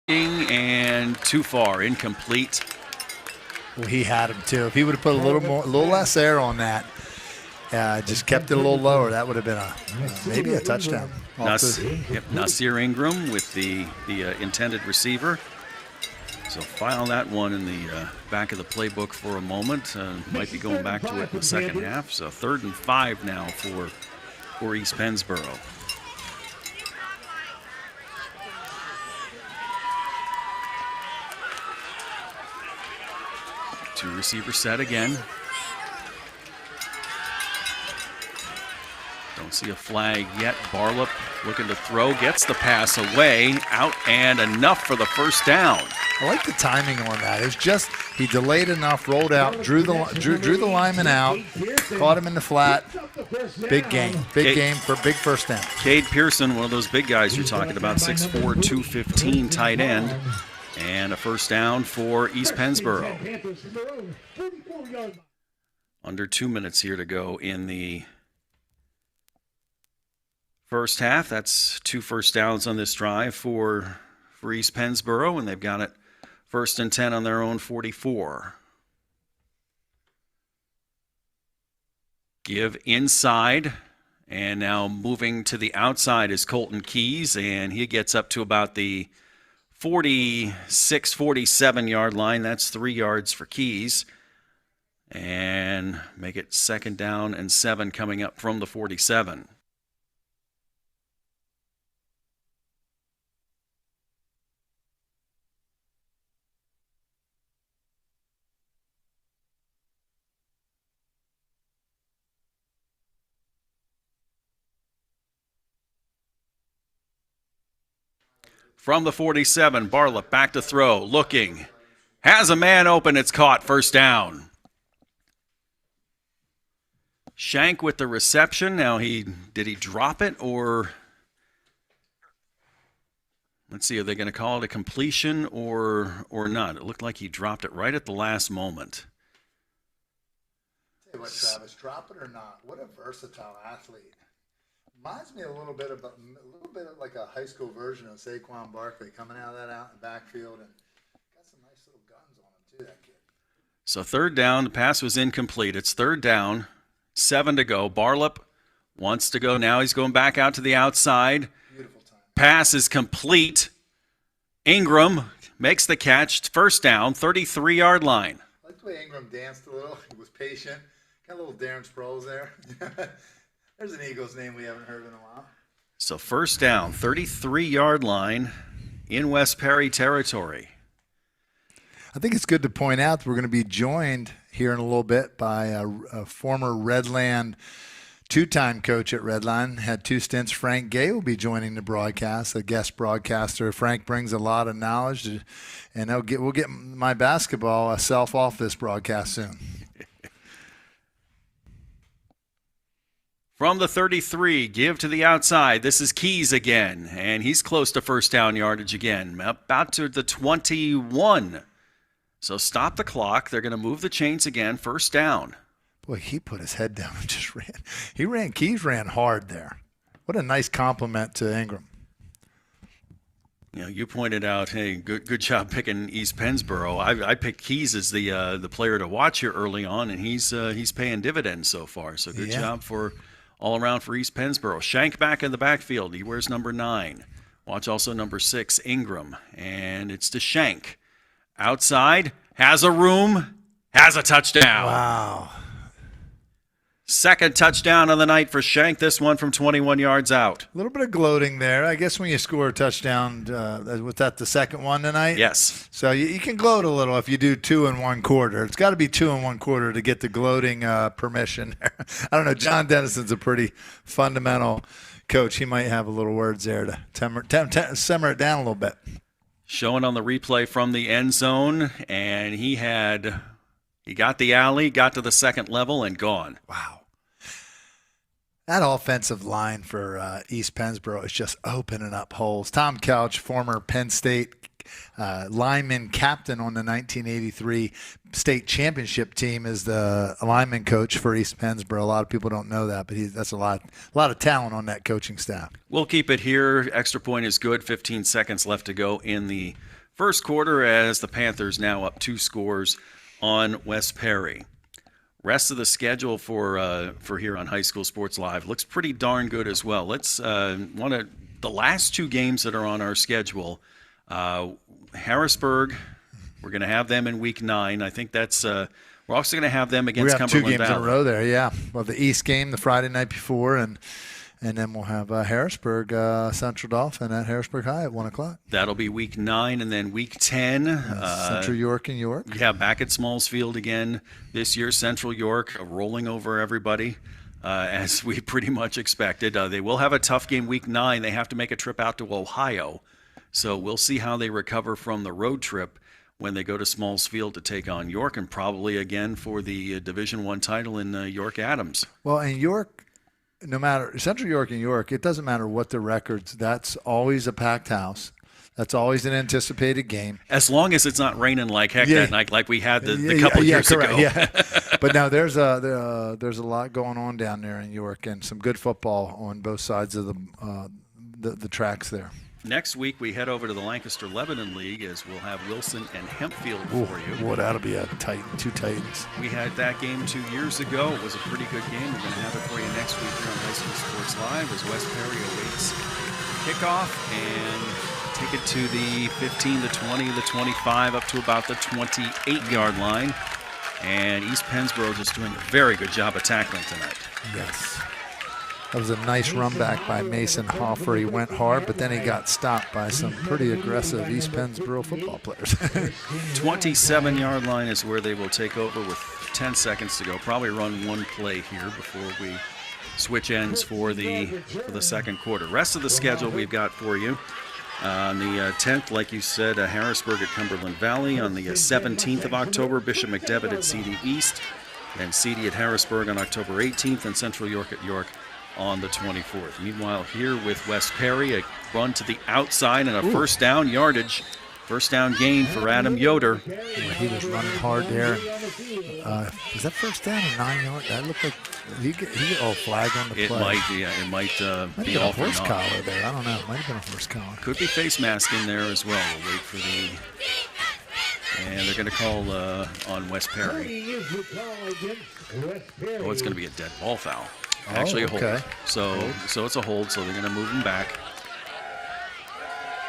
And too far, incomplete. Well, he had him too. If he would have put a little less air on that, just kept it a little lower, that would have been maybe a touchdown. Nasir Ingram with the intended receiver. So file that one in the back of the playbook for a moment. Might be going back to it in the second half. So 3rd and 5 now for East Pennsboro. Two receiver set again. Don't see a flag yet. Barlip looking to throw, gets the pass away, out and enough for the first down. I like the timing on that. It's just he delayed enough, rolled out, drew the lineman out, caught him in the flat. Big game for big first down. Cade Pearson, one of those big guys you're talking about, 6'4", 215 tight end. And a first down for East Pennsboro. Under 2 minutes here to go in the first half. That's 2 first downs on this drive for East Pennsboro, and they've got it 1st and 10 on their own 44. Give inside, and now moving to the outside is Colton Keys, and he gets up to about the 46, 47-yard line. That's 3 yards for Keys. And make it 2nd down and 7 coming up from the 47. From the 47, Barlip back to throw, looking. Has a man open, it's caught, first down. Shank with the reception. Now did he drop it or let's see, are they going to call it a completion or not? It looked like he dropped it right at the last moment. Tell you what, Travis, drop it or not, what a versatile athlete. Reminds me a little bit of like a high school version of Saquon Barkley coming out of that out in the backfield, and got some nice little guns on him too, that kid. So 3rd down, the pass was incomplete. It's 3rd down, 7 to go. Barlip wants to go now. He's going back out to the outside. Beautiful time. Pass is complete. Ingram makes the catch. First down, 33-yard line. I like the way Ingram danced a little. He was patient. Got a little Darren Sproles there. There's an Eagles name we haven't heard in a while. So first down, 33-yard line in West Perry territory. I think it's good to point out that we're going to be joined here in a little bit by a former Redland two-time coach at Redline, had 2 stints. Frank Gay will be joining the broadcast, a guest broadcaster. Frank brings a lot of knowledge, and we'll get my basketball self off this broadcast soon. From the 33, give to the outside. This is Keys again, and he's close to first down yardage again, about to the 21. So stop the clock. They're going to move the chains again. First down. Boy, he put his head down and just ran. Keys ran hard there. What a nice compliment to Ingram. You know, you pointed out, hey, good job picking East Pennsboro. I picked Keys as the player to watch here early on, and he's paying dividends so far. So good job all around for East Pennsboro. Shank back in the backfield. He wears number 9. Watch also number 6, Ingram. And it's to Shank. Outside, has a room, has a touchdown. Wow. Second touchdown of the night for Shank, this one from 21 yards out. A little bit of gloating there. I guess when you score a touchdown, was that the second one tonight? Yes. So you can gloat a little if you do 2 1/4. It's got to be 2 1/4 to get the gloating permission. I don't know. John Dennison's a pretty fundamental coach. He might have a little words there to simmer it down a little bit. Showing on the replay from the end zone, and he got the alley, got to the second level, and gone. Wow. That offensive line for East Pennsboro is just opening up holes. Tom Couch, former Penn State lineman captain on the 1983 state championship team, is the lineman coach for East Pennsboro. A lot of people don't know that, but that's a lot of talent on that coaching staff. We'll keep it here. Extra point is good. 15 seconds left to go in the first quarter as the Panthers now up 2 scores on West Perry. Rest of the schedule for here on High School Sports Live looks pretty darn good as well. Let's the last 2 games that are on our schedule. Harrisburg, we're going to have them in Week 9. I think that's we're also going to have them against Cumberland Valley. We have 2 games in a row there, yeah. Well, the East game the Friday night before, and then we'll have Harrisburg Central Dolphin at Harrisburg High at 1 o'clock. That'll be Week 9, and then Week 10. Central York and York. Yeah, back at Smalls Field again this year. Central York rolling over everybody, as we pretty much expected. They will have a tough game Week 9. They have to make a trip out to Ohio. So we'll see how they recover from the road trip when they go to Smalls Field to take on York, and probably again for the Division I title in York Adams. Well, and York, no matter Central York and York, it doesn't matter what the records. That's always a packed house. That's always an anticipated game. As long as it's not raining like heck that night, like we had the couple years ago. Yeah. But now there's a lot going on down there in York, and some good football on both sides of the tracks there. Next week, we head over to the Lancaster-Lebanon League as we'll have Wilson and Hempfield for you. Boy, that'll be a titan, 2 Titans. We had that game 2 years ago. It was a pretty good game. We're going to have it for you next week here on High School Sports Live as West Perry awaits kickoff and take it to the 15, the 20, the 25, up to about the 28-yard line. And East Pennsboro just doing a very good job of tackling tonight. Yes. That was a nice run back by Mason Hoffer. He went hard, but then he got stopped by some pretty aggressive East Pennsboro football players. 27-yard line is where they will take over with 10 seconds to go. Probably run 1 play here before we switch ends for the second quarter. Rest of the schedule we've got for you. On the 10th, like you said, Harrisburg at Cumberland Valley. On the 17th of October, Bishop McDevitt at CD East. Then CD at Harrisburg on October 18th, and Central York at York on the 24th. Meanwhile, here with West Perry, a run to the outside and a first down gain for Adam Yoder. Yeah, he was running hard there. Is that first down or 9 yards? That looked like he flag on the play. It might be a off horse collar there. I don't know. It might have been a horse collar. Could be face mask in there as well. We'll wait for and they're going to call on West Perry. Oh, it's going to be a dead ball foul. Actually, a hold. Okay. So it's a hold, so they're going to move him back.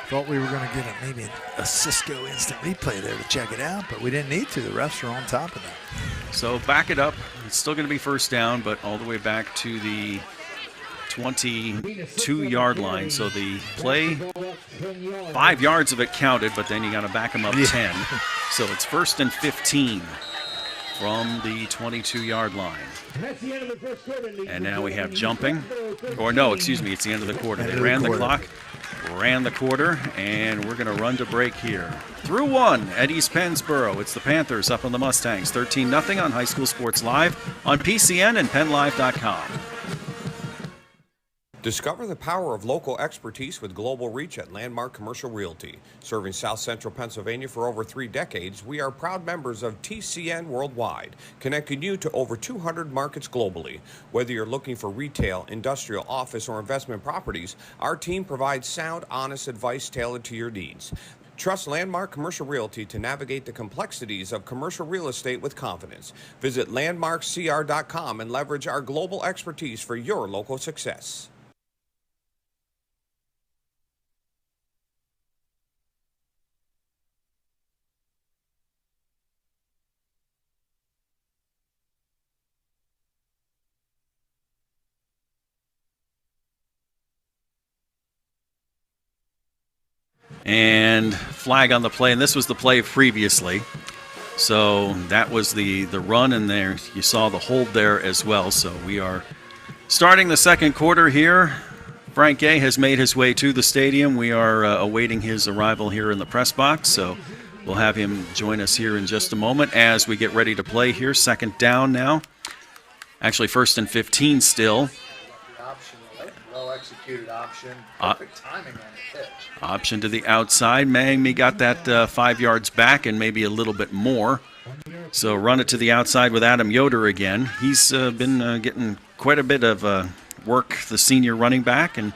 Thought we were going to get maybe a Cisco instant replay there to check it out, but we didn't need to. The refs are on top of that. So back it up. It's still going to be first down, but all the way back to the 22-yard line. So the play, 5 yards of it counted, but then you got to back them up 10. So it's 1st and 15 from the 22-yard line. And now we have jumping. Or no, excuse me, it's the end of the quarter. They ran the clock, ran the quarter, and we're going to run to break here. Through 1 at East Pennsboro. It's the Panthers up on the Mustangs. 13-0 on High School Sports Live on PCN and PennLive.com. Discover the power of local expertise with global reach at Landmark Commercial Realty. Serving South Central Pennsylvania for over 3 decades, we are proud members of TCN Worldwide, connecting you to over 200 markets globally. Whether you're looking for retail, industrial, office, or investment properties, our team provides sound, honest advice tailored to your needs. Trust Landmark Commercial Realty to navigate the complexities of commercial real estate with confidence. Visit landmarkcr.com and leverage our global expertise for your local success. And flag on the play, and this was the play previously. So that was the run, and there you saw the hold there as well. So we are starting the second quarter here. Frank Gay has made his way to the stadium. We are awaiting his arrival here in the press box. So we'll have him join us here in just a moment as we get ready to play here. Second down now. Actually, 1st and 15 still. Well-executed option. Perfect timing on the pitch. Option to the outside. Miami got that 5 yards back and maybe a little bit more. So run it to the outside with Adam Yoder again. He's been getting quite a bit of work, the senior running back, and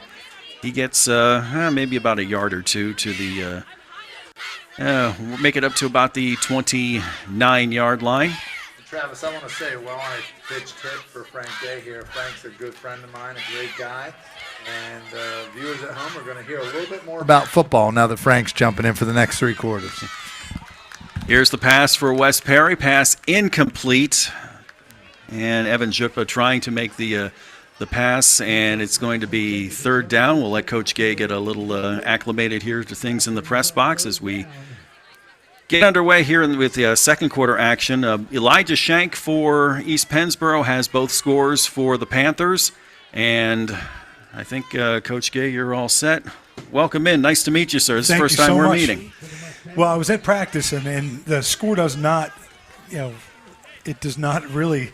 he gets maybe about a yard or two to We'll make it up to about the 29-yard line. Travis, I want to say, well, I pitched hit for Frank Day here. Frank's a good friend of mine, a great guy. And viewers at home are going to hear a little bit more about football now that Frank's jumping in for the next 3 quarters. Here's the pass for West Perry. Pass incomplete. And Evan Jukba trying to make the pass, and it's going to be 3rd down. We'll let Coach Gay get a little acclimated here to things in the press box as we get underway here with the second quarter action. Elijah Shank for East Pennsboro has both scores for the Panthers. And I think, Coach Gay, you're all set. Welcome in. Nice to meet you, sir. This is the first time we're meeting. Well, I was at practice, and the score does not, it does not really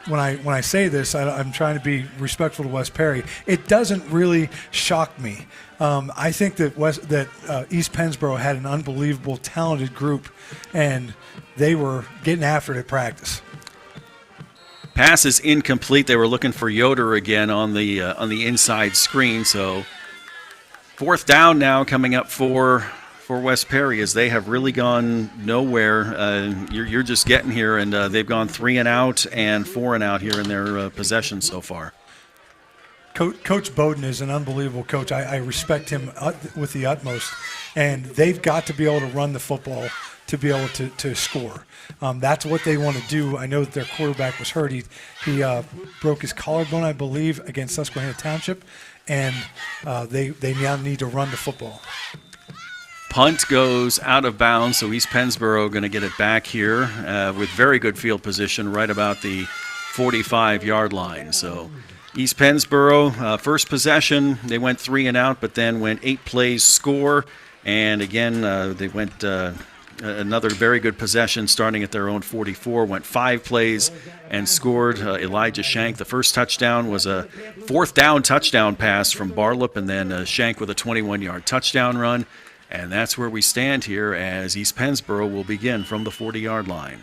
when I say this, I'm trying to be respectful to West Perry. It doesn't really shock me. I think that East Pennsboro had an unbelievable, talented group, and they were getting after it at practice. Pass is incomplete. They were looking for Yoder again on the inside screen. So 4th down now coming up for West Perry, as they have really gone nowhere. You're just getting here, and they've gone 3 and out and 4 and out here in their possession so far. Coach Bowden is an unbelievable coach. I respect him with the utmost, and they've got to be able to run the football to be able to score. That's what they want to do. I know that their quarterback was hurt. He broke his collarbone, I believe, against Susquehanna Township, and they now need to run the football. Punt goes out of bounds, so East Pennsboro going to get it back here with very good field position right about the 45-yard line. So East Pennsboro, first possession, they went 3 and out, but then went 8 plays score. And again, they went another very good possession starting at their own 44, went 5 plays and scored. Elijah Shank, the first touchdown was a 4th down touchdown pass from Barlip, and then Shank with a 21-yard touchdown run. And that's where we stand here as East Pennsboro will begin from the 40-yard line.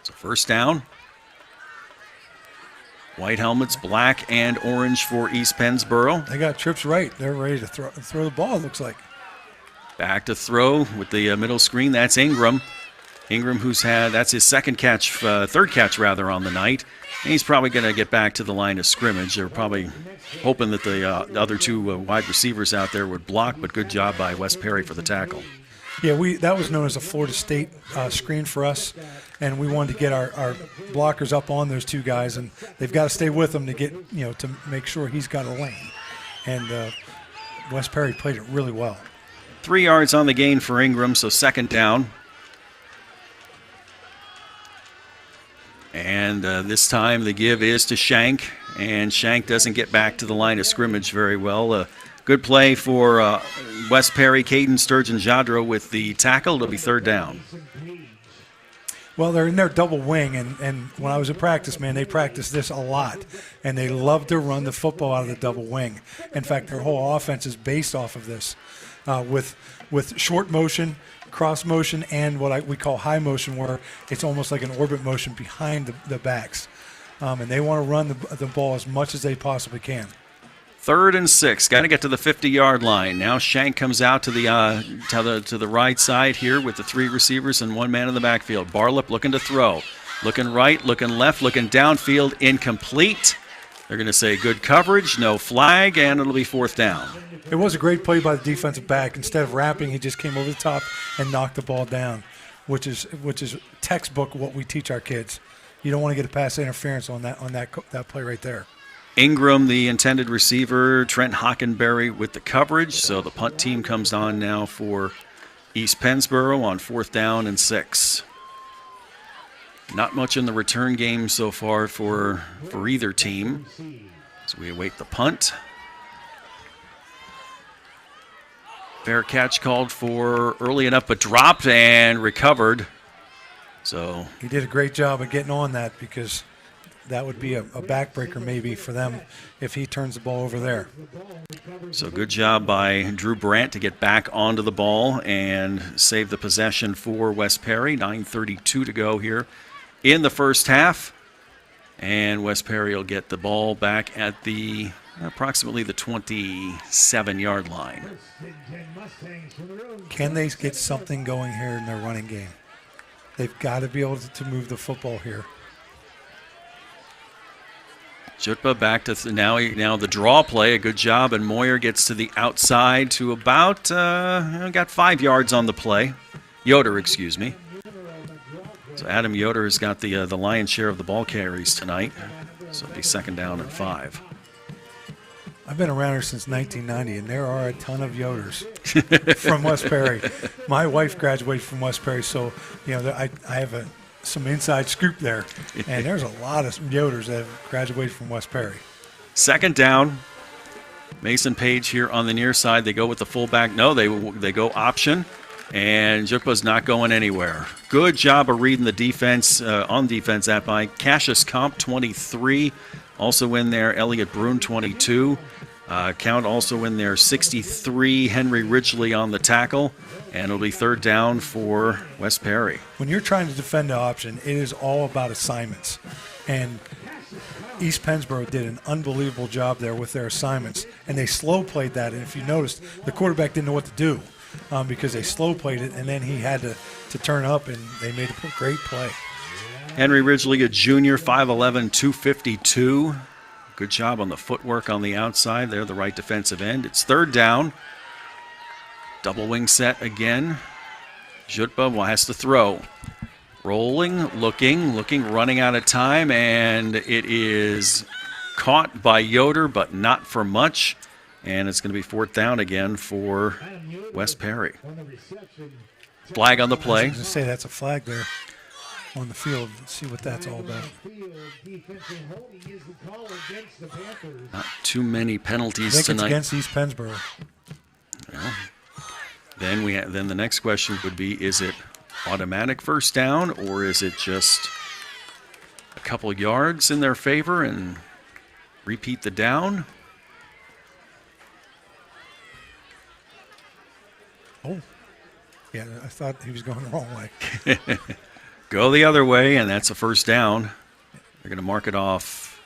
So 1st down. White helmets, black and orange for East Pennsboro. They got trips right. They're ready to throw the ball, it looks like. Back to throw with the middle screen. That's Ingram. Ingram, that's his third catch on the night. And he's probably going to get back to the line of scrimmage. They're probably hoping that the other 2 wide receivers out there would block, but good job by West Perry for the tackle. Yeah, that was known as a Florida State screen for us, and we wanted to get our blockers up on those 2 guys, and they've got to stay with them to get to make sure he's got a lane. And West Perry played it really well. 3 yards on the gain for Ingram, so 2nd down. And this time the give is to Shank, and Shank doesn't get back to the line of scrimmage very well. Good play for West Perry. Caden Sturgeon-Jadro with the tackle. It'll be 3rd down. Well, they're in their double wing, and when I was at practice, man, they practice this a lot, and they love to run the football out of the double wing. In fact, their whole offense is based off of this, with short motion, cross motion, and what we call high motion, where it's almost like an orbit motion behind the backs. And they want to run the ball as much as they possibly can. 3rd and 6. Got to get to the 50-yard line. Now Shank comes out to the right side here with the 3 receivers and 1 man in the backfield. Barlip looking to throw. Looking right, looking left, looking downfield. Incomplete. They're going to say good coverage, no flag, and it'll be 4th down. It was a great play by the defensive back. Instead of wrapping, he just came over the top and knocked the ball down, which is textbook what we teach our kids. You don't want to get a pass interference on that play right there. Ingram, the intended receiver, Trent Hockenberry with the coverage. So the punt team comes on now for East Pennsboro on 4th down and 6. Not much in the return game so far for either team. So we await the punt. Fair catch called for early enough, but dropped and recovered. So he did a great job of getting on that, because that would be a backbreaker maybe for them if he turns the ball over there. So good job by Drew Brandt to get back onto the ball and save the possession for West Perry. 9:32 to go here in the first half. And West Perry will get the ball back at the approximately the 27-yard line. Can they get something going here in their running game? They've got to be able to move the football here. Jutba back to now the draw play, a good job, and Moyer gets to the outside to about got 5 yards on the play. Yoder, excuse me. So Adam Yoder has got the lion's share of the ball carries tonight. So it'll be 2nd down and 5. I've been around here since 1990, and there are a ton of Yoders from West Perry. My wife graduated from West Perry, so I have some inside scoop there. And there's a lot of Yoders that have graduated from West Perry. 2nd down. Mason Page here on the near side. They go with the fullback. No, they go option. And Jutba's not going anywhere. Good job of reading the defense, on defense that by Cassius Comp, 23. Also in there, Elliot Brune, 22. Count also in there, 63. Henry Ridgely on the tackle. And it'll be 3rd down for West Perry. When you're trying to defend the option, it is all about assignments. And East Pennsboro did an unbelievable job there with their assignments. And they slow played that. And if you noticed, the quarterback didn't know what to do. Because they slow played it, and then he had to turn up, and they made a great play. Henry Ridgely, a junior, 5'11", 252. Good job on the footwork on the outside there, the right defensive end. It's 3rd down. Double wing set again. Jutba has to throw. Rolling, looking, running out of time, and it is caught by Yoder, but not for much. And it's going to be 4th down again for West Perry. Flag on the play. I was going to say that's a flag there on the field. Let's see what that's all about. Not too many penalties I think tonight. it's against East Pennsboro. Well, then the next question would be: is it automatic 1st down, or is it just a couple yards in their favor and repeat the down? Oh, yeah, I thought he was going the wrong way. Go the other way, and that's a 1st down. They're going to mark it off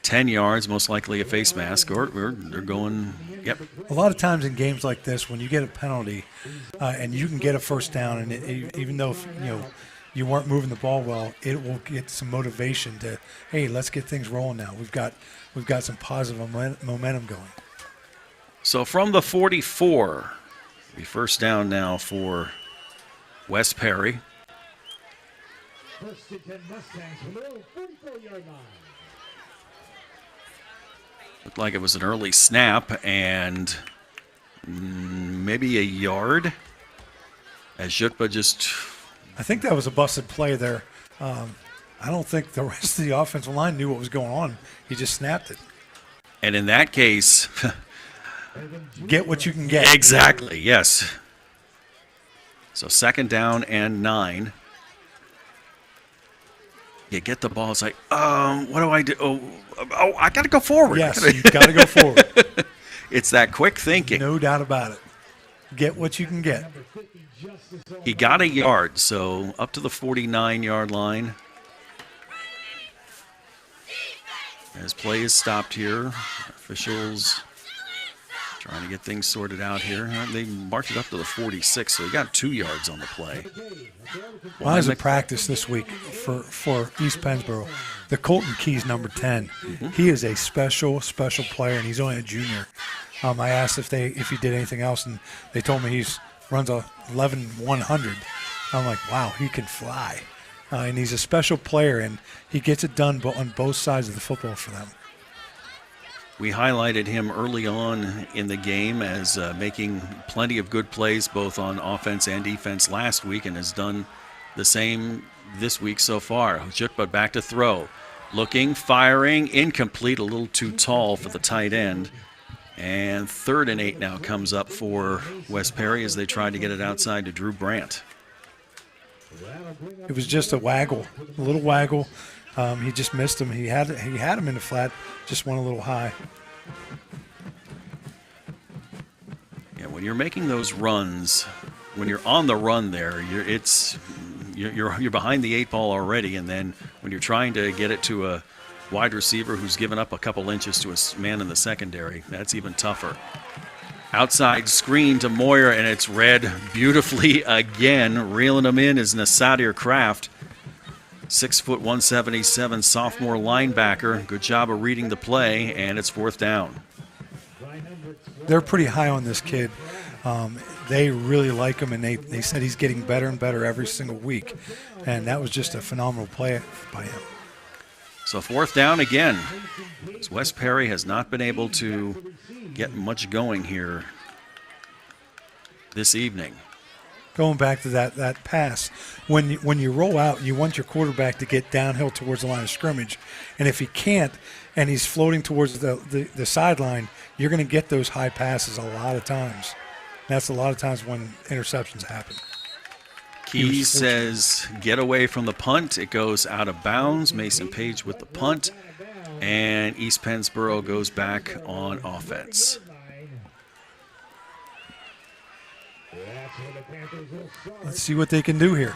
10 yards, most likely a face mask, or they're going, yep. A lot of times in games like this, when you get a penalty and you can get a 1st down, and even though you weren't moving the ball well, it will get some motivation to, hey, let's get things rolling now. We've got some positive momentum going. So from the 44. Be 1st down now for West Perry. Looked like it was an early snap and maybe a yard as Jutba just... I think that was a busted play there. I don't think the rest of the offensive line knew what was going on. He just snapped it. And in that case... Get what you can get. Exactly, yes. So 2nd down and 9. You get the ball. It's like, what do I do? Oh, I got to go forward. Yes, you got to go forward. It's that quick thinking. No doubt about it. Get what you can get. He got a yard, so up to the 49-yard line. As play is stopped here, officials trying to get things sorted out here. They marked it up to the 46, so he got 2 yards on the play. Well, I was at practice this week for East Pennsboro. The Colton Keys, number 10. Mm-hmm. He is a special player, and he's only a junior. I asked if he did anything else, and they told me he runs a 11-100. I'm like, wow, he can fly. And he's a special player, and he gets it done on both sides of the football for them. We highlighted him early on in the game as making plenty of good plays both on offense and defense last week, and has done the same this week so far. Jutba back to throw. Looking, firing, incomplete, a little too tall for the tight end. And 3rd and 8 now comes up for West Perry as they try to get it outside to Drew Brandt. It was just a little waggle. He just missed him. He had him in the flat, just went a little high. Yeah, when you're making those runs, when you're on the run there, you're behind the 8 ball already, and then when you're trying to get it to wide receiver who's given up a couple inches to a man in the secondary. That's even tougher. Outside screen to Moyer, and it's read beautifully again. Reeling him in is Nasadir Kraft. 6 foot 177 sophomore linebacker. Good job of reading the play, and it's 4th down. They're pretty high on this kid. They really like him, and they said he's getting better and better every single week. And that was just a phenomenal play by him. So 4th down again. Wes Perry has not been able to get much going here this evening. Going back to that pass, when you roll out, you want your quarterback to get downhill towards the line of scrimmage. And if he can't and he's floating towards the sideline, you're going to get those high passes a lot of times. And that's a lot of times when interceptions happen. Keys says get away from the punt. It goes out of bounds. Mason Page with the punt. And East Pennsboro goes back on offense. Let's see what they can do here.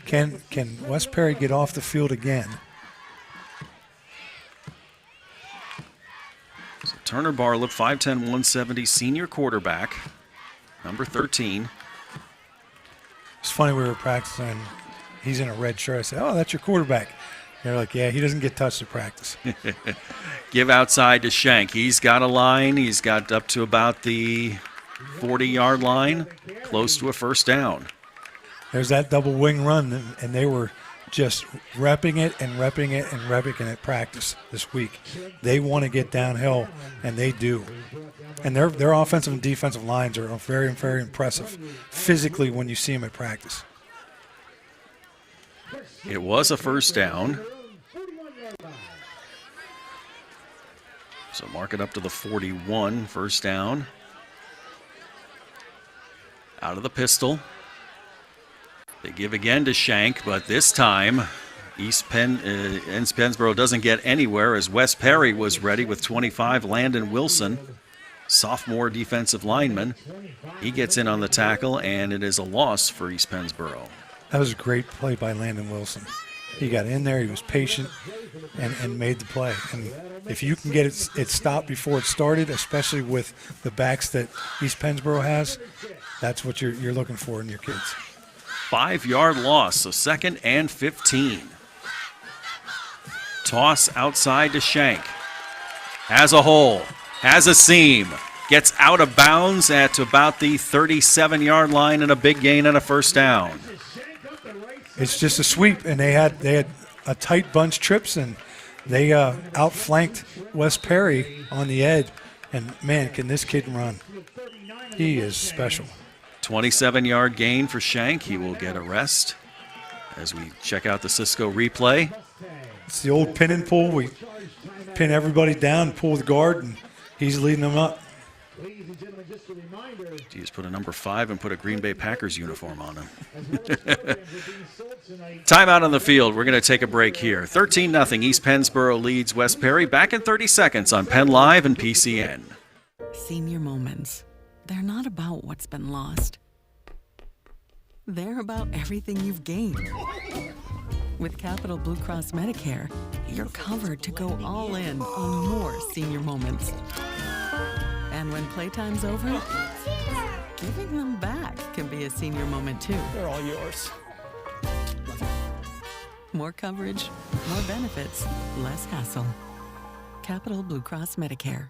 Can Wes Perry get off the field again? So Turner Barlip, 5'10", 170, senior quarterback, number 13. It's funny, we were practicing. He's in a red shirt. I said, "Oh, that's your quarterback." They're like, "Yeah, he doesn't get touched at practice." Give outside to Shank. He's got a line. He's got up to about the 40-yard line, close to a 1st down. There's that double wing run, and they were just repping it and repping it and repping it at practice this week. They want to get downhill, and they do. And their offensive and defensive lines are very, very impressive physically when you see them at practice. It was a 1st down. So mark it up to the 41, 1st down. Out of the pistol. They give again to Shank, but this time East Pennsboro doesn't get anywhere as Wes Perry was ready with 25. Landon Wilson, sophomore defensive lineman. He gets in on the tackle, and it is a loss for East Pennsboro. That was a great play by Landon Wilson. He got in there, he was patient, and made the play. And if you can get it stopped before it started, especially with the backs that East Pennsboro has, that's what you're looking for in your kids. 5-yard loss, so 2nd and 15. Toss outside to Shank. Has a hole, has a seam, gets out of bounds at about the 37-yard line, and a big gain and a 1st down. It's just a sweep, and they had a tight bunch trips, and they outflanked Wes Perry on the edge. And man, can this kid run? He is special. 27-yard gain for Shank. He will get a rest as we check out the Cisco replay. It's the old pin and pull. We pin everybody down, pull the guard, and he's leading them up. You just put a number 5 and put a Green Bay Packers uniform on him. Timeout on the field. We're going to take a break here. 13-0. East Pennsboro leads West Perry. Back in 30 seconds on Penn Live and PCN. Senior moments. They're not about what's been lost. They're about everything you've gained. With Capital Blue Cross Medicare, you're covered to go all in on more senior moments. And when playtime's over, giving them back can be a senior moment too. They're all yours. More coverage, more benefits, less hassle. Capital Blue Cross Medicare.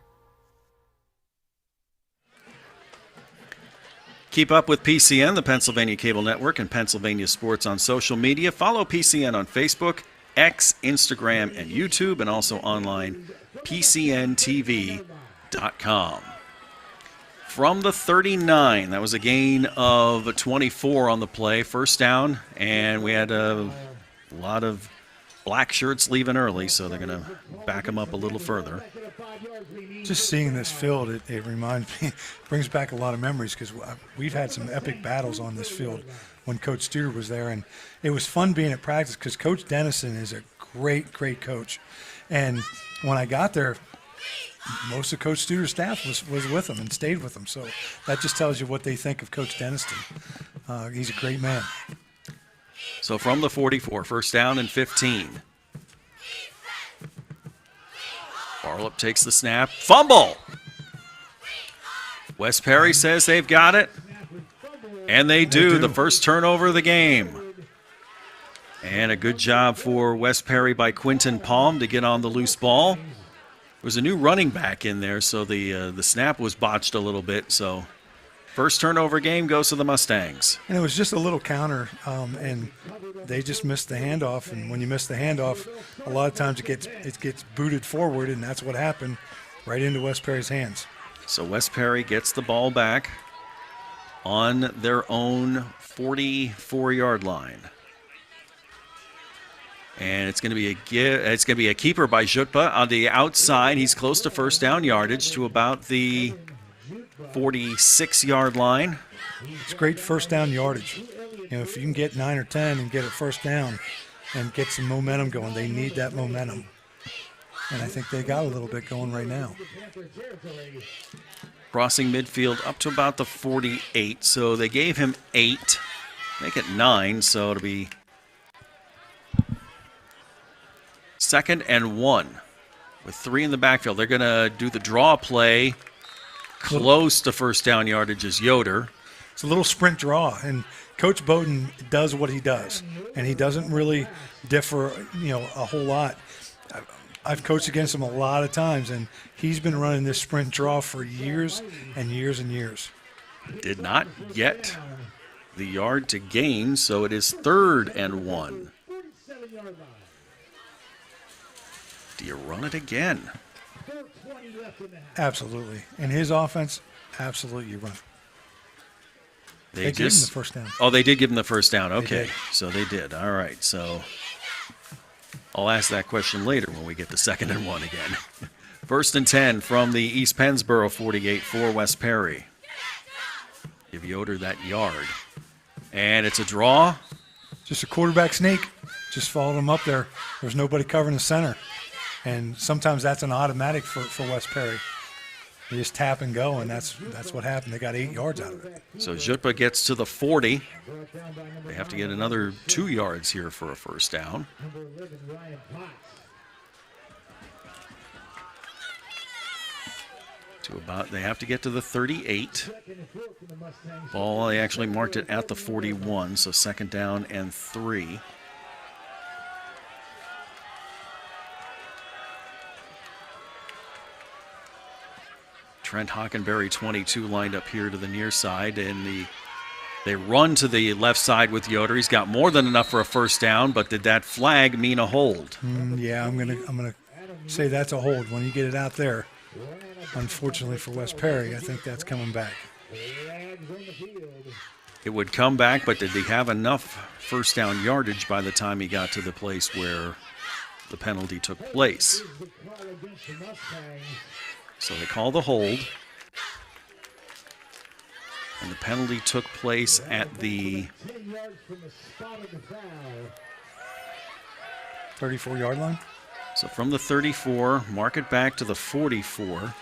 Keep up with PCN, the Pennsylvania Cable Network, and Pennsylvania Sports on social media. Follow PCN on Facebook, X, Instagram, and YouTube, and also online, PCNTV.com. From the 39, that was a gain of 24 on the play, 1st down, and we had a lot of black shirts leaving early, so they're going to back them up a little further. Just seeing this field, it reminds me, brings back a lot of memories because we've had some epic battles on this field when Coach Studer was there, and it was fun being at practice because Coach Dennison is a great, great coach. And when I got there, most of Coach Studer's staff was with him and stayed with him, so that just tells you what they think of Coach Dennison. He's a great man. So from the 44, 1st down and 15. Harlip takes the snap. Fumble! West Perry says they've got it. And they do. The first turnover of the game. And a good job for West Perry by Quinton Palm to get on the loose ball. There was a new running back in there, so the snap was botched a little bit. So first turnover game goes to the Mustangs. And it was just a little counter, and they just missed the handoff. And when you miss the handoff, a lot of times it gets booted forward, and that's what happened, right into West Perry's hands. So West Perry gets the ball back on their own 44-yard line. And it's going to be a keeper by Jutba on the outside. He's close to first down yardage to about the 46-yard line. It's great first down yardage. You know, if you can get 9 or 10 and get it first down and get some momentum going, they need that momentum. And I think they got a little bit going right now. Crossing midfield up to about the 48. So they gave him 8. Make it 9, so it'll be 2nd and 1 with 3 in the backfield. They're going to do the draw play close to first down yardage is Yoder. It's a little sprint draw, and Coach Bowden does what he does, and he doesn't really differ, a whole lot. I've coached against him a lot of times, and he's been running this sprint draw for years and years and years. Did not get the yard to gain, so it is 3rd and 1. Do you run it again? Absolutely. And his offense, absolutely you run. They gave him the first down. Oh, they did give him the first down. Okay, did. So they did. All right, so I'll ask that question later when we get to 2nd and 1 again. 1st and 10 from the East Pennsboro 48 for West Perry. Give Yoder that yard. And it's a draw. Just a quarterback sneak. Just followed him up there. There's nobody covering the center. And sometimes that's an automatic for West Perry. They just tap and go, and that's what happened. They got 8 yards out of it. So Jutba gets to the 40. They have to get another 2 yards here for a first down. They have to get to the 38. Ball, they actually marked it at the 41, so 2nd down and 3. Trent Hockenberry, 22, lined up here to the near side, and they run to the left side with Yoder. He's got more than enough for a first down, but did that flag mean a hold? Yeah, I'm gonna say that's a hold. When you get it out there, unfortunately for West Perry, I think that's coming back. It would come back, but did he have enough first down yardage by the time he got to the place where the penalty took place? So they call the hold. And the penalty took place at the 34-yard line. So from the 34, mark it back to the 44.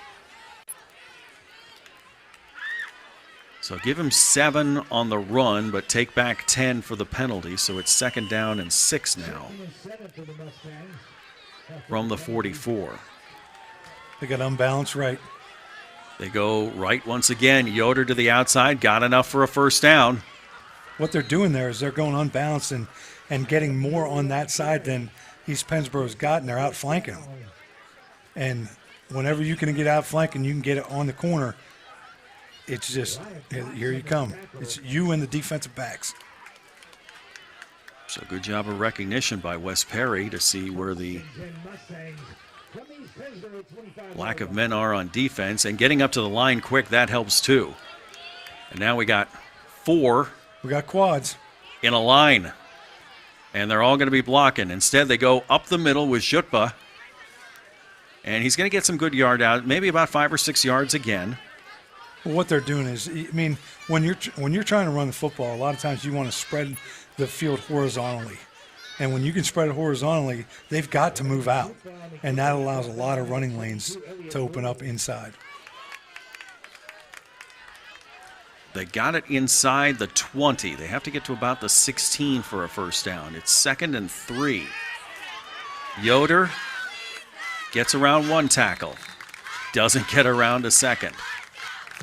So give him 7 on the run, but take back 10 for the penalty. So it's 2nd down and 6 now from the 44. They got unbalanced right. They go right once again. Yoder to the outside, got enough for a first down. What they're doing there is they're going unbalanced and getting more on that side than East Pennsboro's got, and they're outflanking them. And whenever you can get outflanking, you can get it on the corner. It's just, here you come. It's you and the defensive backs. So good job of recognition by West Perry to see where the lack of men are on defense, and getting up to the line quick, that helps too. And now we got 4. We got quads in a line, and they're all going to be blocking. Instead, they go up the middle with Jutba, and he's going to get some good yard out, maybe about 5 or 6 yards again. Well, what they're doing is, I mean, when you're trying to run the football, a lot of times you want to spread the field horizontally. And when you can spread it horizontally, they've got to move out. And that allows a lot of running lanes to open up inside. They got it inside the 20. They have to get to about the 16 for a first down. It's 2nd and 3. Yoder Gets around one tackle. Doesn't get around a second.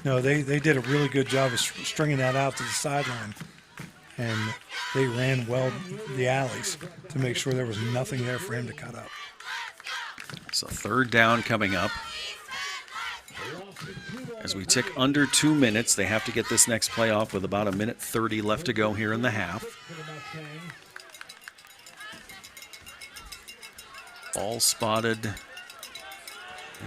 No, they did a really good job of stringing that out to the sideline. And they ran well the alleys to make sure there was nothing there for him to cut up. So third down coming up. As we tick under 2 minutes, they have to get this next play off with about 1:30 left to go here in the half. Ball spotted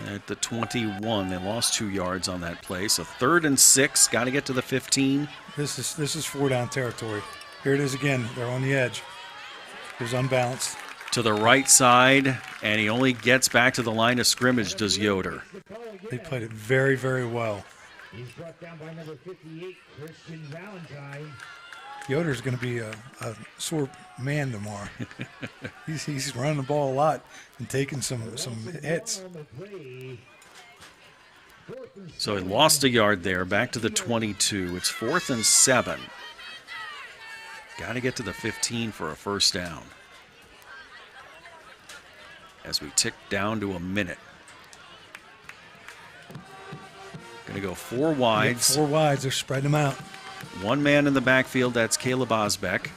at the 21. They lost 2 yards on that play. So 3rd and 6, got to get to the 15. This is 4-down territory. Here it is again. They're on the edge. It was unbalanced. To the right side, and he only gets back to the line of scrimmage, does Yoder. They played it very, very well. He's brought down by number 58, Christian Valentine. Yoder's going to be a sore man tomorrow. he's running the ball a lot and taking some hits. So he lost a yard there, back to the 22. It's 4th and 7. Got to get to the 15 for a first down. As we tick down to a minute. Going to go 4 wides. 4 wides, they're spreading them out. One man in the backfield, that's Caleb Osbeck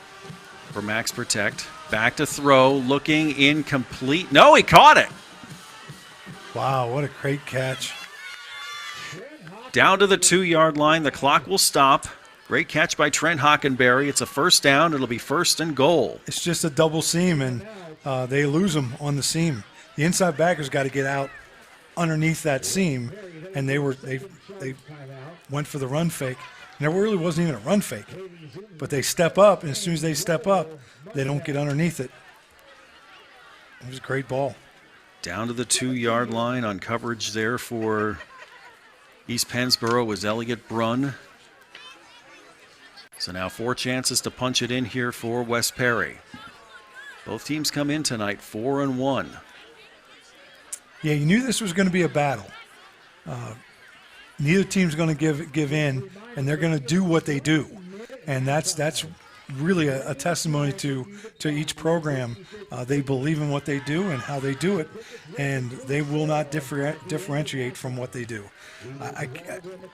for Max Protect. Back to throw, looking incomplete. No, he caught it. Wow, what a great catch. Down to the 2-yard line, the clock will stop. Great catch by Trent Hockenberry. It's a first down. It'll be 1st and goal. It's just a double seam, and they lose them on the seam. The inside backers got to get out underneath that seam, and they went for the run fake. And there really wasn't even a run fake, but they step up, and as soon as they step up, they don't get underneath it. It was a great ball. Down to the 2-yard line on coverage there for East Pennsboro was Elliott Brunn. So now 4 chances to punch it in here for West Perry. Both teams come in tonight 4-1. Yeah, you knew this was going to be a battle. Neither team's going to give in, and they're going to do what they do, and that's really a testimony to each program. They believe in what they do and how they do it, and they will not differentiate from what they do.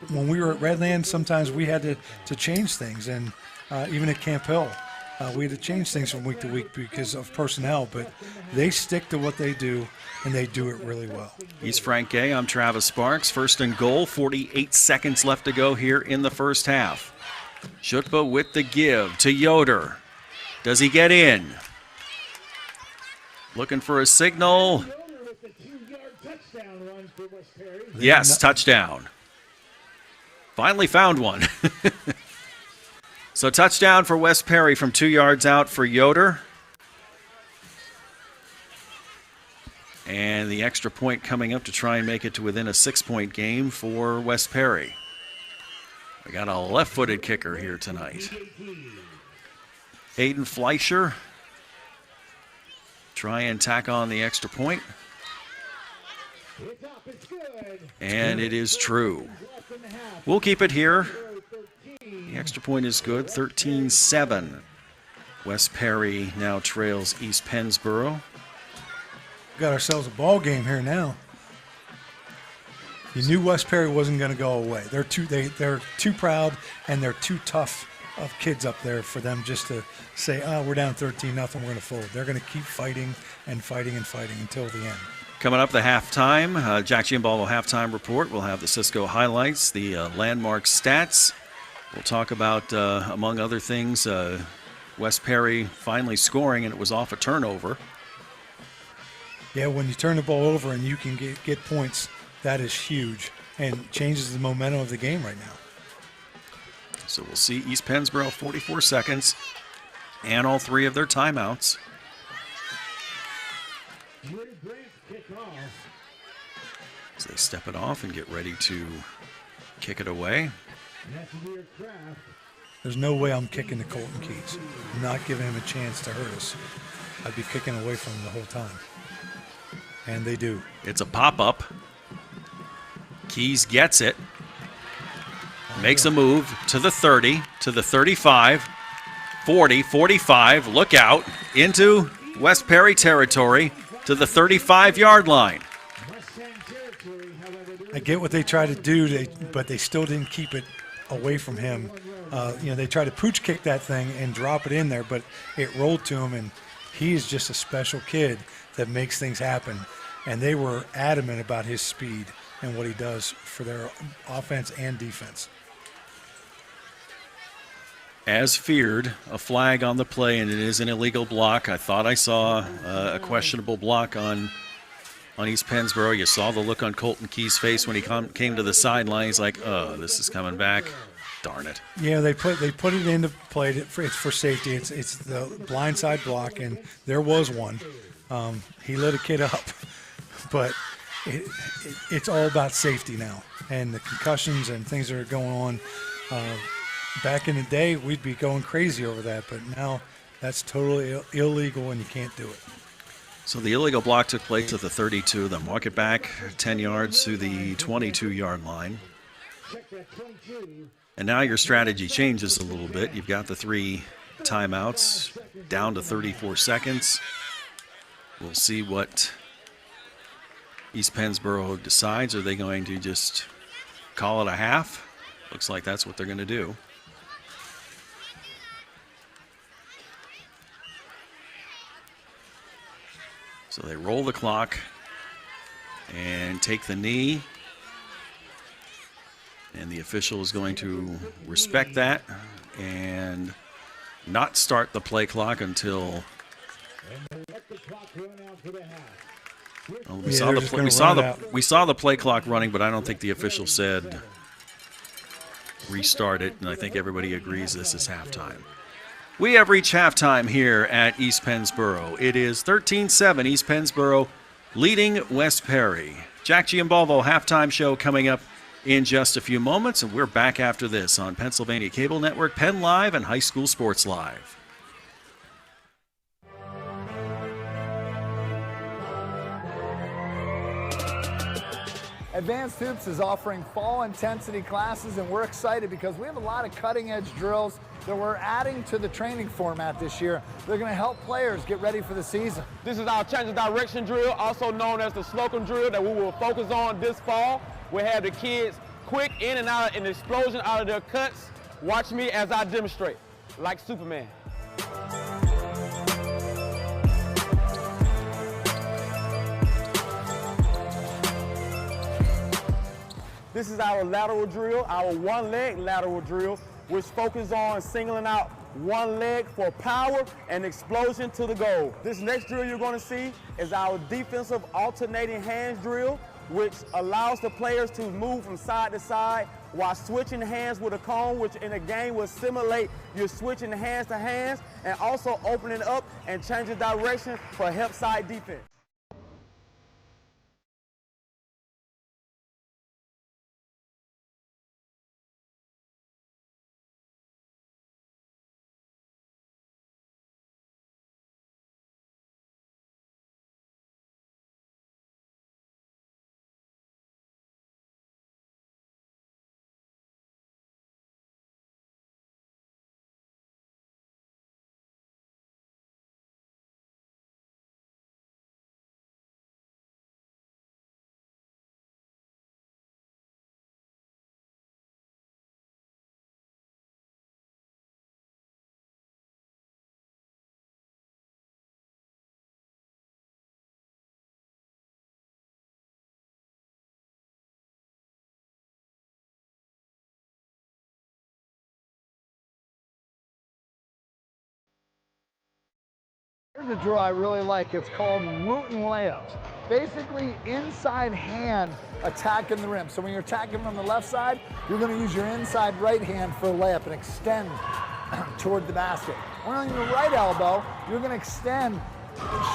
When we were at Redland, sometimes we had to change things, and even at Camp Hill, we had to change things from week to week because of personnel, but they stick to what they do, and they do it really well. He's Frank Gay. I'm Travis Sparks. 1st and goal, 48 seconds left to go here in the first half. Schutba with the give to Yoder. Does he get in? Looking for a signal. Yes, touchdown. Finally found one. So touchdown for West Perry from 2 yards out for Yoder. And the extra point coming up to try and make it to within a 6-point game for West Perry. We got a left-footed kicker here tonight. Hayden Fleischer. Try and tack on the extra point. And it is true. We'll keep it here. The extra point is good, 13-7. West Perry now trails East Pennsboro. Got ourselves a ball game here now. You knew West Perry wasn't going to go away. They're too proud, and they're too tough of kids up there for them just to say, we're down 13-0, we're going to fold. They're going to keep fighting and fighting and fighting until the end. Coming up the halftime, Jack Giambalvo halftime report. We'll have the Cisco highlights, the landmark stats. We'll talk about, among other things, West Perry finally scoring, and it was off a turnover. Yeah, when you turn the ball over and you can get points, that is huge and changes the momentum of the game right now. So we'll see East Pennsboro 44 seconds and all 3 of their timeouts. As they step it off and get ready to kick it away. There's no way I'm kicking to Colton Keys. I'm not giving him a chance to hurt us. I'd be kicking away from him the whole time. And they do. It's a pop-up. Keys gets it. Makes a move to the 30, to the 35, 40, 45. Look out into West Perry territory to the 35-yard line. I get what they try to do, but they still didn't keep it away from him. They try to pooch kick that thing and drop it in there, but it rolled to him, and he's just a special kid that makes things happen. And they were adamant about his speed and what he does for their offense and defense. As feared, a flag on the play, and it is an illegal block. I thought I saw a questionable block on East Pennsboro. You saw the look on Colton Key's face when he came to the sideline. He's like, "Oh, this is coming back. Darn it." Yeah, they put it into play. It's for safety. It's the blindside block, and there was one. He lit a kid up, but it's all about safety now, and the concussions and things that are going on. Back in the day, we'd be going crazy over that, but now that's totally illegal, and you can't do it. So the illegal block took place at the 32. Then walk it back 10 yards to the 22-yard line. And now your strategy changes a little bit. You've got the 3 timeouts down to 34 seconds. We'll see what East Pennsboro decides. Are they going to just call it a half? Looks like that's what they're going to do. So they roll the clock and take the knee. And the official is going to respect that and not start the play clock until we saw the play clock running, but I don't think the official said restart it, and I think everybody agrees this is halftime. We have reached halftime here at East Pennsboro. It is 13-7, East Pennsboro leading West Perry. Jack Giambalvo halftime show coming up in just a few moments, and we're back after this on Pennsylvania Cable Network, Penn Live, and High School Sports Live. Advanced Hoops is offering fall intensity classes, and we're excited because we have a lot of cutting-edge drills that we're adding to the training format this year. They're going to help players get ready for the season. This is our change of direction drill, also known as the slocum drill, that we will focus on this fall. We have the kids quick in and out, an explosion out of their cuts. Watch me as I demonstrate, like Superman. This is our lateral drill, our one-leg lateral drill, which focuses on singling out one leg for power and explosion to the goal. This next drill you're going to see is our defensive alternating hands drill, which allows the players to move from side to side while switching hands with a cone, which in a game will simulate you're switching hands to hands and also opening up and changing direction for help side defense. Here's a drill I really like. It's called Wooten layups. Basically, inside hand attacking the rim. So when you're attacking from the left side, you're going to use your inside right hand for a layup and extend toward the basket. When on your right elbow, you're going to extend,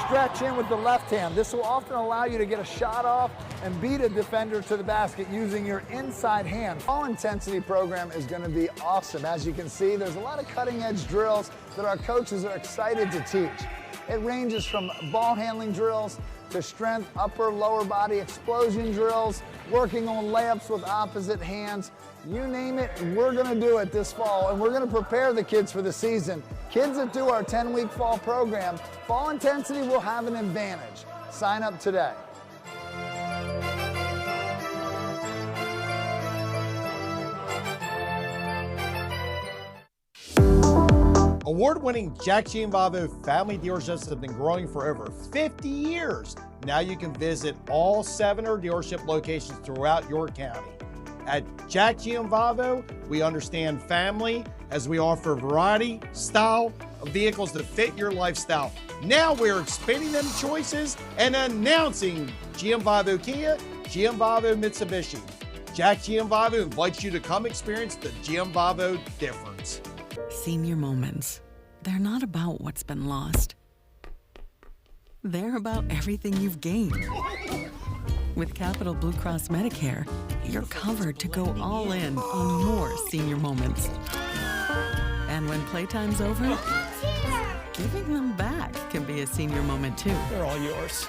stretch in with the left hand. This will often allow you to get a shot off and beat a defender to the basket using your inside hand. All intensity program is going to be awesome. As you can see, there's a lot of cutting edge drills that our coaches are excited to teach. It ranges from ball handling drills to strength, upper, lower body explosion drills, working on layups with opposite hands. You name it, we're going to do it this fall, and we're going to prepare the kids for the season. Kids that do our 10-week fall program, fall intensity will have an advantage. Sign up today. Award-winning Jack Gianvavo family dealerships have been growing for over 50 years. Now you can visit all 7 of our dealership locations throughout your county. At Jack Gianvavo, we understand family as we offer variety, style of vehicles that fit your lifestyle. Now we're expanding them choices and announcing Gianvavo Kia, Gianvavo Mitsubishi. Jack Gianvavo invites you to come experience the Gianvavo difference. Senior moments. They're not about what's been lost. They're about everything you've gained. With Capital Blue Cross Medicare, you're covered to go all in on more senior moments. And when playtime's over, giving them back can be a senior moment too. They're all yours.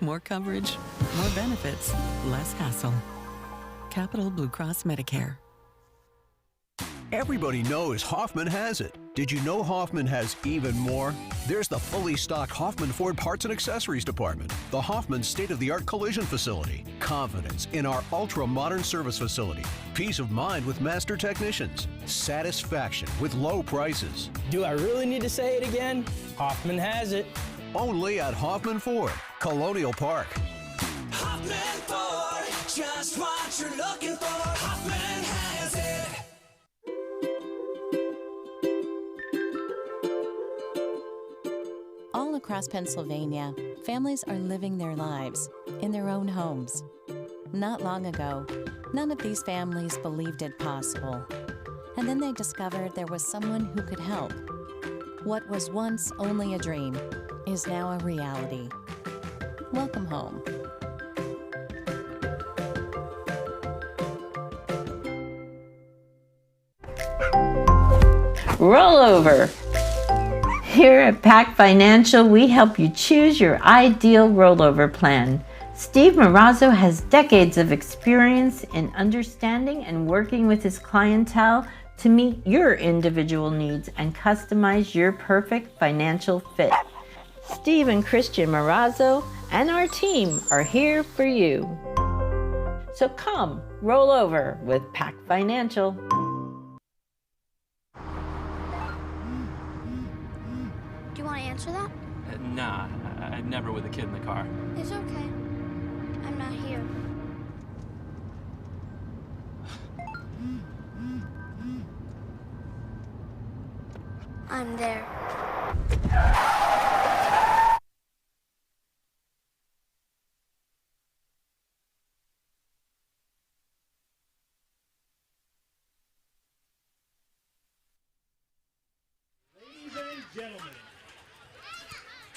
More coverage, more benefits, less hassle. Capital Blue Cross Medicare. Everybody knows Hoffman has it. Did you know Hoffman has even more? There's the fully stocked Hoffman Ford Parts and Accessories Department, the Hoffman state-of-the-art collision facility, confidence in our ultra-modern service facility, peace of mind with master technicians, satisfaction with low prices. Do I really need to say it again? Hoffman has it. Only at Hoffman Ford, Colonial Park. Hoffman Ford, just what you're looking for. Hoffman has it. All across Pennsylvania, families are living their lives in their own homes. Not long ago, none of these families believed it possible. And then they discovered there was someone who could help. What was once only a dream is now a reality. Welcome home. Rollover. Here at Pac Financial, we help you choose your ideal rollover plan. Steve Marazzo has decades of experience in understanding and working with his clientele to meet your individual needs and customize your perfect financial fit. Steve and Christian Marazzo and our team are here for you. So come, roll over with Pac Financial. Do you want to answer that? Nah, I'd never with a kid in the car. It's okay. I'm not here. I'm there.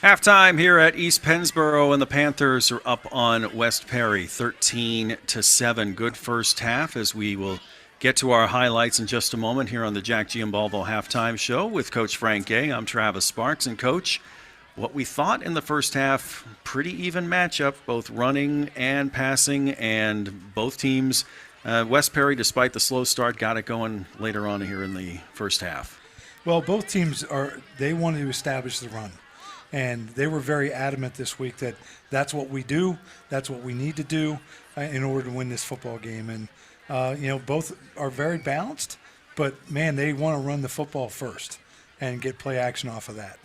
Halftime here at East Pennsboro, and the Panthers are up on West Perry, 13-7. Good first half, as we will get to our highlights in just a moment here on the Jack Giambalvo Halftime Show with Coach Frank Gay. I'm Travis Sparks, and Coach, what we thought in the first half, pretty even matchup, both running and passing, and both teams, West Perry, despite the slow start, got it going later on here in the first half. Well, both teams they wanted to establish the run. And they were very adamant this week that that's what we do, that's what we need to do in order to win this football game. And, both are very balanced, but, man, they want to run the football first and get play action off of that.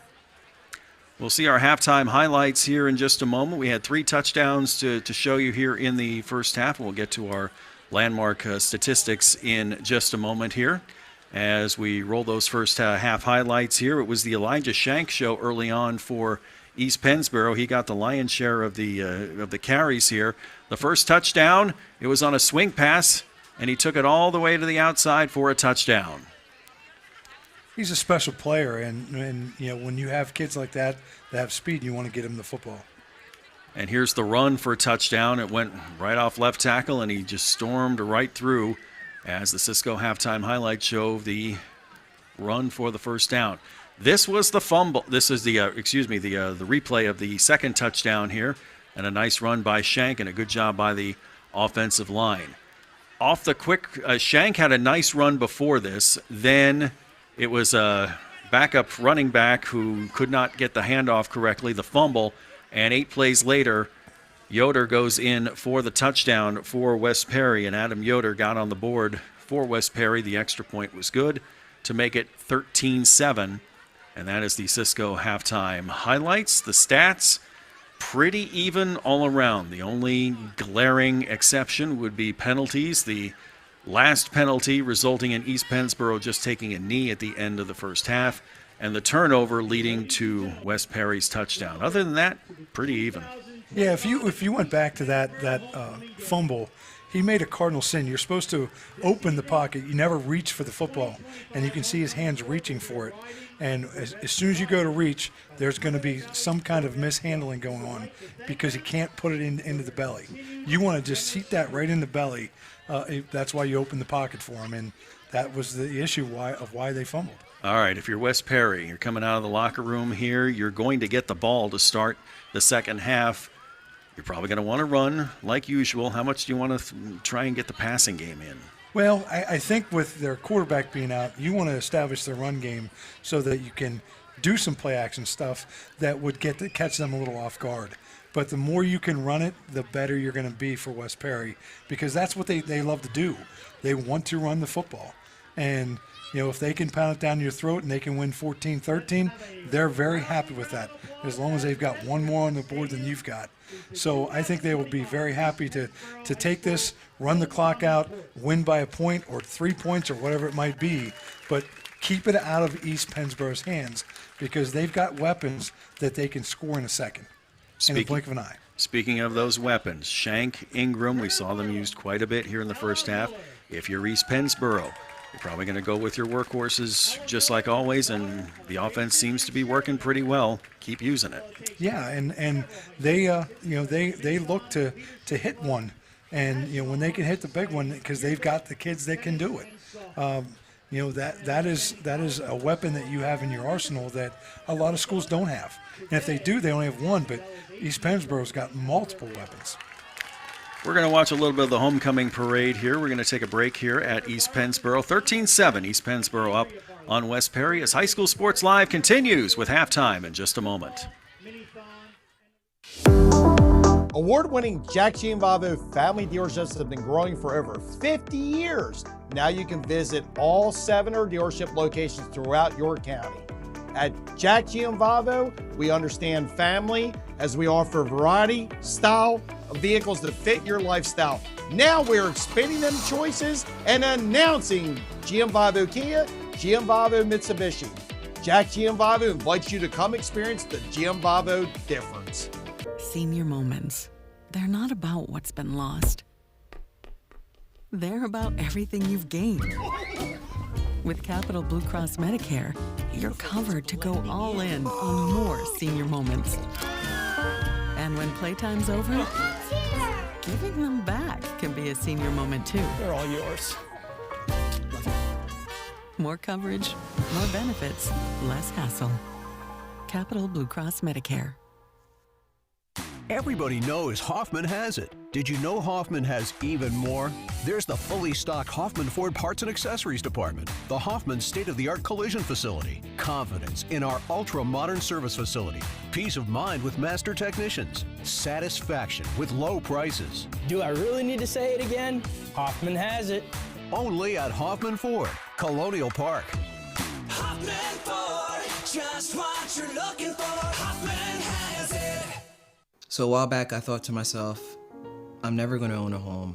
We'll see our halftime highlights here in just a moment. We had 3 touchdowns to show you here in the first half, and we'll get to our landmark statistics in just a moment here. As we roll those first half highlights here, it was the Elijah Shank show early on for East Pennsboro. He got the lion's share of the carries here. The first touchdown, it was on a swing pass, and he took it all the way to the outside for a touchdown. He's a special player, and when you have kids like that have speed, you want to get them the football. And here's the run for a touchdown. It went right off left tackle, and he just stormed right through. As the Cisco halftime highlights show, the run for the first down. This was the fumble. This is the replay of the second touchdown here, and a nice run by Shank and a good job by the offensive line. Off the quick, Shank had a nice run before this. Then it was a backup running back who could not get the handoff correctly, the fumble, and 8 plays later, Yoder goes in for the touchdown for West Perry, and Adam Yoder got on the board for West Perry. The extra point was good. to make it 13-7. And that is the Cisco halftime highlights. The stats, pretty even all around. The only glaring exception would be penalties. The last penalty resulting in East Pennsboro just taking a knee at the end of the first half, and the turnover leading to West Perry's touchdown. Other than that, pretty even. Yeah, if you went back to that fumble, he made a cardinal sin. You're supposed to open the pocket. You never reach for the football, and you can see his hands reaching for it. And as soon as you go to reach, there's going to be some kind of mishandling going on because he can't put it into the belly. You want to just seat that right in the belly. That's why you open the pocket for him, and that was the issue of why they fumbled. All right, if you're West Perry, you're coming out of the locker room here, you're going to get the ball to start the second half. You're probably going to want to run like usual. How much do you want to try and get the passing game in? Well, I think with their quarterback being out, you want to establish the run game so that you can do some play action stuff that would catch them a little off guard. But the more you can run it, the better you're going to be for West Perry, because that's what they love to do. They want to run the football. And, if they can pound it down your throat and they can win 14-13, they're very happy with that, as long as they've got one more on the board than you've got. So I think they will be very happy to take this, run the clock out, win by a point or 3 points or whatever it might be, but keep it out of East Pennsboro's hands, because they've got weapons that they can score in a second, in the blink of an eye. Speaking of those weapons, Shank, Ingram, we saw them used quite a bit here in the first half. If you're East Pennsboro, you're probably going to go with your workhorses just like always, and the offense seems to be working pretty well. Keep using it. Yeah, and they they look to hit one, and when they can hit the big one, because they've got the kids that can do it. That is a weapon that you have in your arsenal that a lot of schools don't have. And if they do, they only have one, but East Pennsboro's got multiple weapons. We're going to watch a little bit of the homecoming parade here. We're going to take a break here at East Pennsboro. 13-7, East Pennsboro up on West Perry as High School Sports Live continues with halftime in just a moment. Award-winning Jack Gianvavo family dealerships have been growing for over 50 years. Now you can visit all 7 dealership locations throughout your county. At Jack Gianvavo, we understand family as we offer variety, style of vehicles that fit your lifestyle. Now we're expanding them choices and announcing Gianvavo Kia, Gianvavo Mitsubishi. Jack Gianvavo invites you to come experience the Gianvavo difference. Senior moments. They're not about what's been lost. They're about everything you've gained. With Capital Blue Cross Medicare, you're covered to go all in on more senior moments. And when playtime's over, giving them back can be a senior moment too. They're all yours. More coverage, more benefits, less hassle. Capital Blue Cross Medicare. Everybody knows Hoffman has it. Did you know Hoffman has even more? There's the fully stocked Hoffman Ford Parts and Accessories Department, the Hoffman state-of-the-art collision facility, confidence in our ultra-modern service facility, peace of mind with master technicians, satisfaction with low prices. Do I really need to say it again? Hoffman has it. Only at Hoffman Ford, Colonial Park. Hoffman Ford, just what you're looking for. Hoffman has it. So a while back, I thought to myself, I'm never going to own a home.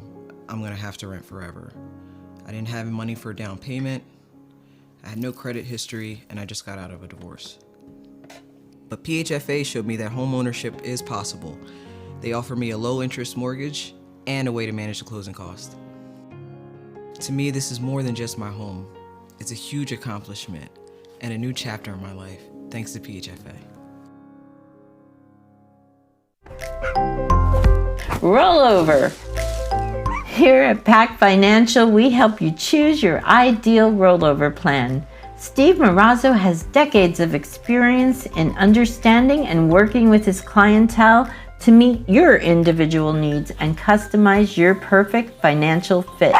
I'm going to have to rent forever. I didn't have money for a down payment. I had no credit history, and I just got out of a divorce. But PHFA showed me that home ownership is possible. They offer me a low-interest mortgage and a way to manage the closing cost. To me, this is more than just my home. It's a huge accomplishment and a new chapter in my life, thanks to PHFA. Rollover. Here at Pac Financial, we help you choose your ideal rollover plan. Steve Marazzo has decades of experience in understanding and working with his clientele to meet your individual needs and customize your perfect financial fit.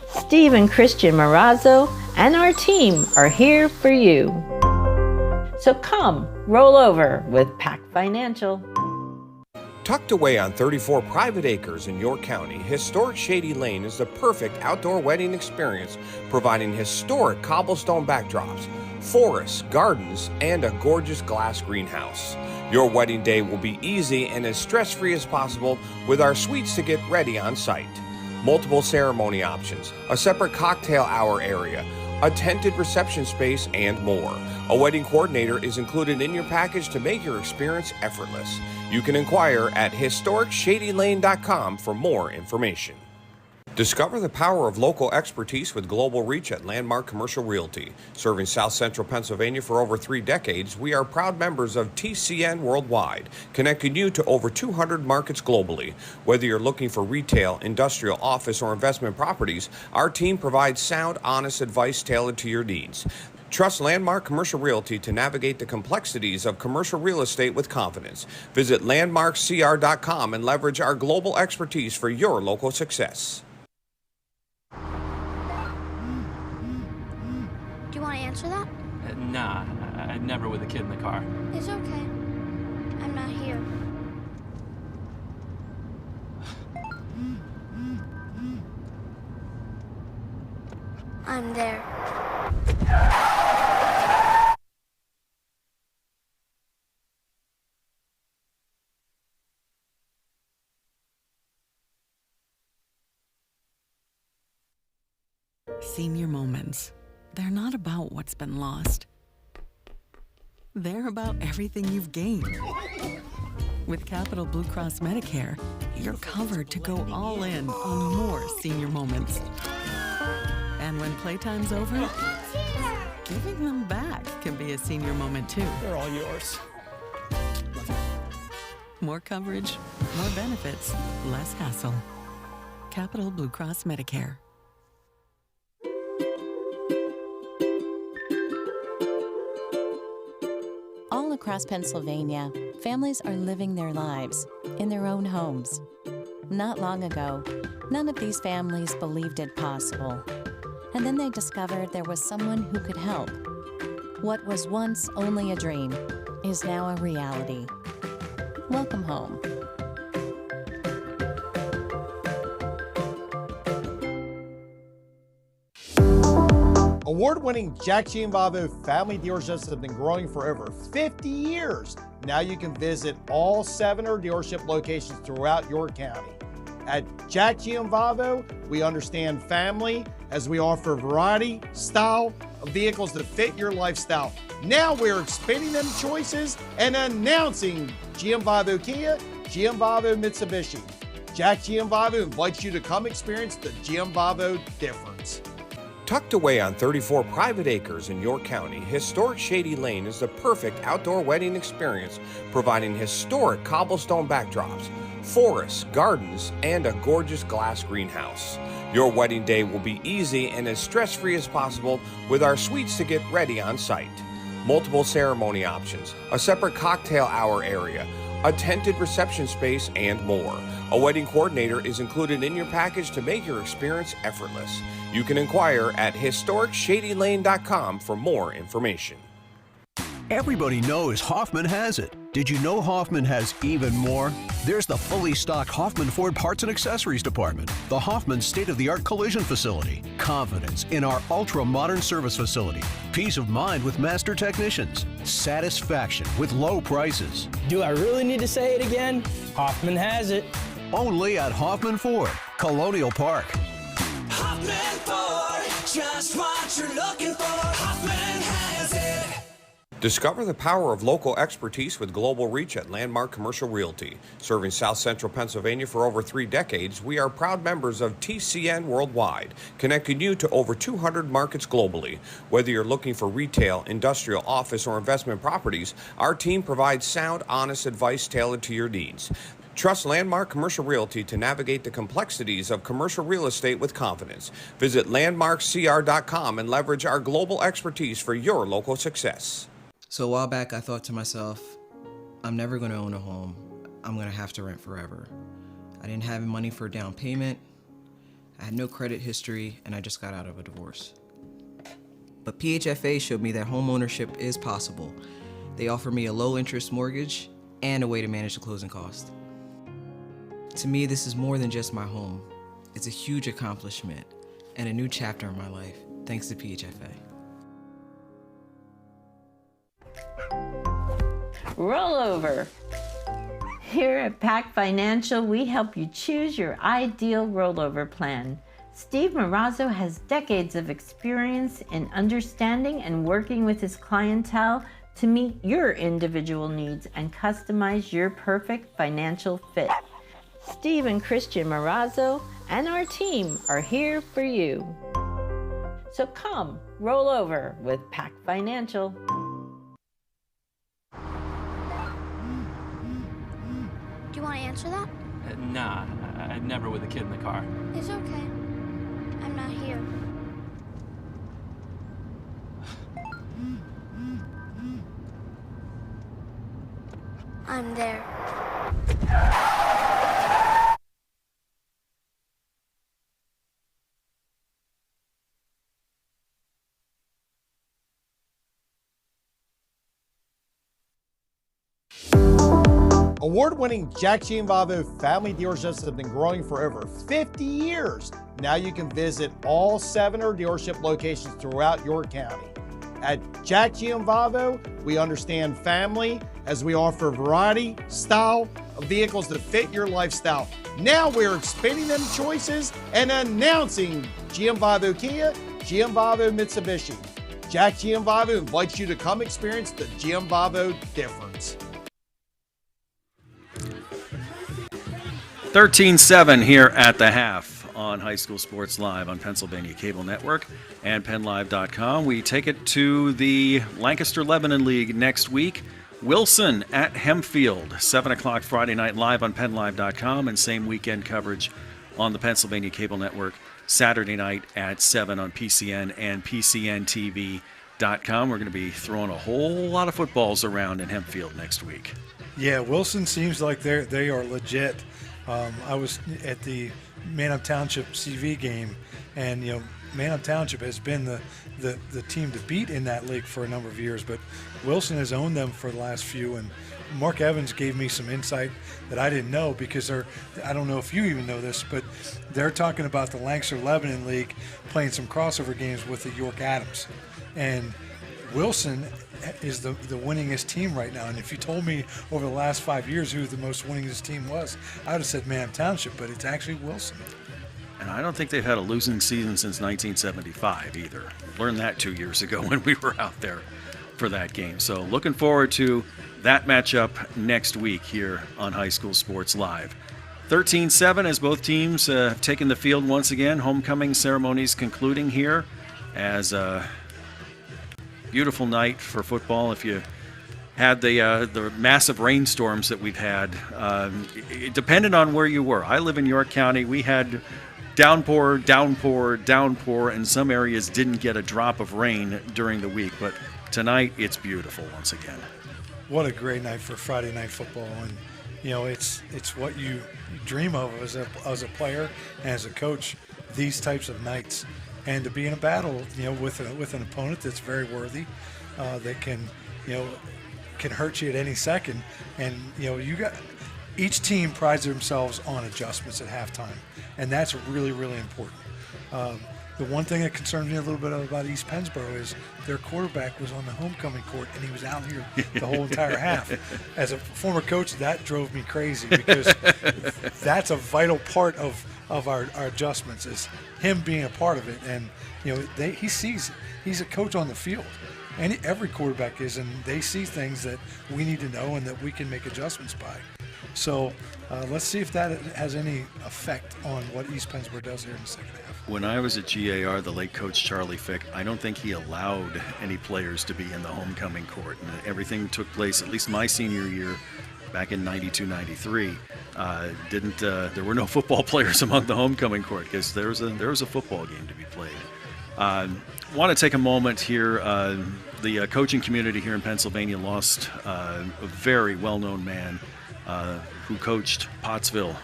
Steve and Christian Marazzo and our team are here for you. So come, roll over with Pac Financial. Tucked away on 34 private acres in York County, historic Shady Lane is the perfect outdoor wedding experience, providing historic cobblestone backdrops, forests, gardens, and a gorgeous glass greenhouse. Your wedding day will be easy and as stress-free as possible with our suites to get ready on site. Multiple ceremony options, a separate cocktail hour area, a tented reception space, and more. A wedding coordinator is included in your package to make your experience effortless. You can inquire at historicshadylane.com for more information. Discover the power of local expertise with global reach at Landmark Commercial Realty. Serving South Central Pennsylvania for over 3 decades, we are proud members of TCN Worldwide, connecting you to over 200 markets globally. Whether you're looking for retail, industrial, office, or investment properties, our team provides sound, honest advice tailored to your needs. Trust Landmark Commercial Realty to navigate the complexities of commercial real estate with confidence. Visit landmarkcr.com and leverage our global expertise for your local success. Do you want to answer that? Nah, I'd never with a kid in the car. It's okay. I'm not here. I'm there. Senior moments. They're not about what's been lost. They're about everything you've gained. With Capital Blue Cross Medicare, you're covered to go all in on more senior moments. And when playtime's over, giving them back can be a senior moment too. They're all yours. More coverage, more benefits, less hassle. Capital Blue Cross Medicare. All across Pennsylvania, families are living their lives in their own homes. Not long ago, none of these families believed it possible. And then they discovered there was someone who could help. What was once only a dream is now a reality. Welcome home. Award-winning Jack Gianvavo family dealerships have been growing for over 50 years. Now you can visit all 7 of our dealership locations throughout York County. At Jack Gianvavo, we understand family as we offer variety, style of vehicles that fit your lifestyle. Now we're expanding them choices and announcing Gianvavo Kia, Gianvavo Mitsubishi. Jack Gianvavo invites you to come experience the Gianvavo difference. Tucked away on 34 private acres in York County, historic Shady Lane is the perfect outdoor wedding experience, providing historic cobblestone backdrops, forests, gardens, and a gorgeous glass greenhouse. Your wedding day will be easy and as stress-free as possible with our suites to get ready on site. Multiple ceremony options, a separate cocktail hour area, a tented reception space, and more. A wedding coordinator is included in your package to make your experience effortless. You can inquire at historicshadylane.com for more information. Everybody knows Hoffman has it. Did you know Hoffman has even more? There's the fully stocked Hoffman Ford Parts and Accessories Department, the Hoffman state-of-the-art collision facility, confidence in our ultra-modern service facility, peace of mind with master technicians, satisfaction with low prices. Do I really need to say it again? Hoffman has it. Only at Hoffman Ford, Colonial Park. Hoffman Ford, just what you're looking for. Hoffman has it. Discover the power of local expertise with global reach at Landmark Commercial Realty. Serving South Central Pennsylvania for over 3 decades, we are proud members of TCN Worldwide, connecting you to over 200 markets globally. Whether you're looking for retail, industrial, office, or investment properties, our team provides sound, honest advice tailored to your needs. Trust Landmark Commercial Realty to navigate the complexities of commercial real estate with confidence. Visit landmarkcr.com and leverage our global expertise for your local success. So a while back, I thought to myself, I'm never going to own a home. I'm going to have to rent forever. I didn't have money for a down payment. I had no credit history, and I just got out of a divorce. But PHFA showed me that home ownership is possible. They offer me a low-interest mortgage and a way to manage the closing cost. To me, this is more than just my home. It's a huge accomplishment and a new chapter in my life, thanks to PHFA. Rollover. Here at Pac Financial, we help you choose your ideal rollover plan. Steve Marazzo has decades of experience in understanding and working with his clientele to meet your individual needs and customize your perfect financial fit. Steve and Christian Marazzo and our team are here for you. So come, roll over with Pac Financial. Do you want to answer that? Nah, I'd never with a kid in the car. It's okay. I'm not here. I'm there. Award-winning Jack Gianvavo family dealerships have been growing for over 50 years. Now you can visit all 7 of our dealership locations throughout your county. At Jack Gianvavo, we understand family as we offer a variety, style of vehicles that fit your lifestyle. Now we're expanding them choices and announcing Gianvavo Kia, Gianvavo Mitsubishi. Jack Gianvavo invites you to come experience the Gianvavo difference. 13-7 here at the half on High School Sports Live on Pennsylvania Cable Network and PennLive.com. We take it to the Lancaster-Lebanon League next week. Wilson at Hempfield, 7 o'clock Friday night live on PennLive.com, and same weekend coverage on the Pennsylvania Cable Network Saturday night at 7 on PCN and PCNTV.com. We're going to be throwing a whole lot of footballs around in Hempfield next week. Yeah, Wilson seems like they are legit. I was at the Manham Township CV game, and Manham Township has been the team to beat in that league for a number of years, but Wilson has owned them for the last few, and Mark Evans gave me some insight that I didn't know, because I don't know if you even know this, but they're talking about the Lancaster-Lebanon League playing some crossover games with the York Adams, and Wilson is the winningest team right now. And if you told me over the last 5 years who the most winningest team was, I would have said Manham Township, but it's actually Wilson. And I don't think they've had a losing season since 1975 either. Learned that 2 years ago when we were out there for that game. So looking forward to that matchup next week here on High School Sports Live. 13-7 as both teams have taken the field once again. Homecoming ceremonies concluding here as beautiful night for football. If you had the massive rainstorms that we've had, it depended on where you were. I live in York County. We had downpour, and some areas didn't get a drop of rain during the week. But tonight, it's beautiful once again. What a great night for Friday night football, and it's what you dream of as a player and as a coach. These types of nights. And to be in a battle, with an opponent that's very worthy, that can hurt you at any second, and each team prides themselves on adjustments at halftime, and that's really, really important. The one thing that concerns me a little bit about East Pennsboro is their quarterback was on the homecoming court, and he was out here the whole entire half. As a former coach, that drove me crazy, because that's a vital part of our adjustments, is him being a part of it. And he's a coach on the field, and every quarterback is, and they see things that we need to know and that we can make adjustments by. So let's see if that has any effect on what East Pennsboro does here in the second half. When I was at GAR, the late coach Charlie Fick, I don't think he allowed any players to be in the homecoming court. And everything took place, at least my senior year, back in 92, 93. There were no football players among the homecoming court, because there was a football game to be played. Want to take a moment here. The coaching community here in Pennsylvania lost a very well-known man who coached Pottsville.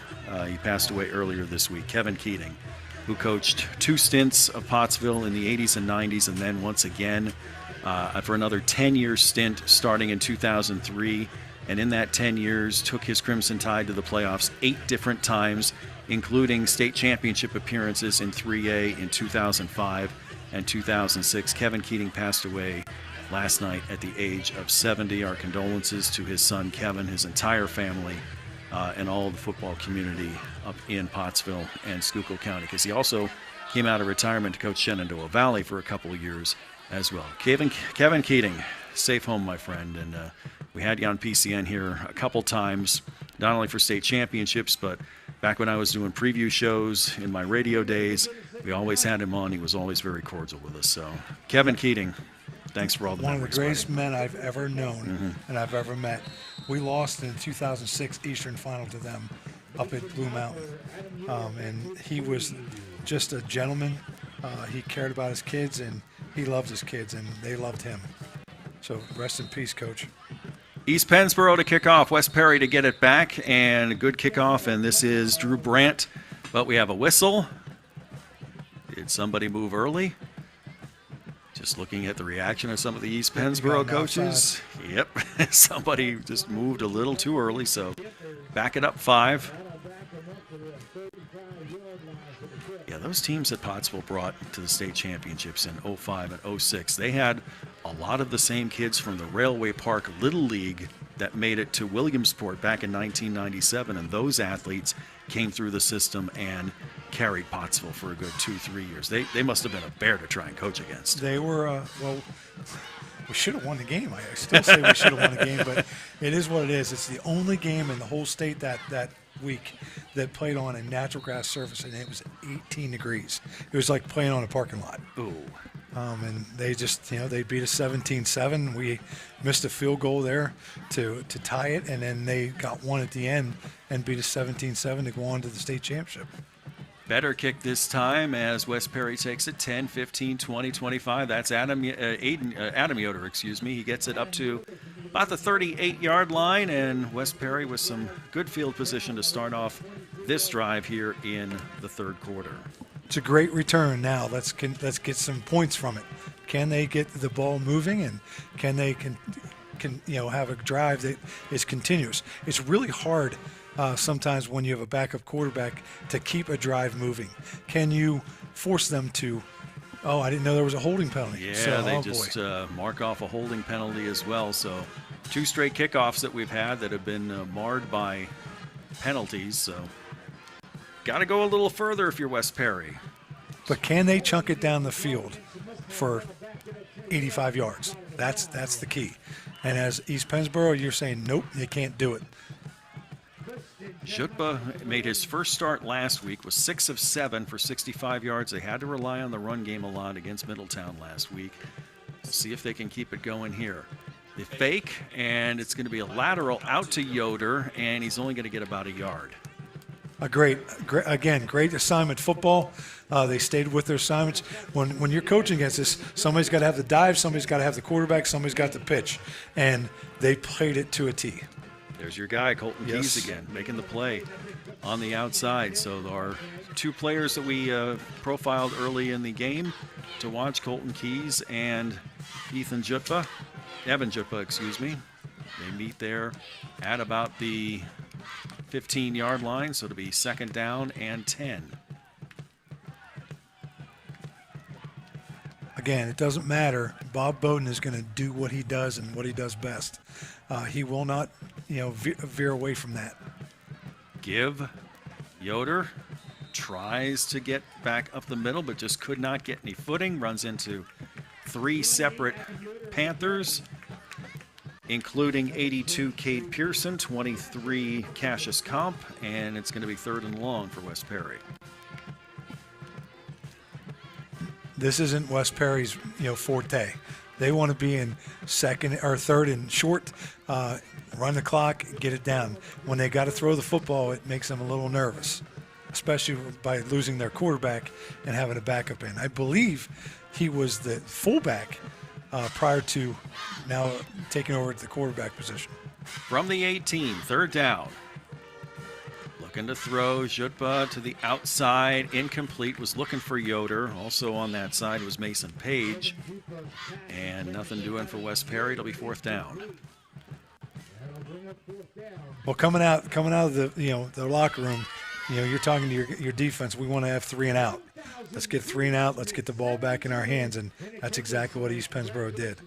He passed away earlier this week, Kevin Keating, who coached 2 stints of Pottsville in the 80s and 90s, and then once again for another 10-year stint starting in 2003 and in that 10 years took his Crimson Tide to the playoffs 8 different times, including state championship appearances in 3A in 2005 and 2006. Kevin Keating passed away last night at the age of 70. Our condolences to his son Kevin, his entire family, and all of the football community up in Pottsville and Schuylkill County, because he also came out of retirement to coach Shenandoah Valley for a couple of years as well. Kevin Keating, safe home, my friend. And we had you on PCN here a couple times, not only for state championships, but back when I was doing preview shows in my radio days, we always had him on. He was always very cordial with us. So, Kevin Keating, thanks for all the One of the memories, greatest buddy. men I've ever known and I've ever met. We lost in the 2006 Eastern Final to them up at Blue Mountain. And he was just a gentleman. He cared about his kids, and he loved his kids, and they loved him. So rest in peace, Coach. East Pennsboro to kick off, West Perry to get it back, and a good kickoff, and this is Drew Brandt, but we have a whistle. Did somebody move early? Just looking at the reaction of some of the East Pennsboro coaches. Yep, somebody just moved a little too early, so back it up 5. Yeah, those teams that Pottsville brought to the state championships in 05 and 06, they had a lot of the same kids from the Railway Park Little League that made it to Williamsport back in 1997, and those athletes came through the system and carried Pottsville for a good 2-3 years. They must have been a bear to try and coach against. They were, well, we should have won the game. I still say we should have won the game, but it is what it is. It's the only game in the whole state that week that played on a natural grass surface, and it was 18 degrees. It was like playing on a parking lot. Ooh. And they just, they beat us 17-7. We missed a field goal there to tie it, and then they got one at the end and beat us 17-7 to go on to the state championship. Better kick this time as West Perry takes it 10, 15, 20, 25. That's Adam Yoder, excuse me. He gets it up to about the 38-yard line, and West Perry with some good field position to start off this drive here in the third quarter. It's a great return now. Let's get some points from it. Can they get the ball moving, and can they have a drive that is continuous? It's really hard sometimes when you have a backup quarterback to keep a drive moving. Can you force them to? Oh, I didn't know there was a holding penalty. Yeah, so, they just mark off a holding penalty as well. So 2 straight kickoffs that we've had that have been marred by penalties. So got to go a little further if you're West Perry. But can they chunk it down the field for 85 yards? That's the key. And as East Pennsboro, you're saying, nope, they can't do it. Jutba made his first start last week, was 6 of 7 for 65 yards. They had to rely on the run game a lot against Middletown last week. We'll see if they can keep it going here. The fake, and it's going to be a lateral out to Yoder, and he's only going to get about a yard. A great assignment football. They stayed with their assignments. When you're coaching against this, somebody's got to have the dive, somebody's got to have the quarterback, somebody's got the pitch, and they played it to a T. There's your guy, Colton Yes. Keys again, making the play on the outside. So our 2 players that we profiled early in the game to watch, Colton Keys and Evan Jutba, excuse me. They meet there at about the 15-yard line, so it'll be 2nd down and 10. Again, it doesn't matter. Bob Bowden is going to do what he does and what he does best. He will not, veer away from that. Give. Yoder tries to get back up the middle, but just could not get any footing. Runs into 3 separate Panthers, including 82 Cade Pearson, 23 Cassius Comp, and it's going to be 3rd and long for West Perry. This isn't West Perry's, forte. They want to be in 2nd or 3rd and short, run the clock, get it down. When they got to throw the football, it makes them a little nervous, especially by losing their quarterback and having a backup in. I believe he was the fullback prior to now taking over at the quarterback position. From the 18, 3rd down. Looking to throw, Jutba to the outside, incomplete, was looking for Yoder. Also on that side was Mason Page. And nothing doing for West Perry. It'll be 4th down. Well, coming out of the locker room, you're talking to your defense. We want to have 3 and out. Let's get 3 and out. Let's get the ball back in our hands, and that's exactly what East Pennsboro did.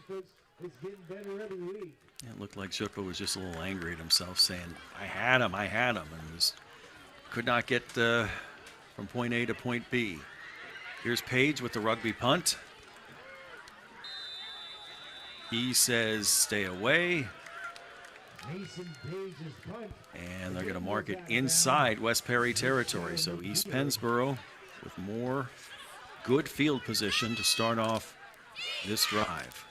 It looked like Schupa was just a little angry at himself, saying, I had him, and could not get from point A to point B. Here's Page with the rugby punt. He says, stay away. And they're going to mark it inside West Perry territory. So East Pennsboro with more good field position to start off this drive.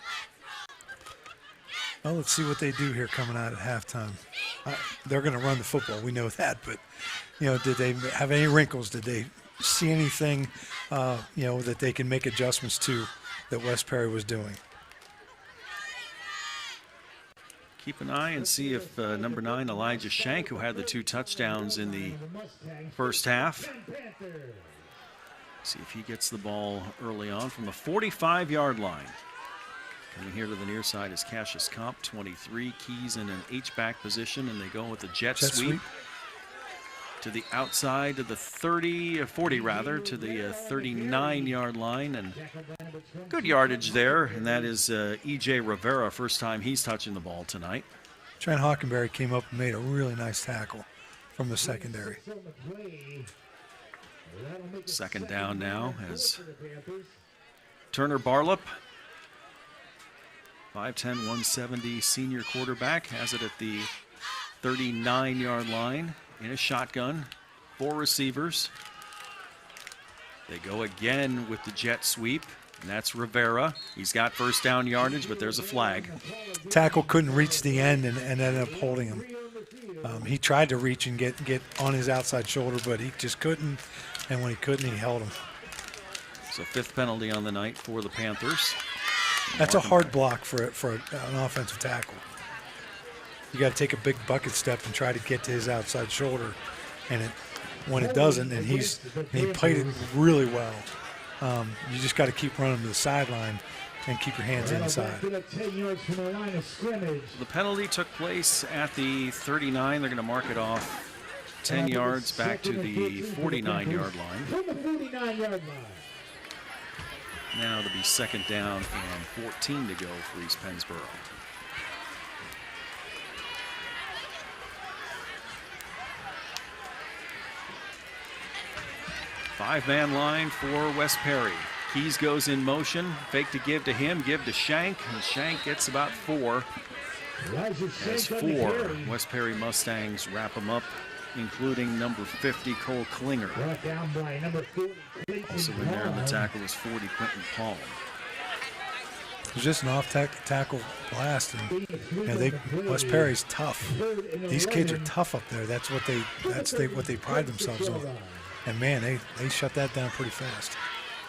Well, let's see what they do here coming out at halftime. They're going to run the football. We know that. But, did they have any wrinkles? Did they see anything, that they can make adjustments to that West Perry was doing? Keep an eye and see if number 9, Elijah Shank, who had the 2 touchdowns in the first half, see if he gets the ball early on from the 45-yard line. Coming here to the near side is Cassius Comp, 23, Keys in an H-back position, and they go with the jet sweep to the outside of the 40 to the 39-yard line, and good yardage there, and that is E.J. Rivera, first time he's touching the ball tonight. Trent Hockenberry came up and made a really nice tackle from the secondary. Second down now as Turner Barlip, 5'10", 170 senior quarterback, has it at the 39-yard line in a shotgun. 4 receivers. They go again with the jet sweep, and that's Rivera. He's got first down yardage, but there's a flag. Tackle couldn't reach the end and ended up holding him. He tried to reach and get on his outside shoulder, but he just couldn't, and when he couldn't, he held him. So 5th penalty on the night for the Panthers. That's a hard block for an offensive tackle. You got to take a big bucket step and try to get to his outside shoulder, and when it doesn't, and he played it really well. You just got to keep running to the sideline and keep your hands inside. The penalty took place at the 39. They're going to mark it off 10 yards back to the 49-yard line. Now it'll be 2nd down and 14 to go for East Pennsboro. Five-man line for West Perry. Keys goes in motion. Fake to give to him. Give to Shank. And Shank gets about 4. As 4 West Perry Mustangs wrap him up, including number 50, Cole Klinger. Also in there in the tackle is 40, Quentin Paul. It was just an off-tackle blast, and West Perry's tough. These kids are tough up there. That's what they pride themselves on. And man, they shut that down pretty fast.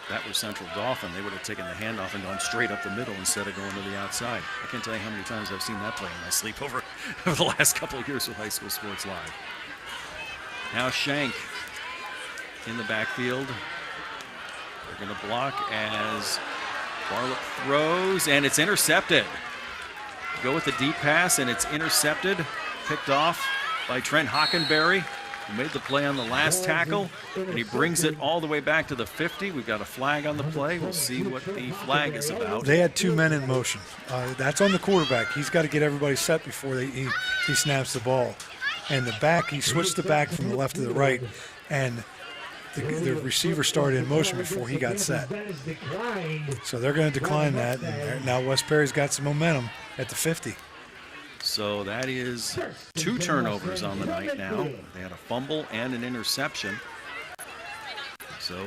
That was Central Dauphin. They would have taken the handoff and gone straight up the middle instead of going to the outside. I can't tell you how many times I've seen that play in my sleep over the last couple of years with High School Sports Live. Now Shank in the backfield. They're going to block as Barlett throws, and it's intercepted. Go with the deep pass, and it's intercepted. Picked off by Trent Hockenberry, who made the play on the last tackle, and he brings it all the way back to the 50. We've got a flag on the play. We'll see what the flag is about. They had 2 men in motion. That's on the quarterback. He's got to get everybody set before he snaps the ball. And the back, he switched the back from the left to the right, and the receiver started in motion before he got set. So they're going to decline that, and now West Perry's got some momentum at the 50. So that is 2 turnovers on the night now. They had a fumble and an interception. So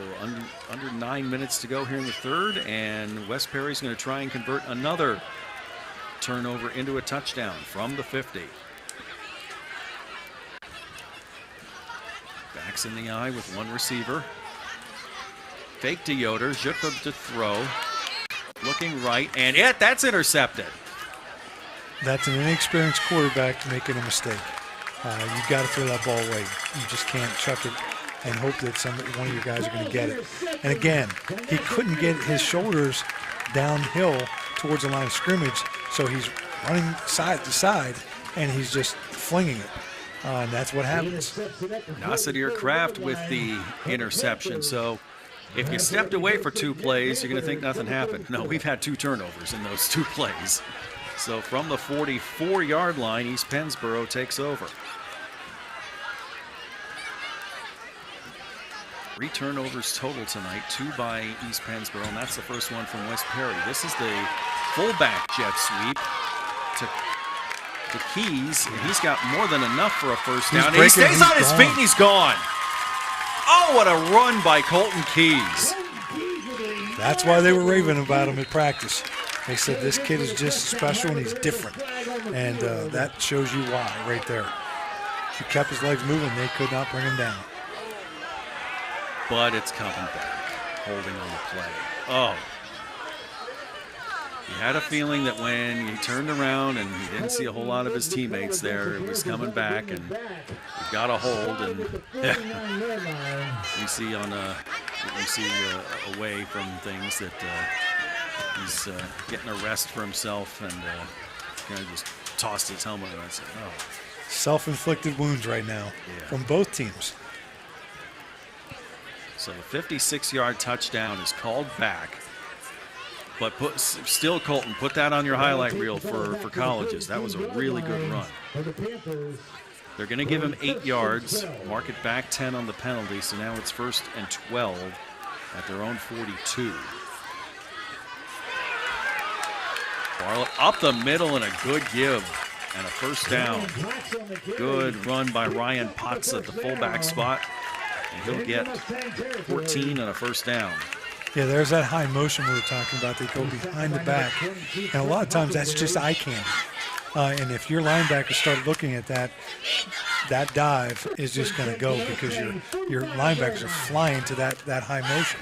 under 9 minutes to go here in the third, and West Perry's going to try and convert another turnover into a touchdown from the 50. Backs in the eye with 1 receiver. Fake to Yoder, Zhupa to throw. Looking right, and that's intercepted. That's an inexperienced quarterback making a mistake. You've got to throw that ball away. You just can't chuck it and hope that one of your guys are going to get it. And again, he couldn't get his shoulders downhill towards the line of scrimmage, so he's running side to side, and he's just flinging it. And that's what happens. Nasir Kraft with the interception. So if you stepped away for 2 plays, you're going to think nothing happened. No, we've had 2 turnovers in those 2 plays. So from the 44-yard line, East Pennsboro takes over. 3 turnovers total tonight, 2 by East Pennsboro, and that's the first one from West Perry. This is the fullback jet sweep to Keys, and he's got more than enough for a first down. And he stays on his feet, and he's gone. Oh, what a run by Colton Keys. That's why they were raving about him at practice. They said this kid is just special and he's different. And that shows you why right there. He kept his legs moving. They could not bring him down. But it's coming back, holding on the play. Oh. You had a feeling that when he turned around and he didn't see a whole lot of his teammates there, it was coming back, and he got a hold. And you see away from things that he's getting a rest for himself, and kind of just tossed his helmet. And I said, "Oh." Self-inflicted wounds right now from both teams. So the 56-yard touchdown is called back. But still, Colton, put that on your highlight reel for colleges. That was a really good run. They're going to give him 8 yards, mark it back 10 on the penalty, so now it's 1st and 12 at their own 42. Barlett up the middle and a good give and a first down. Good run by Ryan Potts at the fullback spot, and he'll get 14 and a first down. Yeah, there's that high motion we were talking about. They go behind the back, and a lot of times that's just eye candy. And if your linebackers start looking at that, that dive is just going to go because your linebackers are flying to that high motion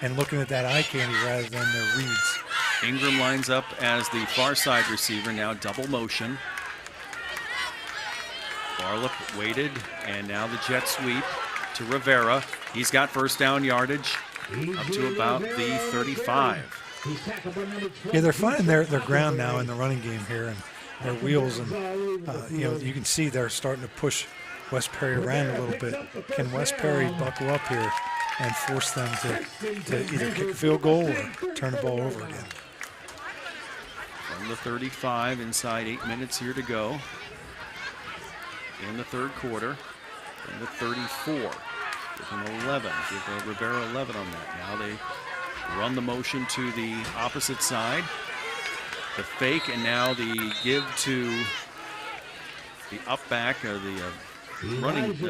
and looking at that eye candy rather than their reads. Ingram lines up as the far side receiver, now double motion. Barlett waited, and now the jet sweep to Rivera. He's got first down yardage up to about the 35. Yeah, they're finding their ground now in the running game here, and their wheels, and you can see they're starting to push West Perry around a little bit. Can West Perry buckle up here and force them to either kick a field goal or turn the ball over again? From the 35, inside 8 minutes here to go in the third quarter. And the 34 with an 11. Give Rivera 11 on that. Now they run the motion to the opposite side. The fake, and now the give to the up back, or the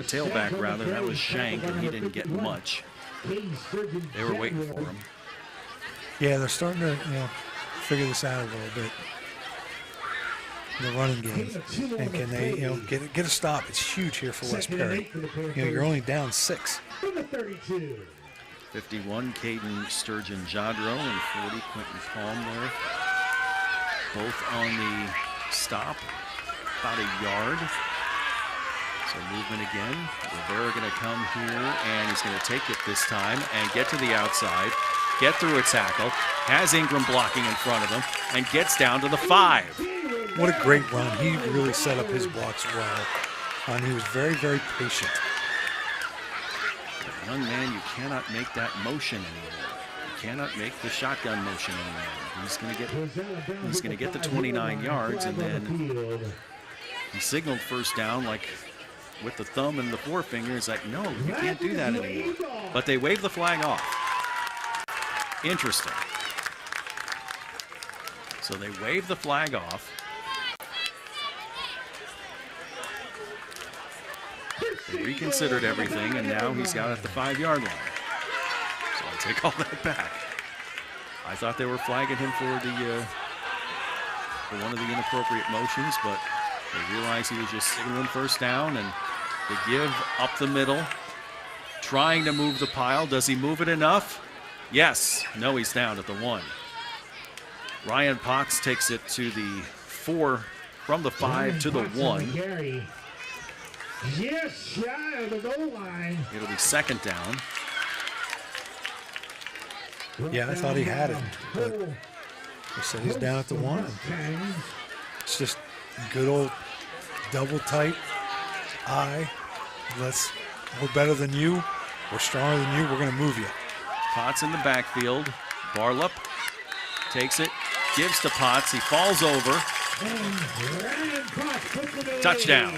tailback rather. That was Shank, and he didn't get much. They were waiting for him. Yeah, they're starting to figure this out a little bit. The running game, and can they get a stop? It's huge here for West Perry. You're only down 6. 51, Caden Sturgeon-Jadro, and 40, Quentin Palmer. Both on the stop, about a yard. So movement again. Rivera going to come here, and he's going to take it this time and get to the outside, get through a tackle, has Ingram blocking in front of him, and gets down to the 5. What a great run. He really set up his blocks well, and he was very, very patient. Young man, you cannot make that motion anymore. You cannot make the shotgun motion anymore. He's going to get the 29 yards, and then he signaled first down like with the thumb and the forefinger. It's like, no, you can't do that anymore. But they wave the flag off. Interesting. So they wave the flag off. They reconsidered everything, and now he's got it at the 5-yard line. So I take all that back. I thought they were flagging him for one of the inappropriate motions, but they realized he was just signaling first down, and the give up the middle, trying to move the pile. Does he move it enough? Yes. No, he's down at the 1. Ryan Potts takes it to the 4, from the 5 to the 1. Yes, shy of the goal line. It'll be second down. Yeah, I thought he had it, but he said he's down at the 1. It's just good old double tight. We're better than you. We're stronger than you. We're going to move you. Potts in the backfield. Barlup takes it, gives to Potts. He falls over. Touchdown.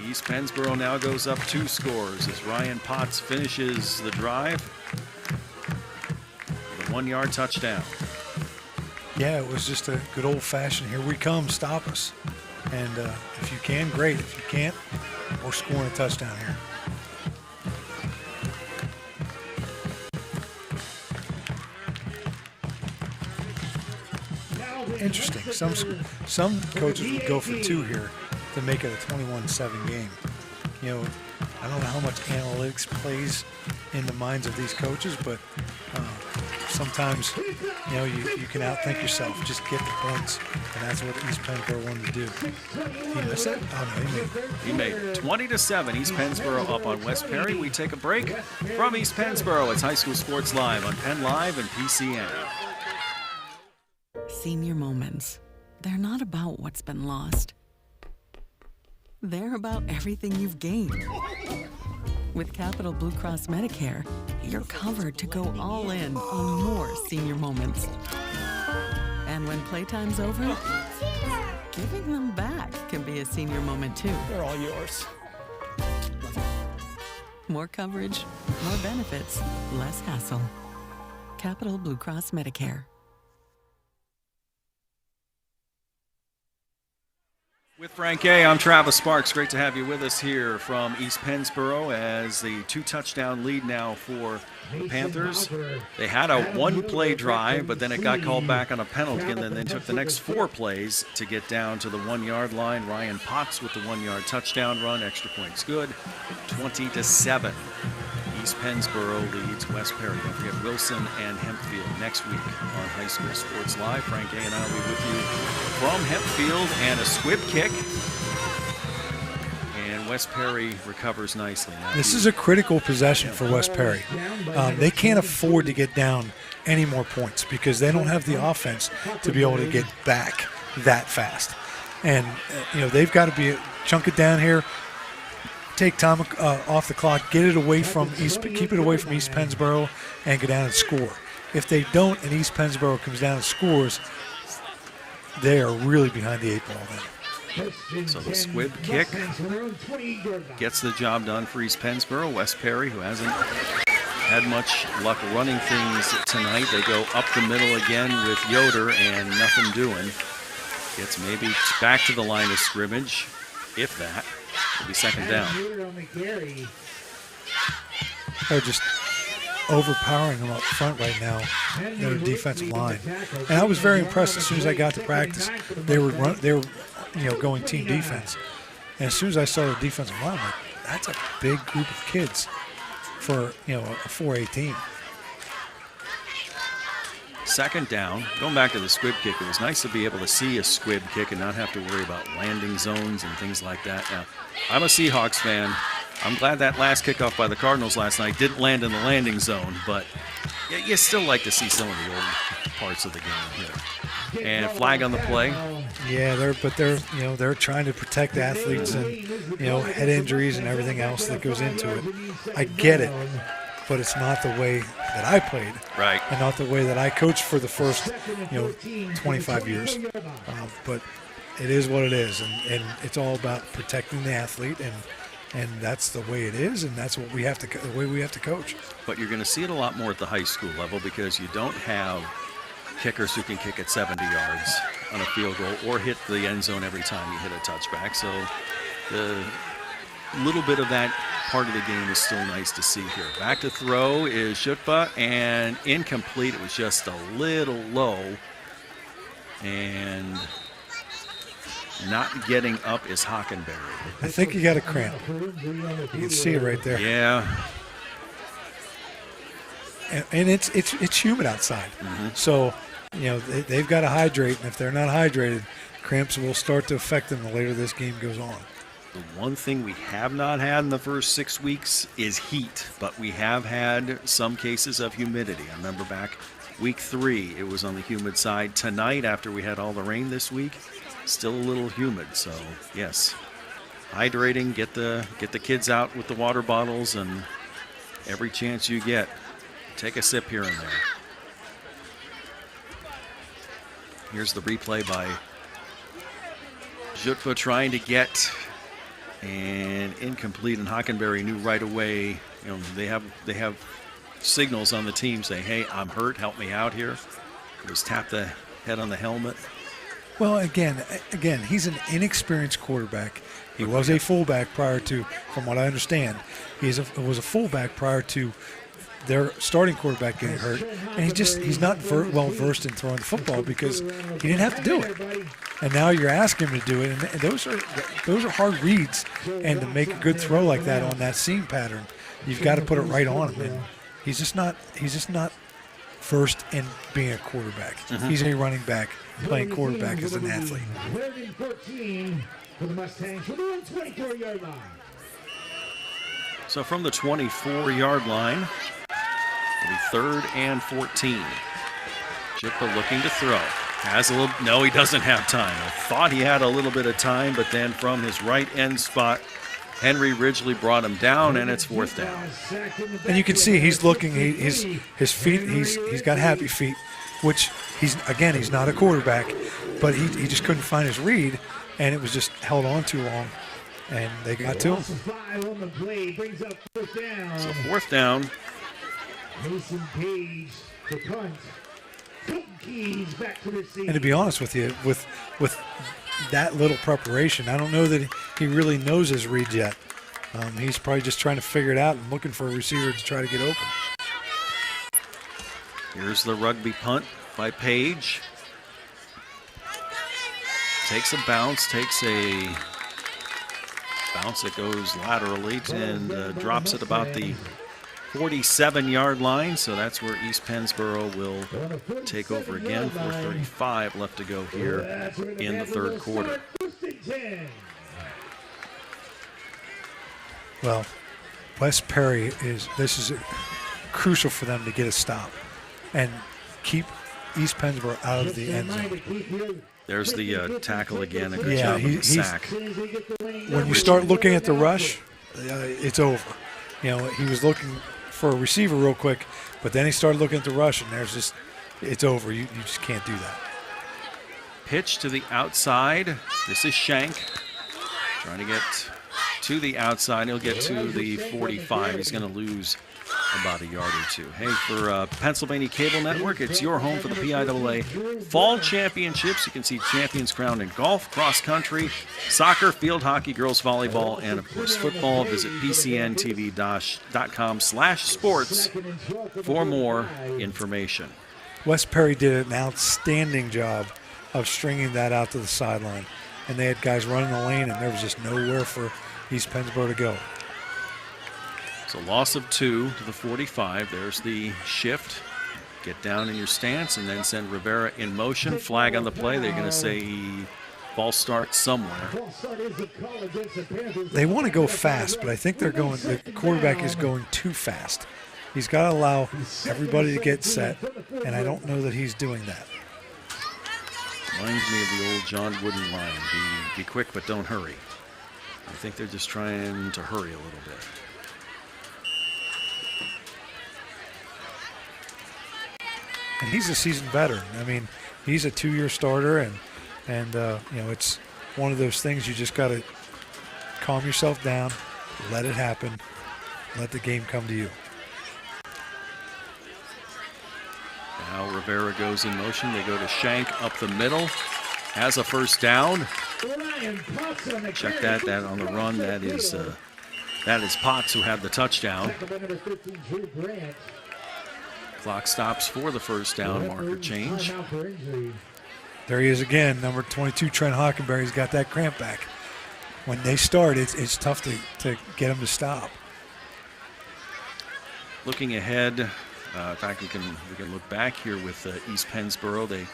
East Pennsboro now goes up 2 scores as Ryan Potts finishes the drive with a 1-yard touchdown. Yeah, it was just a good old-fashioned, here we come, stop us. And if you can, great. If you can't, we're scoring a touchdown here. Interesting. Some coaches would go for 2 here to make it a 21-7 game. You know, I don't know how much analytics plays in the minds of these coaches, but sometimes, you know, you can outthink yourself. Just get the points, and that's what East Pennsboro wanted to do. He missed it? Oh, no, he made it. 20-7, East Pennsboro up on West Perry. We take a break from East Pennsboro. It's High School Sports Live on PennLive and PCN. Senior moments. They're not about what's been lost. They're about everything you've gained. With Capital Blue Cross Medicare, you're covered to go all in on more senior moments. And when playtime's over, giving them back can be a senior moment too. They're all yours. More coverage, more benefits, less hassle. Capital Blue Cross Medicare. With Frank A., I'm Travis Sparks. Great to have you with us here from East Pennsboro as the 2-touchdown lead now for the Panthers. They had a 1-play drive, but then it got called back on a penalty, and then they took the next 4 plays to get down to the 1-yard line. Ryan Potts with the 1-yard touchdown run. Extra points good. 20-7. East Pennsboro leads West Perry. Don't forget Wilson and Hempfield next week on High School Sports Live. Frank A. and I will be with you from Hempfield, and a squib kick. And West Perry recovers nicely. Now this is a critical possession for West Perry. They can't afford to get down any more points because they don't have the offense to be able to get back that fast. And, you know, they've got to chunk it down here. Take time off the clock, get it away from keep it away from East Pennsboro, and go down and score. If they don't, and East Pennsboro comes down and scores, they are really behind the 8 ball then. So the squib kick gets the job done for East Pennsboro. West Perry, who hasn't had much luck running things tonight, they go up the middle again with Yoder and nothing doing. Gets maybe back to the line of scrimmage, if that. It'll be second down. They're just overpowering them up front right now, their defensive line. And I was very impressed as soon as I got to practice. They were going team defense. And as soon as I saw the defensive line, I'm like, that's a big group of kids for, a 4A team. Second down. Going back to the squib kick, it was nice to be able to see a squib kick and not have to worry about landing zones and things like that. Now, I'm a Seahawks fan. I'm glad that last kickoff by the Cardinals last night didn't land in the landing zone, but you still like to see some of the old parts of the game here. And flag on the play. Yeah, they're trying to protect athletes and head injuries and everything else that goes into it. I get it, but it's not the way that I played, right? And not the way that I coached for the first 25 years. But it is what it is, and it's all about protecting the athlete, and that's the way it is, and that's what we have to the way we have to coach. But you're going to see it a lot more at the high school level because you don't have kickers who can kick at 70 yards on a field goal or hit the end zone every time you hit a touchback. So the little bit of that part of the game is still nice to see here. Back to throw is Shutba, and incomplete. It was just a little low, and not getting up is Hockenberry. I think he got a cramp. You can see it right there. Yeah. And it's humid outside. Mm-hmm. So, they've got to hydrate, and if they're not hydrated, cramps will start to affect them the later this game goes on. The one thing we have not had in the first 6 weeks is heat, but we have had some cases of humidity. I remember back week 3, it was on the humid side. Tonight, after we had all the rain this week, still a little humid. So yes, hydrating, get the kids out with the water bottles, and every chance you get, take a sip here and there. Here's the replay by Jutva trying to get and incomplete, and Hockenberry knew right away. They have signals on the team saying, "Hey, I'm hurt. Help me out here." It was tap the head on the helmet. Well, again, he's an inexperienced quarterback. He was a fullback prior to, from what I understand, was a fullback prior to their starting quarterback getting hurt, and he's not well versed in throwing the football because he didn't have to do it. And now you're asking him to do it, and those are hard reads. And to make a good throw like that on that seam pattern, you've got to put it right on him. And he's just not versed in being a quarterback. Mm-hmm. He's a running back playing quarterback as an athlete. 14 for the Mustangs from the 24-yard line. So from the 24-yard line, it'll be 3rd and 14. Jutva looking to throw. Has a little. No, he doesn't have time. I thought he had a little bit of time, but then from his right end spot, Henry Ridgely brought him down, and it's 4th down. And you can see he's looking. His feet. He's got happy feet, which he's not a quarterback, but he just couldn't find his read, and it was just held on too long, and they got to him. So 4th down. Mason Page to punt. Back to receive. And to be honest with you, with that little preparation, I don't know that he really knows his reads yet. He's probably just trying to figure it out and looking for a receiver to try to get open. Here's the rugby punt by Page. Takes a bounce that goes laterally and drops at about the 47-yard line, so that's where East Pennsboro will take over again. 4:35 left to go here in the 3rd quarter. Well, West Perry is crucial for them to get a stop and keep East Pennsboro out of the end zone. There's the tackle again. A good job of the sack. When you start looking at the rush, it's over. He was looking for a receiver real quick, but then he started looking at the rush, and it's over. You just can't do that. Pitch to the outside. This is Shank trying to get to the outside. He'll get to the 45. He's going to lose about a yard or two. Hey, for Pennsylvania Cable Network, it's your home for the PIAA Fall Championships. You can see champions crowned in golf, cross country, soccer, field hockey, girls volleyball, and of course football. Visit pcntv.com/sports for more information. West Perry did an outstanding job of stringing that out to the sideline, and they had guys running the lane, and there was just nowhere for East Pennsboro to go. So loss of 2 to the 45. There's the shift. Get down in your stance and then send Rivera in motion. Flag on the play. They're going to say false start somewhere. They want to go fast, but I think the quarterback is going too fast. He's got to allow everybody to get set, and I don't know that he's doing that. Reminds me of the old John Wooden line. Be quick, but don't hurry. I think they're just trying to hurry a little bit. And he's a seasoned veteran. I mean, he's a 2-year starter, and it's one of those things you just got to calm yourself down, let it happen, let the game come to you. Now Rivera goes in motion. They go to Shank up the middle. Has a 1st down. Check that on the run. That is Potts who had the touchdown. Clock stops for the 1st down. Marker change. There he is again, number 22, Trent Hockenberry's got that cramp back. When they start, it's tough to get him to stop. Looking ahead, in fact, we can look back here with East Pennsboro. They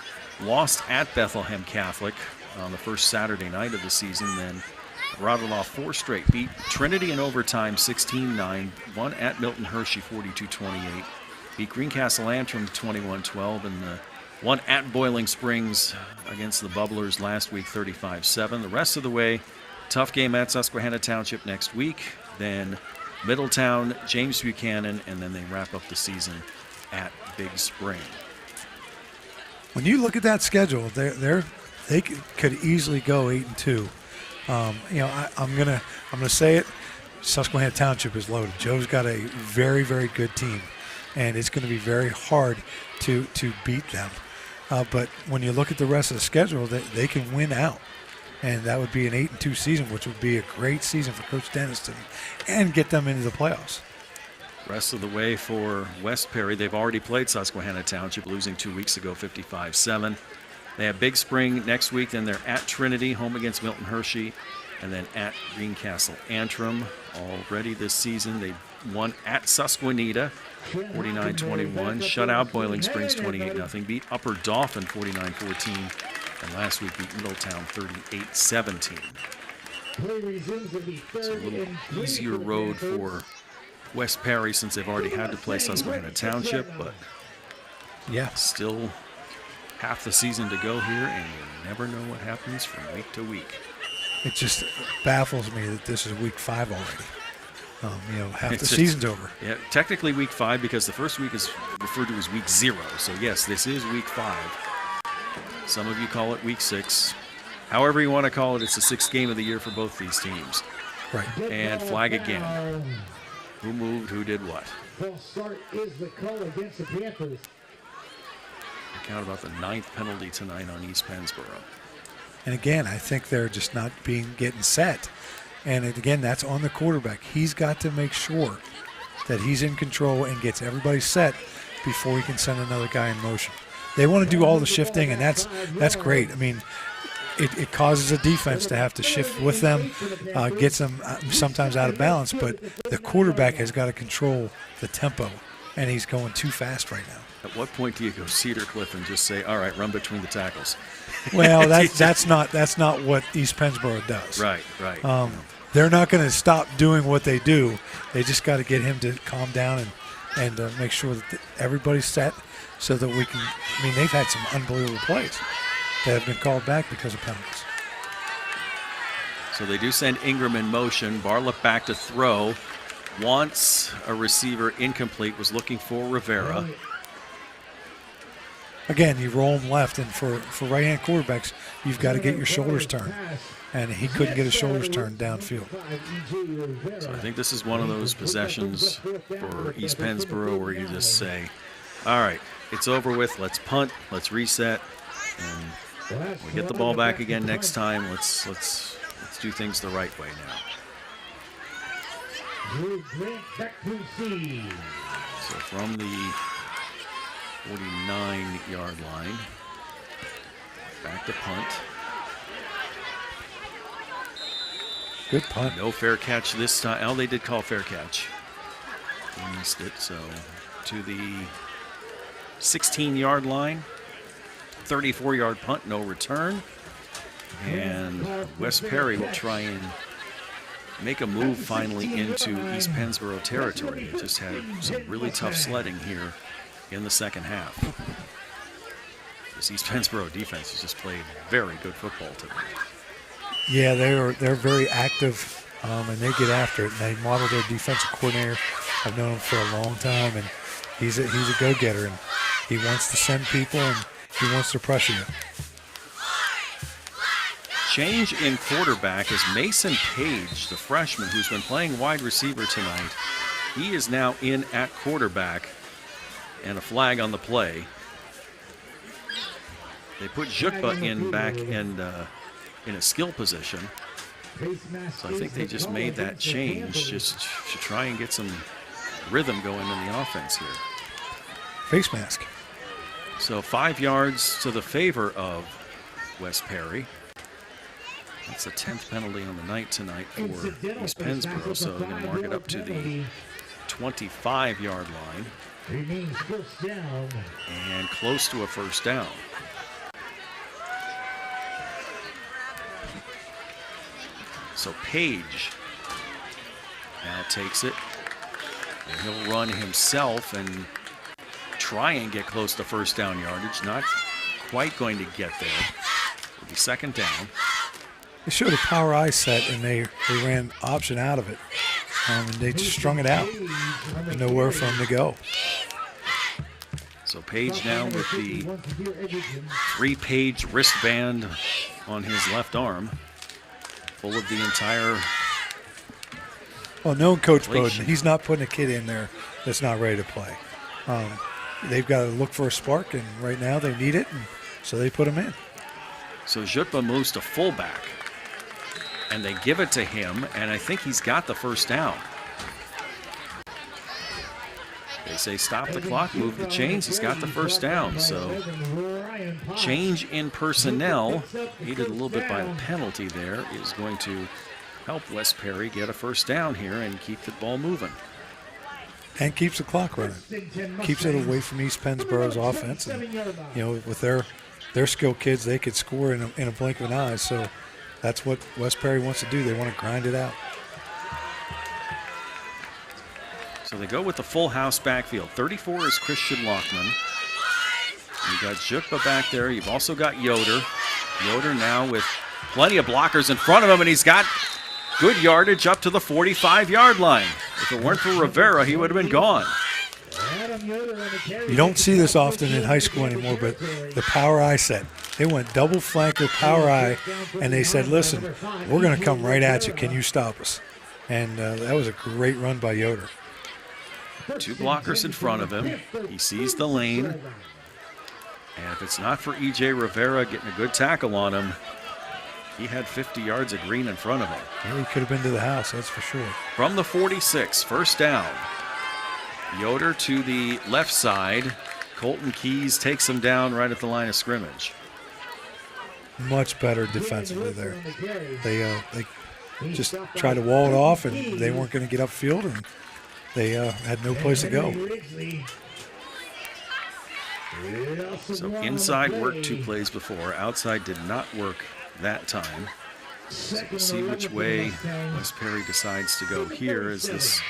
lost at Bethlehem Catholic on the first Saturday night of the season. Then rattled off 4 straight. Beat Trinity in overtime 16-9. Won at Milton Hershey 42-28. Beat Greencastle Antrim 21-12. And won at Boiling Springs against the Bubblers last week 35-7. The rest of the way, tough game at Susquehanna Township next week. Then Middletown, James Buchanan, and then they wrap up the season at Big Spring. When you look at that schedule, they could easily go 8-2. I'm gonna say it. Susquehanna Township is loaded. Joe's got a very, very good team, and it's going to be very hard to beat them. But when you look at the rest of the schedule, they can win out, and that would be an 8-2 season, which would be a great season for Coach Denniston, and get them into the playoffs. Rest of the way for West Perry, they've already played Susquehanna Township, losing 2 weeks ago, 55-7. They have Big Spring next week, then they're at Trinity, home against Milton Hershey, and then at Greencastle Antrim. Already this season, they won at Susquehanna, 49-21, shut out Boiling Springs 28-0, beat Upper Dauphin 49-14, and last week beat Middletown 38-17. It's a little easier road for West Perry since they've already had to play Susquehanna Township, but yeah, still half the season to go here, and you never know what happens from week to week. It just baffles me that this is week 5 already. Half the season's over. Yeah, technically week 5 because the first week is referred to as week 0. So yes, this is week 5. Some of you call it week 6. However you want to call it, it's the 6th game of the year for both these teams. Right. And flag again. Who moved, who did what? False start is the call against the Panthers. Count about the 9th penalty tonight on East Pennsboro. And again, I think they're just not getting set. And again, that's on the quarterback. He's got to make sure that he's in control and gets everybody set before he can send another guy in motion. They want to do all the shifting, and that's great. I mean, it causes a defense to have to shift with them, gets them sometimes out of balance, but the quarterback has got to control the tempo, and he's going too fast right now. At what point do you go Cedar Cliff and just say, all right, run between the tackles? Well, that's not what East Pennsboro does. Right. They're not going to stop doing what they do. They just got to get him to calm down and make sure that everybody's set so that we can – I mean, they've had some unbelievable plays that have been called back because of penalties. So they do send Ingram in motion. Bartlett back to throw. Wants a receiver incomplete, was looking for Rivera. Again, you roll them left, and for right-hand quarterbacks, you've got to get your shoulders turned. And he couldn't get his shoulders turned downfield. So I think this is one of those possessions for East Pennsboro where you just say, all right, it's over with, let's punt, let's reset, and we get the ball back again next time. Let's do things the right way now. So from the 49-yard line, back to punt. Good punt. No fair catch this time. Oh, they did call fair catch. They missed it. So to the 16-yard line, 34-yard punt, no return. And West Perry will try and make a move finally into East Pennsboro territory. They just had some really tough sledding here in the second half. This East Pennsboro defense has just played very good football tonight. Yeah, they're very active, and they get after it. And they model their defensive coordinator. I've known him for a long time, and he's a go-getter, and he wants to send people, and he wants to pressure you. Change in quarterback is Mason Page, the freshman who's been playing wide receiver tonight. He is now in at quarterback, and a flag on the play. They put Jukba in back and in a skill position. So I think they just made that change just to try and get some rhythm going in the offense here. Face mask. So 5 yards to the favor of West Perry. That's the 10th penalty on the night tonight for East Pennsboro, so they're going to mark it up to the 25-yard line. Remains first down. And close to a first down. So Page now takes it, and he'll run himself and try and get close to first down yardage. Not quite going to get there. It'll be second down. They showed a power I set, and they ran option out of it. And they just strung it out. Nowhere for him to go. So Page now with the 3-page wristband on his left arm, full of the entire. Well, knowing Coach Bowden, he's not putting a kid in there that's not ready to play. They've got to look for a spark, and right now they need it, and so they put him in. So Jutba moves to fullback, and they give it to him, and I think he's got the first down. They say stop the clock, move the chains. He's got the first down. So change in personnel, aided a little bit by the penalty there, is going to help West Perry get a first down here and keep the ball moving. And keeps the clock running. Keeps it away from East Pennsboro's offense. And, you know, with their skilled kids, they could score in a blink of an eye. So that's what West Perry wants to do. They want to grind it out. So they go with the full house backfield. 34 is Christian Lockman. You've got Jutba back there. You've also got Yoder. Yoder now with plenty of blockers in front of him, and he's got good yardage up to the 45-yard line. If it weren't for Rivera, he would have been gone. You don't see this often in high school anymore, but the power I set. They went double flanker, power I, and they said, listen, we're going to come right at you. Can you stop us? And that was a great run by Yoder. 2 blockers in front of him. He sees the lane. And if it's not for E.J. Rivera getting a good tackle on him, he had 50 yards of green in front of him. Yeah, he could have been to the house, that's for sure. From the 46, first down. Yoder to the left side. Colton Keys takes him down right at the line of scrimmage. Much better defensively there. They just tried to wall it off, and they weren't going to get upfield, and they had no place to go. So inside worked 2 plays before. Outside did not work that time. So we'll see which way West Perry decides to go here, as this,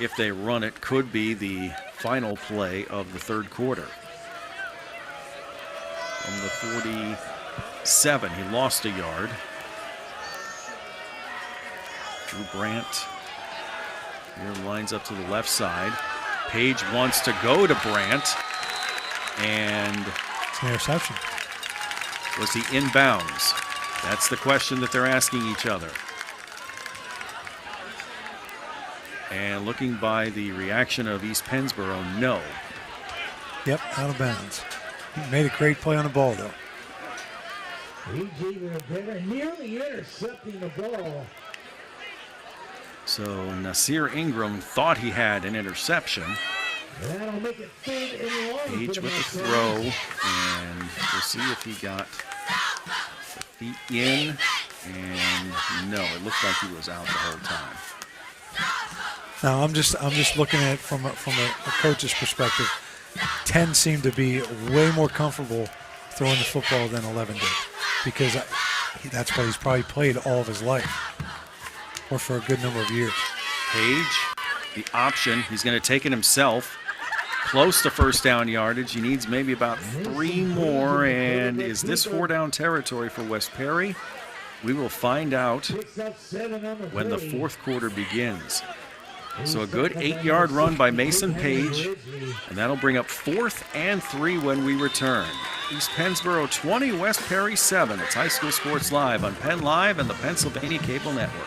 if they run it, could be the final play of the third quarter. From the 47, he lost a yard. Drew Brandt here lines up to the left side. Page wants to go to Brandt, and it's an interception. Was he inbounds? That's the question that they're asking each other. And looking by the reaction of East Pennsboro, no. Yep, out of bounds. He made a great play on the ball, though. Nearly intercepting the ball. So Nasir Ingram thought he had an interception. That'll make it third and long. Page with the throw, and we'll see if he got the feet in. And no, it looked like he was out the whole time. Now I'm just looking at it from a coach's perspective. 10 seemed to be way more comfortable throwing the football than 11 did, because that's what he's probably played all of his life, or for a good number of years. Page, the option, he's going to take it himself. Close to first down yardage. He needs maybe about 3 more. And is this 4-down territory for West Perry? We will find out when the fourth quarter begins. So a good 8-yard run by Mason Page, and that'll bring up 4th and 3 when we return. East Pennsboro 20, West Perry 7. It's High School Sports Live on Penn Live and the Pennsylvania Cable Network.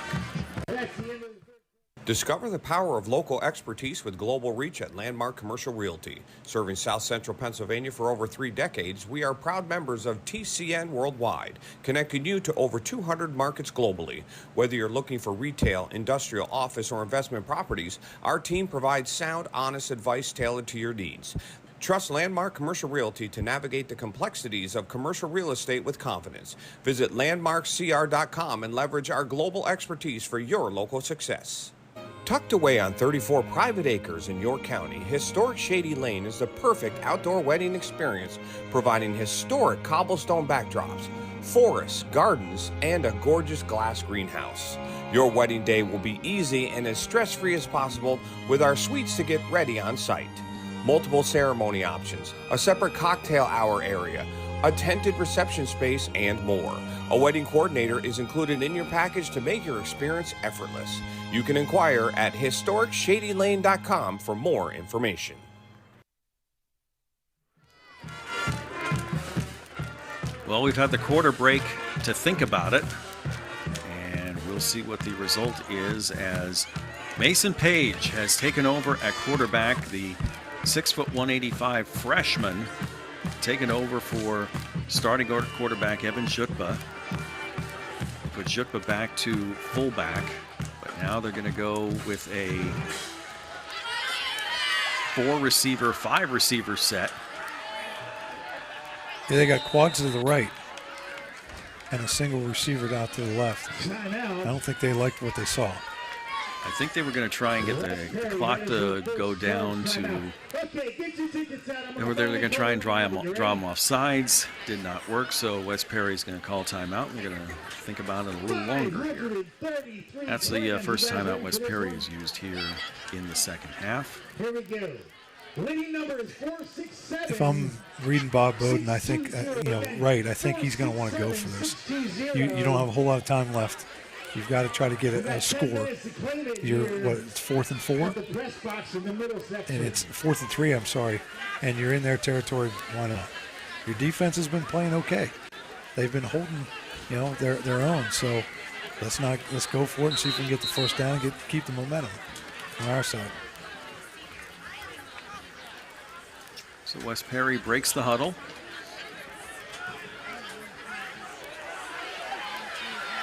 Discover the power of local expertise with global reach at Landmark Commercial Realty. Serving South Central Pennsylvania for over 3 decades, we are proud members of TCN Worldwide, connecting you to over 200 markets globally. Whether you're looking for retail, industrial, office, or investment properties, our team provides sound, honest advice tailored to your needs. Trust Landmark Commercial Realty to navigate the complexities of commercial real estate with confidence. Visit landmarkcr.com and leverage our global expertise for your local success. Tucked away on 34 private acres in York County, historic Shady Lane is the perfect outdoor wedding experience, providing historic cobblestone backdrops, forests, gardens, and a gorgeous glass greenhouse. Your wedding day will be easy and as stress-free as possible with our suites to get ready on site. Multiple ceremony options, a separate cocktail hour area, a tented reception space, and more. A wedding coordinator is included in your package to make your experience effortless. You can inquire at historicsshadylane.com for more information. Well, we've had the quarter break to think about it, and we'll see what the result is as Mason Page has taken over at quarterback, the 6', 185 freshman, taken over for starting quarterback Evan Jutba. Put Jutba back to fullback, but now they're going to go with a 4-receiver, 5-receiver set. Yeah, they got quads to the right and a single receiver out to the left. I don't think they liked what they saw. I think they were going to try and get the clock to go down to, or they're going to try and draw them off sides. Did not work, so Wes Perry's going to call timeout. We're going to think about it a little longer here. That's the first timeout Wes Perry has used here in the second half. Here we go. Winning number is 467. If I'm reading Bob Bowden, I think, I think he's going to want to go for this. You don't have a whole lot of time left. You've got to try to get a score. It's 4th and 4? And it's 4th and 3, I'm sorry. And you're in their territory, why not? Your defense has been playing okay. They've been holding, their own. So let's go for it and see if we can get the first down and keep the momentum on our side. So Wes Perry breaks the huddle.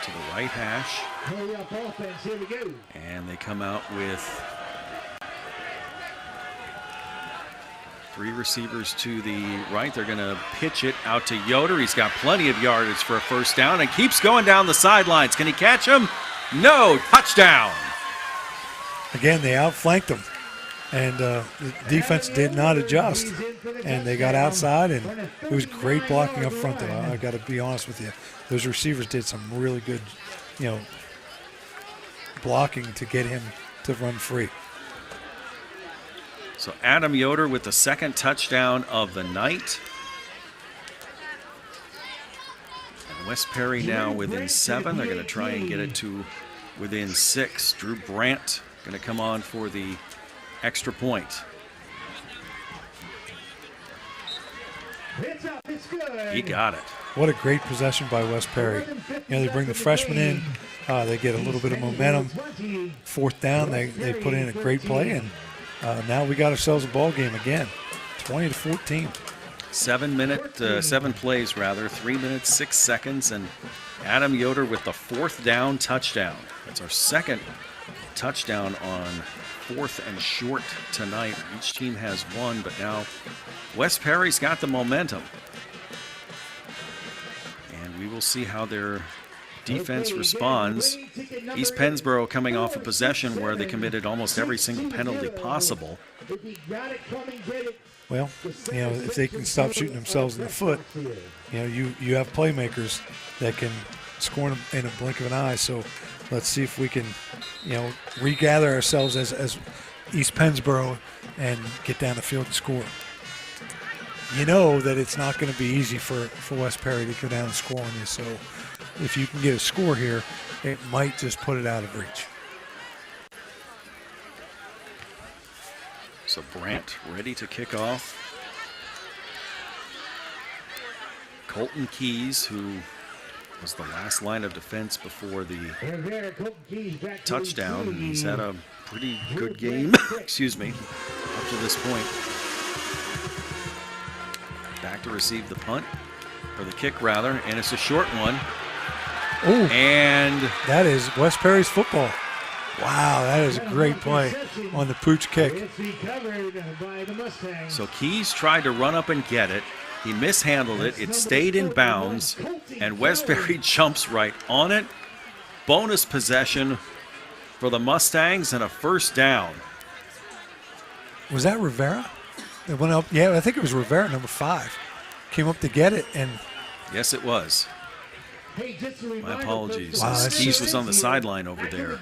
To the right hash. Hurry up offense, here we go. And they come out with 3 receivers to the right. They're going to pitch it out to Yoder. He's got plenty of yardage for a first down and keeps going down the sidelines. Can he catch him? No. Touchdown. Again, they outflanked him. And the defense did not adjust. And they got outside, and it was great blocking up front, though. I got to be honest with you. Those receivers did some really good, blocking to get him to run free. So Adam Yoder with the second touchdown of the night. And Wes Perry now within 7. They're going to try and get it to within 6. Drew Brandt going to come on for the extra point. He got it. What a great possession by Wes Perry. They bring the freshman in. They get a little bit of momentum. 4th down, they put in a great play, and now we got ourselves a ball game again. 20-14. 7 plays, 3 minutes, 6 seconds, and Adam Yoder with the 4th down touchdown. That's our second touchdown on 4th and short tonight. Each team has 1, but now Wes Perry's got the momentum. And we will see how their defense responds. East Pennsboro coming off a possession where they committed almost every single penalty possible. Well, if they can stop shooting themselves in the foot, you have playmakers that can score in a blink of an eye. So let's see if we can, regather ourselves as East Pennsboro and get down the field and score. You know that it's not going to be easy for Wes Perry to go down and score on you. So if you can get a score here, it might just put it out of reach. So Brandt ready to kick off. Colton Keys, who was the last line of defense before the touchdown. He's had a pretty good game, excuse me, up to this point. Back to receive the punt, or the kick rather, and it's a short one. Oh, and that is Wes Perry's football. Wow, that is a great play on the pooch kick. So Keys tried to run up and get it. He mishandled it. It stayed in bounds, and Wes Perry jumps right on it. Bonus possession for the Mustangs and a first down. Was that Rivera? It went up. Yeah, I think it was Rivera, number 5. Came up to get it, and yes, it was. My apologies. Wow, Keys was on the sideline over there.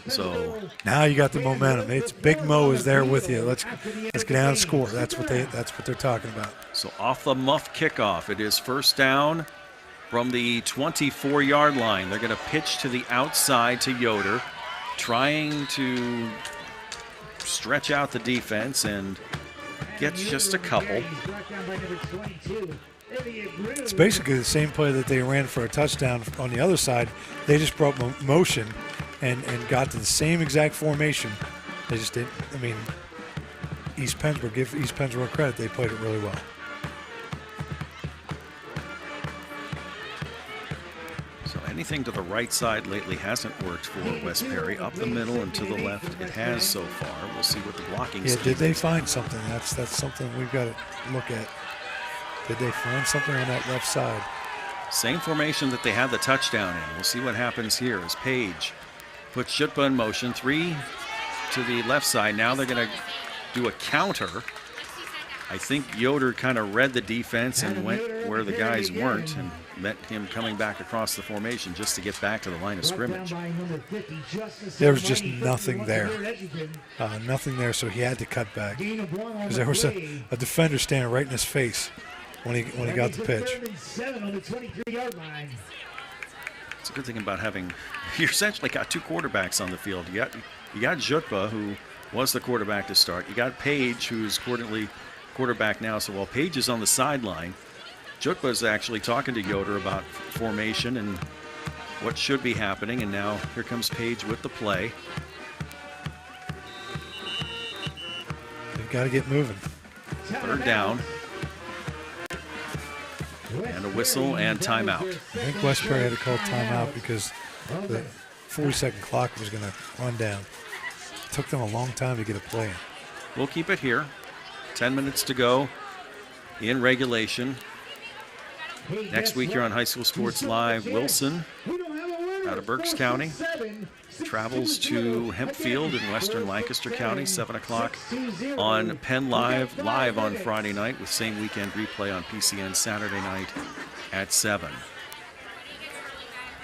So now you got the momentum. It's Big Mo is there with you. Let's get down and score. That's what they're talking about. So off the muff kickoff, it is first down from the 24-yard line. They're going to pitch to the outside to Yoder, trying to stretch out the defense and get just a couple. It's basically the same play that they ran for a touchdown on the other side. They just brought motion and got to the same exact formation. They just didn't. I mean, East Pennsboro, give East Pennsboro credit. They played it really well. So anything to the right side lately hasn't worked for West Perry. Up the middle and to the left, it has so far. We'll see what the blocking is. Yeah, did they find something? That's something we've got to look at. Did they find something on that left side? Same formation that they had the touchdown in. We'll see what happens here as Page puts Shutba in motion. 3 to the left side. Now they're going to do a counter. I think Yoder kind of read the defense and went where the guys weren't and met him coming back across the formation just to get back to the line of scrimmage. There was just nothing there. Nothing there, so he had to cut back. Because there was a defender standing right in his face when he got the pitch. It's a good thing about having, you essentially got 2 quarterbacks on the field. You got Jutba, who was the quarterback to start. You got Page, who's currently quarterback now. So while Page is on the sideline, Jutba is actually talking to Yoder about formation and what should be happening. And now here comes Page with the play. They've got to get moving. 3rd down. And a whistle and timeout. I think West Perry had to call timeout because the 40-second clock was going to run down. It took them a long time to get a play in. We'll keep it here. 10 minutes to go in regulation. Next week here on High School Sports Live, Wilson out of Berks County travels to Hempfield in western Lancaster County, 7 o'clock on PennLive, live on Friday night with same weekend replay on PCN Saturday night at 7.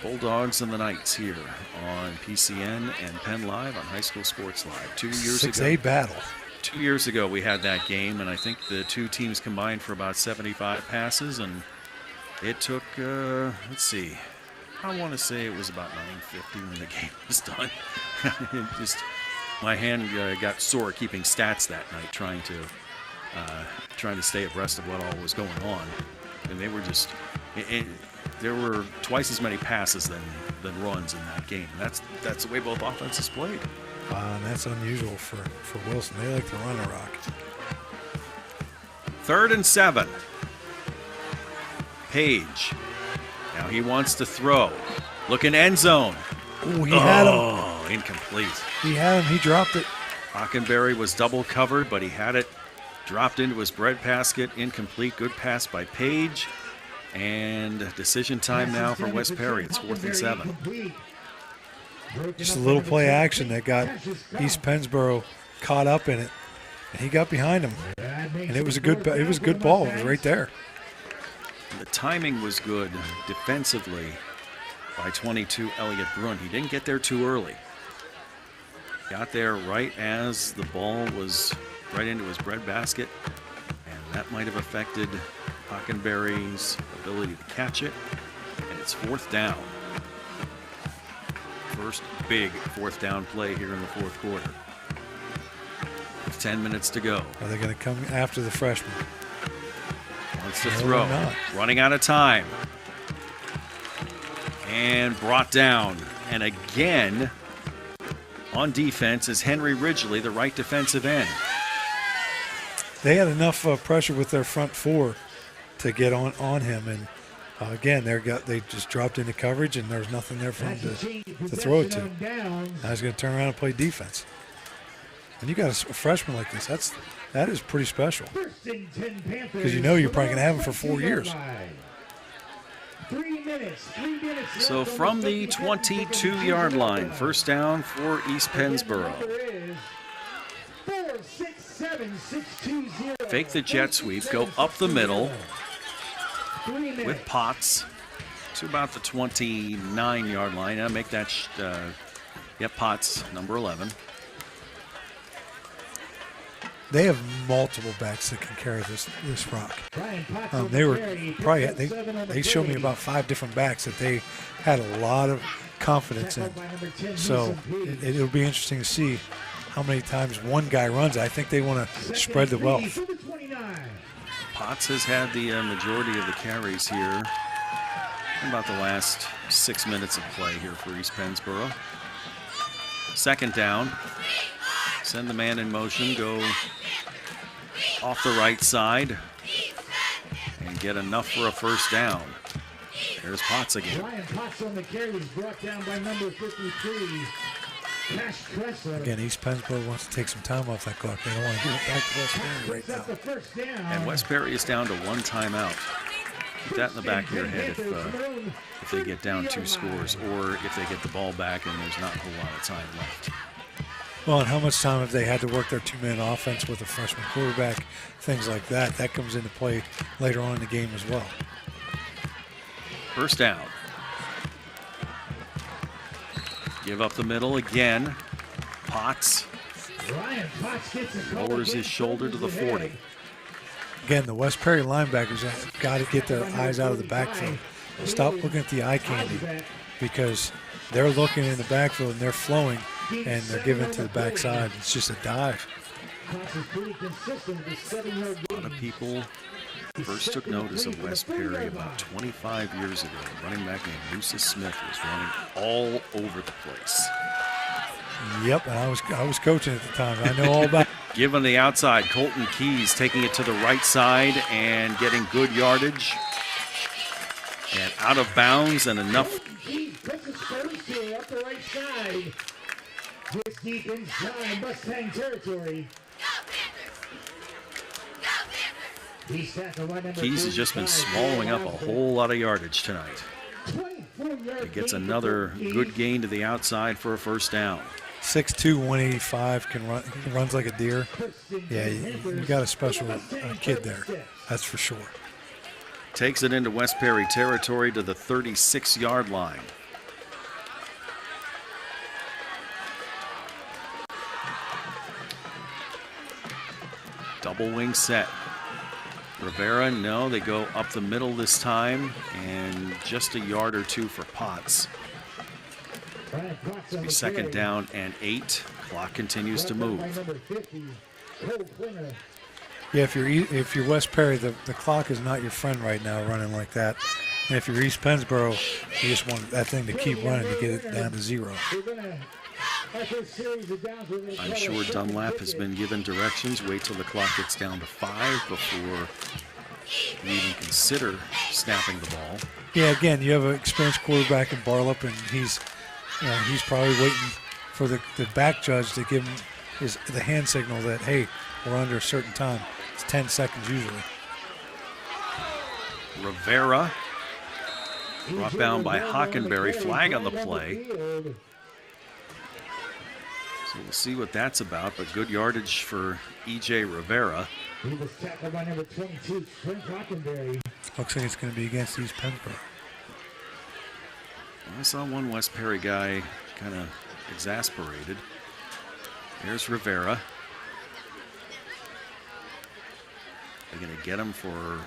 Bulldogs and the Knights here on PCN and PennLive on High School Sports Live. 2 years ago. 6A battle. 2 years ago we had that game, and I think the 2 teams combined for about 75 passes, and it took, let's see, I want to say it was about 9:50 when the game was done. My hand got sore keeping stats that night, trying to stay abreast of what all was going on, and they were just, there were twice as many passes than runs in that game. That's the way both offenses played. And that's unusual for Wilson. They like to run a rock. 3rd and 7. Page. Now he wants to throw. Looking end zone. Ooh, he had him. Incomplete. He had him. He dropped it. Hockenberry was double covered, but he had it dropped into his bread basket. Incomplete. Good pass by Page. And decision time now for West Perry. It's 4th and 7. Just a little play action that got East Pennsboro caught up in it, and he got behind him. And it was a good ball. It was right there. The timing was good defensively by 22 Elliott Brun. He didn't get there too early. Got there right as the ball was right into his bread basket, and that might have affected Hockenberry's ability to catch it. And it's 4th down. First big 4th down play here in the 4th quarter. With 10 minutes to go. Are they going to come after the freshman? Wants to throw. Running out of time. And brought down. And again, on defense is Henry Ridgely, the right defensive end. They had enough pressure with their front 4 to get on him, and again, they just dropped into coverage, and there was nothing there for him to throw it to. Now he's going to turn around and play defense. When you got a freshman like this, that is pretty special. Because you know you're probably going to have him for 4 years. 3 minutes. 3 minutes. So from the 22-yard line, first down for East Pennsboro. 4-6-7-6-2-0. Fake the jet sweep, go up the middle with Potts to about the 29-yard line. Make that, Potts, number 11. They have multiple backs that can carry this rock. They showed me about 5 different backs that they had a lot of confidence in. So it'll be interesting to see how many times one guy runs. I think they want to spread the wealth. Potts has had the majority of the carries here in about the last 6 minutes of play here for East Pennsboro. Second down. Send the man in motion, go off the right side, and get enough for a first down. There's Potts again. Ryan Potts on the carry was brought down by number 53. Again, East Pennsboro wants to take some time off that clock. They don't want to give it back to West Perry right now. And West Perry is down to 1 timeout. Keep that in the back of your head if they get down 2 scores, or if they get the ball back and there's not a whole lot of time left. Well, and how much time have they had to work their 2-man offense with a freshman quarterback, things like that. That comes into play later on in the game as well. First down. Give up the middle again. Potts lowers his shoulder to the 40. Again, the West Perry linebackers have got to get their eyes out of the backfield. Stop looking at the eye candy, because they're looking in the backfield and they're flowing, and they're giving it to the backside. It's just a dive. A lot of people first took notice of West Perry about 25 years ago. Running back named Lucis Smith was running all over the place. Yep, and I was coaching at the time. I know all about it. Given the outside, Colton Keys taking it to the right side and getting good yardage. And out of bounds and enough. Keys puts his first here up the right side. Just deep inside Mustang territory. Keys has just been swallowing up a whole lot of yardage tonight. He gets another good gain to the outside for a first down. 6'2", 185, can run. He runs like a deer. Yeah, you got a special kid there. That's for sure. Takes it into West Perry territory to the 36-yard line. Double wing set. Rivera, no, they go up the middle this time, and just a yard or 2 for Potts. It'll be second down and 8. Clock continues to move. Yeah, if you're West Perry, the clock is not your friend right now running like that. And if you're East Pennsboro, you just want that thing to keep running to get it down to 0. I'm sure Dunlap has been given directions. Wait till the clock gets down to 5 before you even consider snapping the ball. Yeah, again, you have an experienced quarterback in Barlop, and he's probably waiting for the back judge to give him the hand signal that, hey, we're under a certain time. It's 10 seconds usually. Rivera brought down by Hockenberry. Flag on the play. So we'll see what that's about, but good yardage for E.J. Rivera. He was tackled by number 22, Frank Hockenberry. Looks like it's going to be against East Pennsboro. I saw one West Perry guy kind of exasperated. There's Rivera. They're going to get him for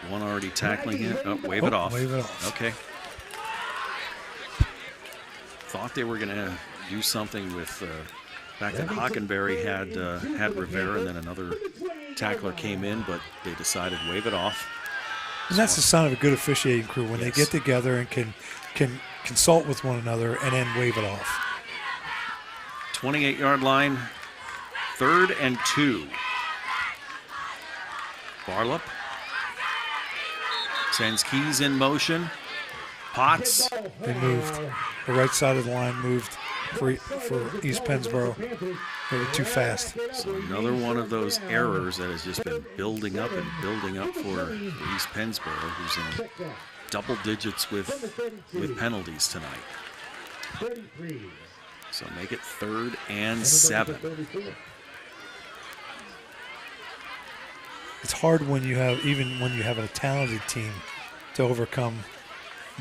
one already tackling him. Oh, wave it off. Wave it off. Okay. Thought they were going to do something with back then. Hockenberry had Rivera, and then another tackler came in, but they decided wave it off. And that's the sign of a good officiating crew, when they get together and can consult with one another and then wave it off. 28-yard line, 3rd and 2. Barlop sends Keys in motion. Potts. They moved. The right side of the line moved for East Pennsboro. They were too fast. So another one of those errors that has just been building up for East Pennsboro, who's in double digits with penalties tonight. So make it 3rd and 7. It's hard when you have a talented team to overcome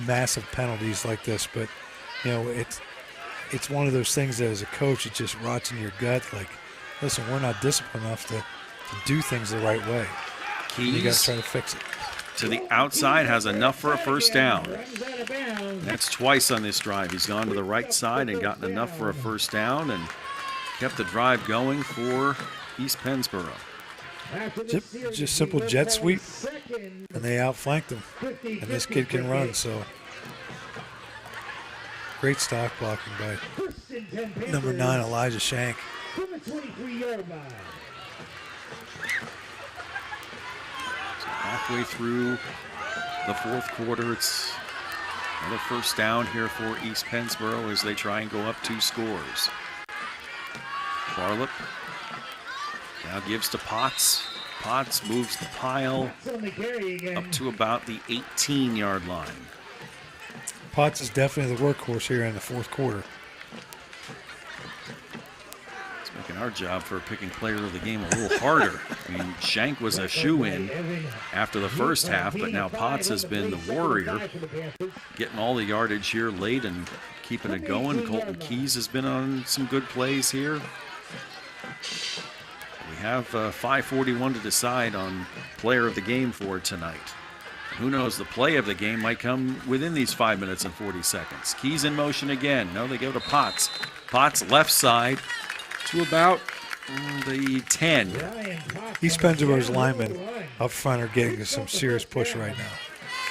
massive penalties like this, but it's one of those things that as a coach it just rots in your gut. Like, listen, we're not disciplined enough to do things the right way. You got to try to fix it. To the outside, has enough for a first down. That's twice on this drive. He's gone to the right side and gotten enough for a first down and kept the drive going for East Pennsboro. Just simple jet sweep, and they outflanked him. And this kid can run, so great stock blocking by number 9, Elijah Shank. Halfway through the 4th quarter, it's another first down here for East Pennsboro as they try and go up 2 scores. Barlip now gives to Potts. Potts moves the pile up to about the 18-yard line. Potts is definitely the workhorse here in the 4th quarter. It's making our job for picking player of the game a little harder. I mean, Shank was a shoe-in after the first half, but now Potts has been the warrior, getting all the yardage here late and keeping it going. Colton Keys has been on some good plays here. We have 5:41 to decide on player of the game for tonight. Who knows, the play of the game might come within these 5 minutes and 40 seconds. Keys in motion again. No, they go to Potts. Potts left side to about the 10. East Pennsboro's linemen up front are getting some serious push right now.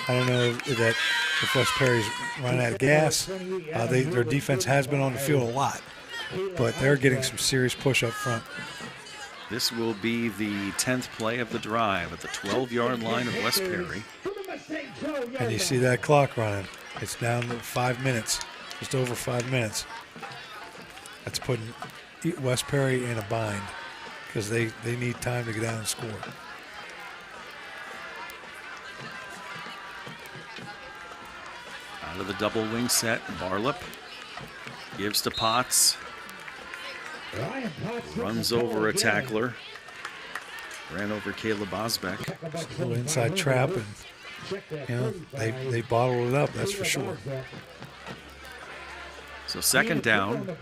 I don't know if West Perry's running out of gas. Their defense has been on the field a lot, but they're getting some serious push up front. This will be the 10th play of the drive at the 12-yard line of West Perry. And you see that clock running. It's down to 5 minutes, just over 5 minutes. That's putting West Perry in a bind because they need time to get down and score. Out of the double wing set, Barlip gives to Potts. Runs over a tackler. Ran over Caleb Osbeck. A little inside trap, and they bottled it up, that's for sure. So 2nd down.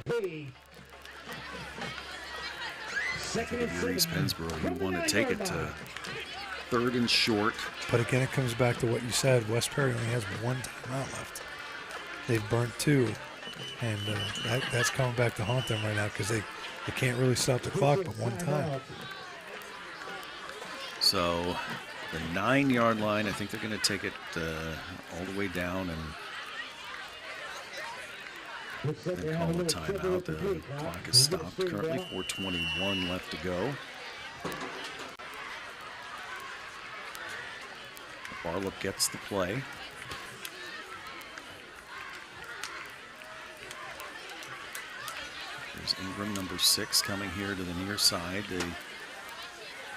If you're East Pennsboro, you want to take it to 3rd and short. But again, it comes back to what you said. West Perry only has 1 timeout left. They've burnt 2, and that's coming back to haunt them right now because they can't really stop the clock but 1 time. So the 9-yard line, I think they're going to take it all the way down and then call the timeout. The clock is stopped currently. 4:21 left to go. Barlip gets the play. There's Ingram, number 6, coming here to the near side. They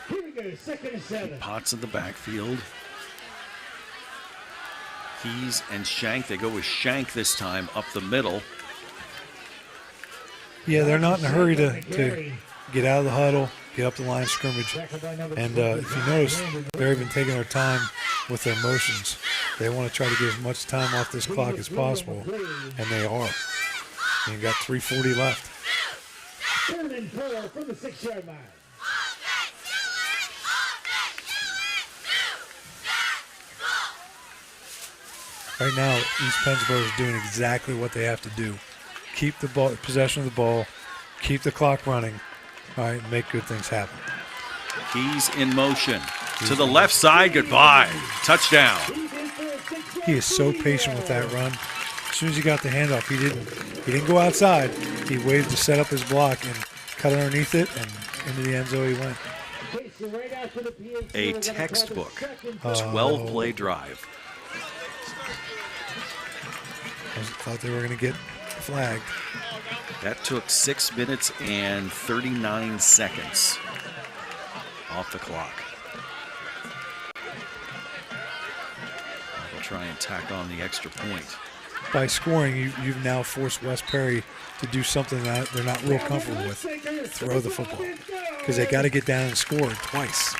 keep Potts in the backfield. Keys and Shank. They go with Shank this time up the middle. Yeah, they're not in a hurry to get out of the huddle, get up the line of scrimmage. And if you notice, they're even taking their time with their motions. They want to try to get as much time off this clock as possible, and they are. And you've got 3:40 left. 3rd and 4 from the 6-yard line. Right now, East Pennsboro is doing exactly what they have to do. Keep the ball, possession of the ball, keep the clock running, all right, and make good things happen. Keys in motion. To the left side, goodbye. Touchdown. He is so patient with that run. As soon as he got the handoff, he didn't go outside. He waited to set up his block and cut underneath it, and into the end zone he went. A textbook 12-play drive. I thought they were going to get flagged. That took 6 minutes and 39 seconds off the clock. They'll try and tack on the extra point. By scoring, you've now forced West Perry to do something that they're not real comfortable with, throw the football, because they got to get down and score twice.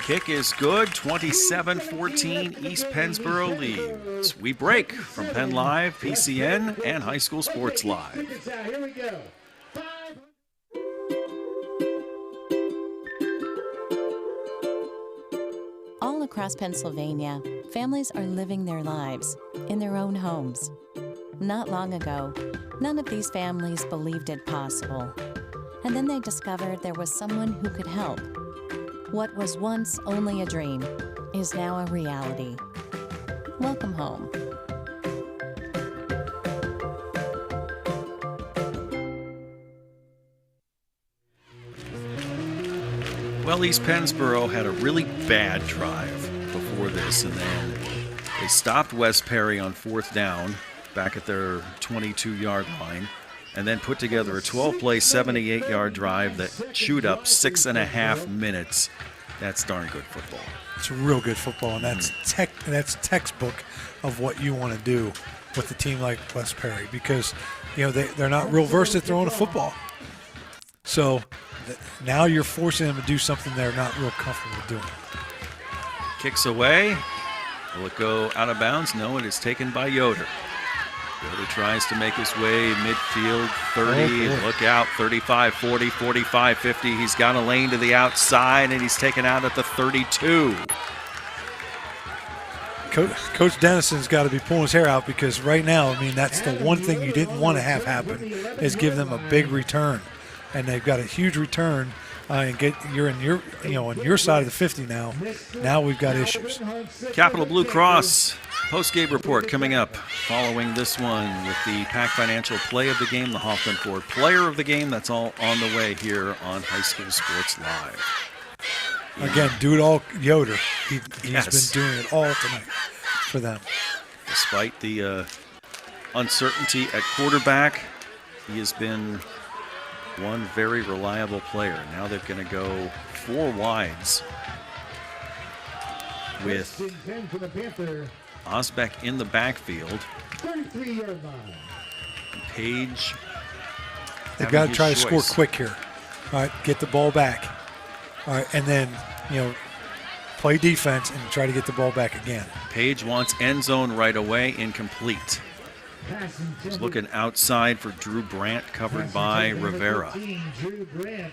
Kick is good, 27-14, East Pennsboro leads. We break from Penn Live, PCN, and High School Sports Live. Here we go. All across Pennsylvania, families are living their lives in their own homes. Not long ago, none of these families believed it possible. And then they discovered there was someone who could help. What was once only a dream is now a reality. Welcome home. Well, East Pennsboro had a really bad drive before this, and then they stopped West Perry on 4th down back at their 22-yard line, and then put together a 12-play, 78-yard drive that chewed up 6.5 minutes. That's darn good football. It's real good football, and that's textbook of what you want to do with a team like West Perry, because they're not real versed at throwing a football. So now you're forcing them to do something they're not real comfortable doing. Kicks away. Will it go out of bounds? No, it is taken by Yoder. Yoder tries to make his way midfield, 30, look out, 35, 40, 45, 50. He's got a lane to the outside, and he's taken out at the 32. Coach Dennison's got to be pulling his hair out, because right now, that's the one thing you didn't want to have happen, is give them a big return. And they've got a huge return, and you're on your side of the 50 now. Now we've got issues. Capital Blue Cross post-game report coming up following this one with the Pac Financial Play of the Game, the Hoffman Ford Player of the Game. That's all on the way here on High School Sports Live. Again, do it all, Yoder. He's been doing it all tonight for them. Despite the uncertainty at quarterback, he has been one very reliable player. Now they're going to go 4 wides with Osbeck in the backfield. 33-yard line. Page. They've got to try to score quick here. All right, get the ball back. All right, and then, play defense and try to get the ball back again. Page wants end zone right away, incomplete. He's looking outside for Drew Brandt, covered by Rivera.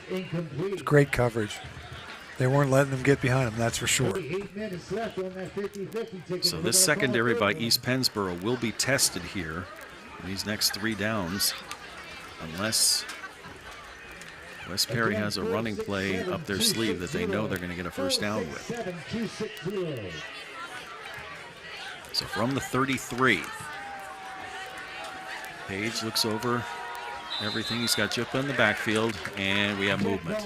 It's great coverage. They weren't letting them get behind him, that's for sure. So this secondary by East Pennsboro will be tested here in these next 3 downs, unless West Perry has a running play up their sleeve that they know they're going to get a first down with. So from the 33, Page looks over everything. He's got Juppa in the backfield, and we have movement.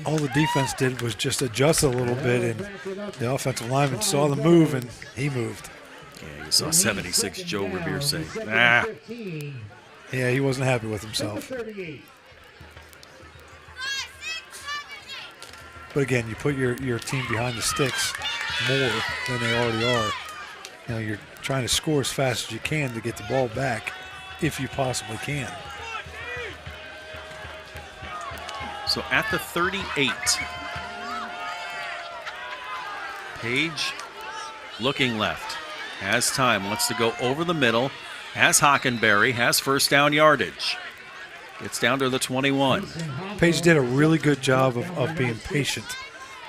All the defense did was just adjust a little bit, and the offensive lineman saw the move, and he moved. Yeah, you saw 76 Joe Revere say, ah. Yeah, he wasn't happy with himself. But again, you put your team behind the sticks more than they already are. You're trying to score as fast as you can to get the ball back, if you possibly can. So at the 38, Page looking left, has time, wants to go over the middle, has Hockenberry, has first down yardage. Gets down to the 21. Page did a really good job of being patient.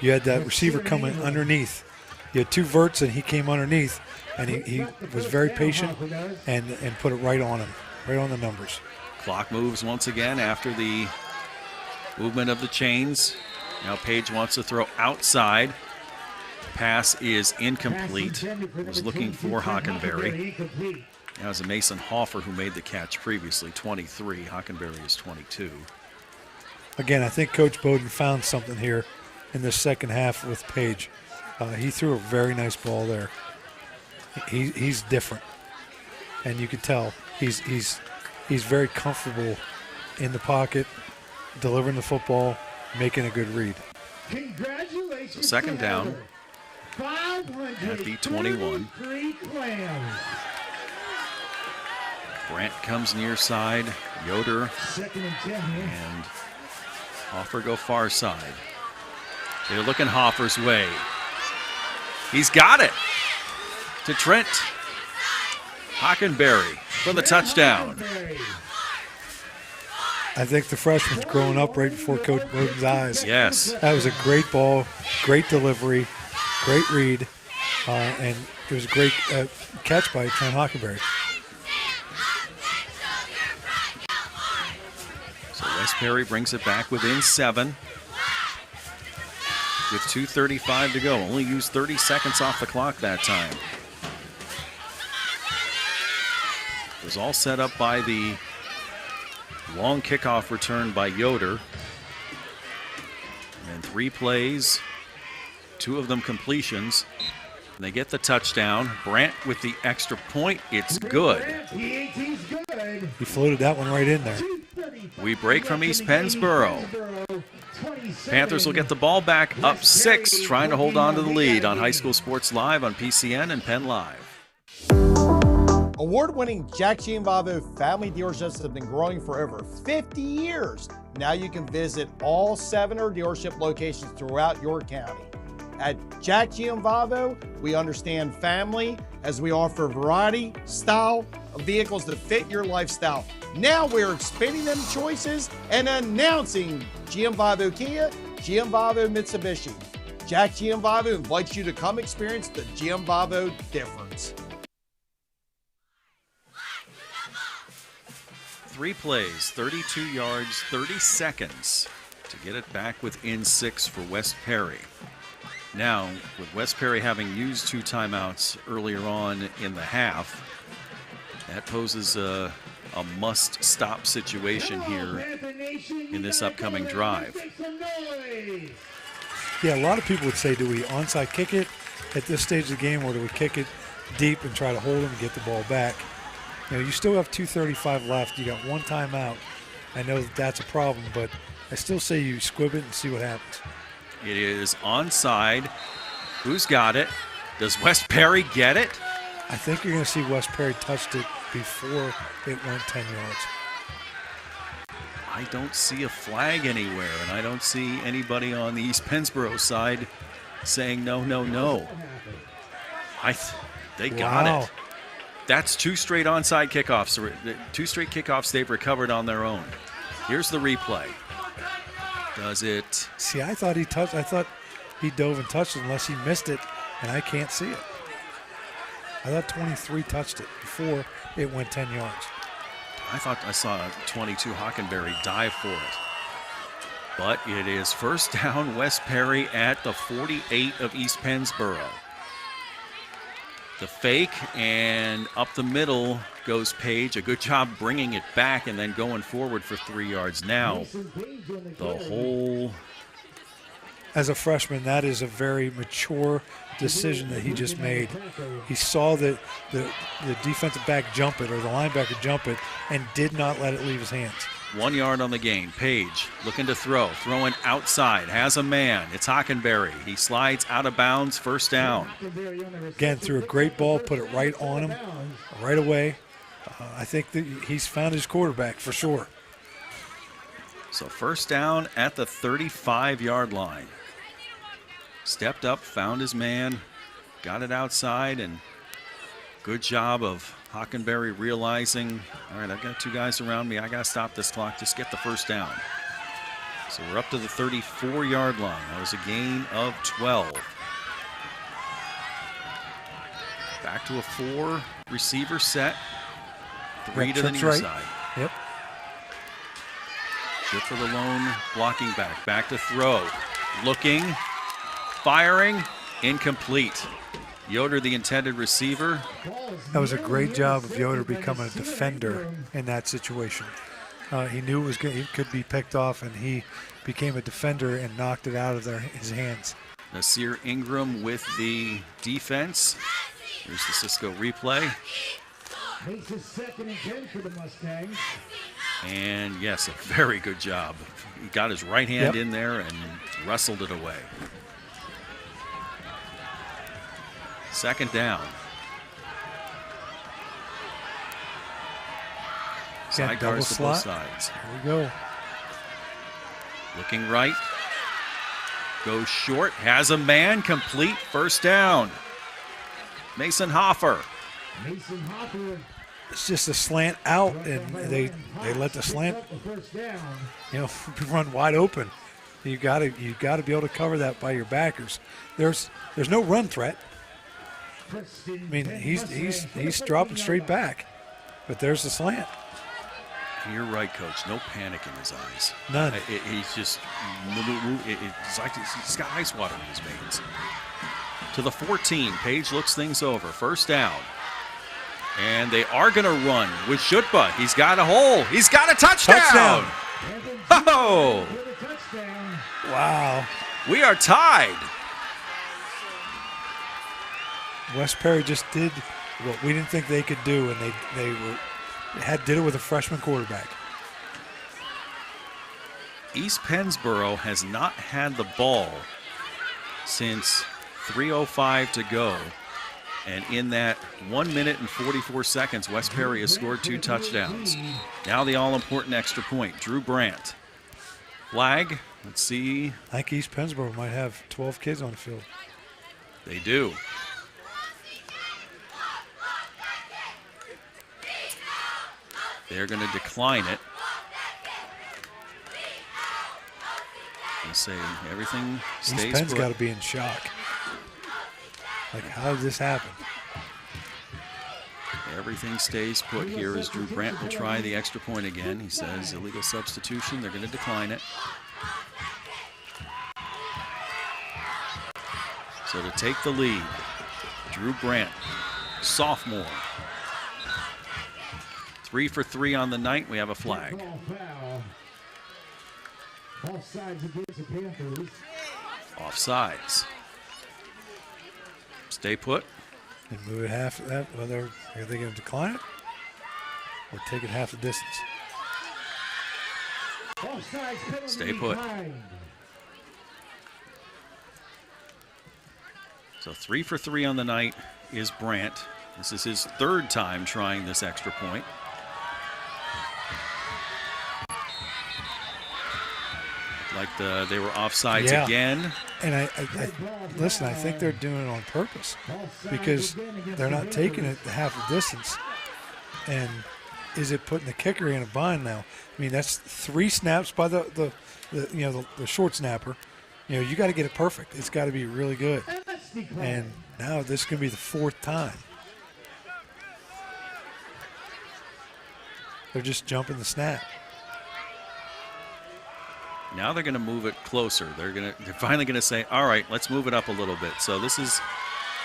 You had that receiver coming underneath. You had 2 verts, and he came underneath, and he was very patient and put it right on him, right on the numbers. Clock moves once again after the movement of the chains. Now Page wants to throw outside. Pass is incomplete. Was looking for Hockenberry. That was a Mason Hoffer who made the catch previously, 23. Hockenberry is 22. Again, I think Coach Bowden found something here in the second half with Page. He threw a very nice ball there. He's different. and you could tell he's very comfortable in the pocket, delivering the football, making a good read. So second down at the 21. Brant comes near side. Yoder and Hoffer go far side. They're looking Hoffer's way. He's got it to Trent Hockenberry for the touchdown. I think the freshman's growing up right before Coach Bowden's eyes. Yes. That was a great ball, great delivery, great read, and it was a great catch by Trent Hockenberry. So West Perry brings it back within 7 with 2:35 to go. Only used 30 seconds off the clock that time. It was all set up by the long kickoff return by Yoder. And 3 plays, 2 of them completions. And they get the touchdown. Brant with the extra point. It's good. He floated that one right in there. We break from East Pennsboro. Panthers will get the ball back up 6, trying to hold on to the lead on High School Sports Live on PCN and Penn Live. Award-winning Jack Gianvavo family dealerships have been growing for over 50 years. Now you can visit all 7 of our dealership locations throughout your county. At Jack Gianvavo, we understand family as we offer variety, style of vehicles that fit your lifestyle. Now we're expanding them choices and announcing Gianvavo Kia, Gianvavo Mitsubishi. Jack Gianvavo invites you to come experience the Gianvavo difference. 3 plays, 32 yards, 30 seconds to get it back within 6 for West Perry. Now, with West Perry having used 2 timeouts earlier on in the half, that poses a must-stop situation here in this upcoming drive. Yeah, a lot of people would say, do we onside kick it at this stage of the game, or do we kick it deep and try to hold them and get the ball back? You know, you still have 2:35 left. You got 1 timeout. I know that's a problem, but I still say you squib it and see what happens. It is onside. Who's got it? Does West Perry get it? I think you're going to see West Perry touched it before it went 10 yards. I don't see a flag anywhere, and I don't see anybody on the East Pennsboro side saying no, no, no. They got it. That's 2 straight onside kickoffs. 2 straight kickoffs they've recovered on their own. Here's the replay. Does it? See, I thought he touched. I thought he dove and touched it unless he missed it, and I can't see it. I thought 23 touched it before it went 10 yards. I thought I saw 22 Hockenberry dive for it. But it is first down West Perry at the 48 of East Pennsboro. The fake, and up the middle goes Page. A good job bringing it back and then going forward for 3 yards. Now, the whole... As a freshman, that is a very mature decision that he just made. He saw the defensive back jump it, or the linebacker jump it, and did not let it leave his hands. 1 yard on the gain. Page looking to throw. Throwing outside. Has a man. It's Hockenberry. He slides out of bounds. First down. Again, threw a great ball. Put it right on him right away. I think that he's found his quarterback for sure. So first down at the 35-yard line. Stepped up, found his man, got it outside, and good job of Hockenberry realizing, all right, I've got 2 guys around me. I got to stop this clock. Just get the first down. So we're up to the 34-yard line. That was a gain of 12. Back to a 4-receiver set. 3 to the near side. Yep. Good for the lone blocking back. Back to throw. Looking. Firing. Incomplete. Yoder, the intended receiver. That was a great job of Yoder becoming a defender in that situation. He knew it could be picked off, and he became a defender and knocked it out of his hands. Nasir Ingram with the defense. Here's the Cisco replay. Makes it 2nd and 10 for the Mustangs. And yes, a very good job. He got his right hand in there and wrestled it away. 2nd down. Sidecars to both sides. Here we go. Looking right. Goes short. Has a man. Complete. 1st down. Mason Hoffer. Mason Hoffer. It's just a slant out, and they let the slant, run wide open. You got to be able to cover that by your backers. There's no run threat. I mean, he's dropping straight back, but there's the slant. You're right, Coach. No panic in his eyes. None. He's just, it's like he's got ice water in his veins. To the 14, Page looks things over. 1st down. And they are going to run with Shutba. He's got a hole. He's got a touchdown. Oh! Wow. We are tied. West Perry just did what we didn't think they could do, and they did it with a freshman quarterback. East Pennsboro has not had the ball since 3:05 to go. And in that 1 minute and 44 seconds, West Perry has scored 2 touchdowns. Now the all-important extra point. Drew Brandt. Flag. Let's see. I think East Pennsboro might have 12 kids on the field. They do. They're going to decline it. And say everything stays East Penn's put. got to be in shock. Like, how did this happen? Everything stays put here as Drew Brandt will try the extra point again. He says illegal substitution. They're going to decline it. So to take the lead, Drew Brandt, sophomore. 3 for 3 on the night. We have a flag. Offsides against the Panthers. Offsides. Stay put. And move it half that. Are they going to decline it? Or take it half the distance? Stay put. So 3 for 3 on the night is Brandt. This is his 3rd time trying this extra point. Like they were offsides again. And I listen, I think they're doing it on purpose because they're not taking it half the distance. And is it putting the kicker in a bind now? I mean, that's 3 snaps by the short snapper. You got to get it perfect. It's got to be really good. And now this is going to be the 4th time. They're just jumping the snap. Now they're going to move it closer. They're finally going to say, all right, let's move it up a little bit. So this is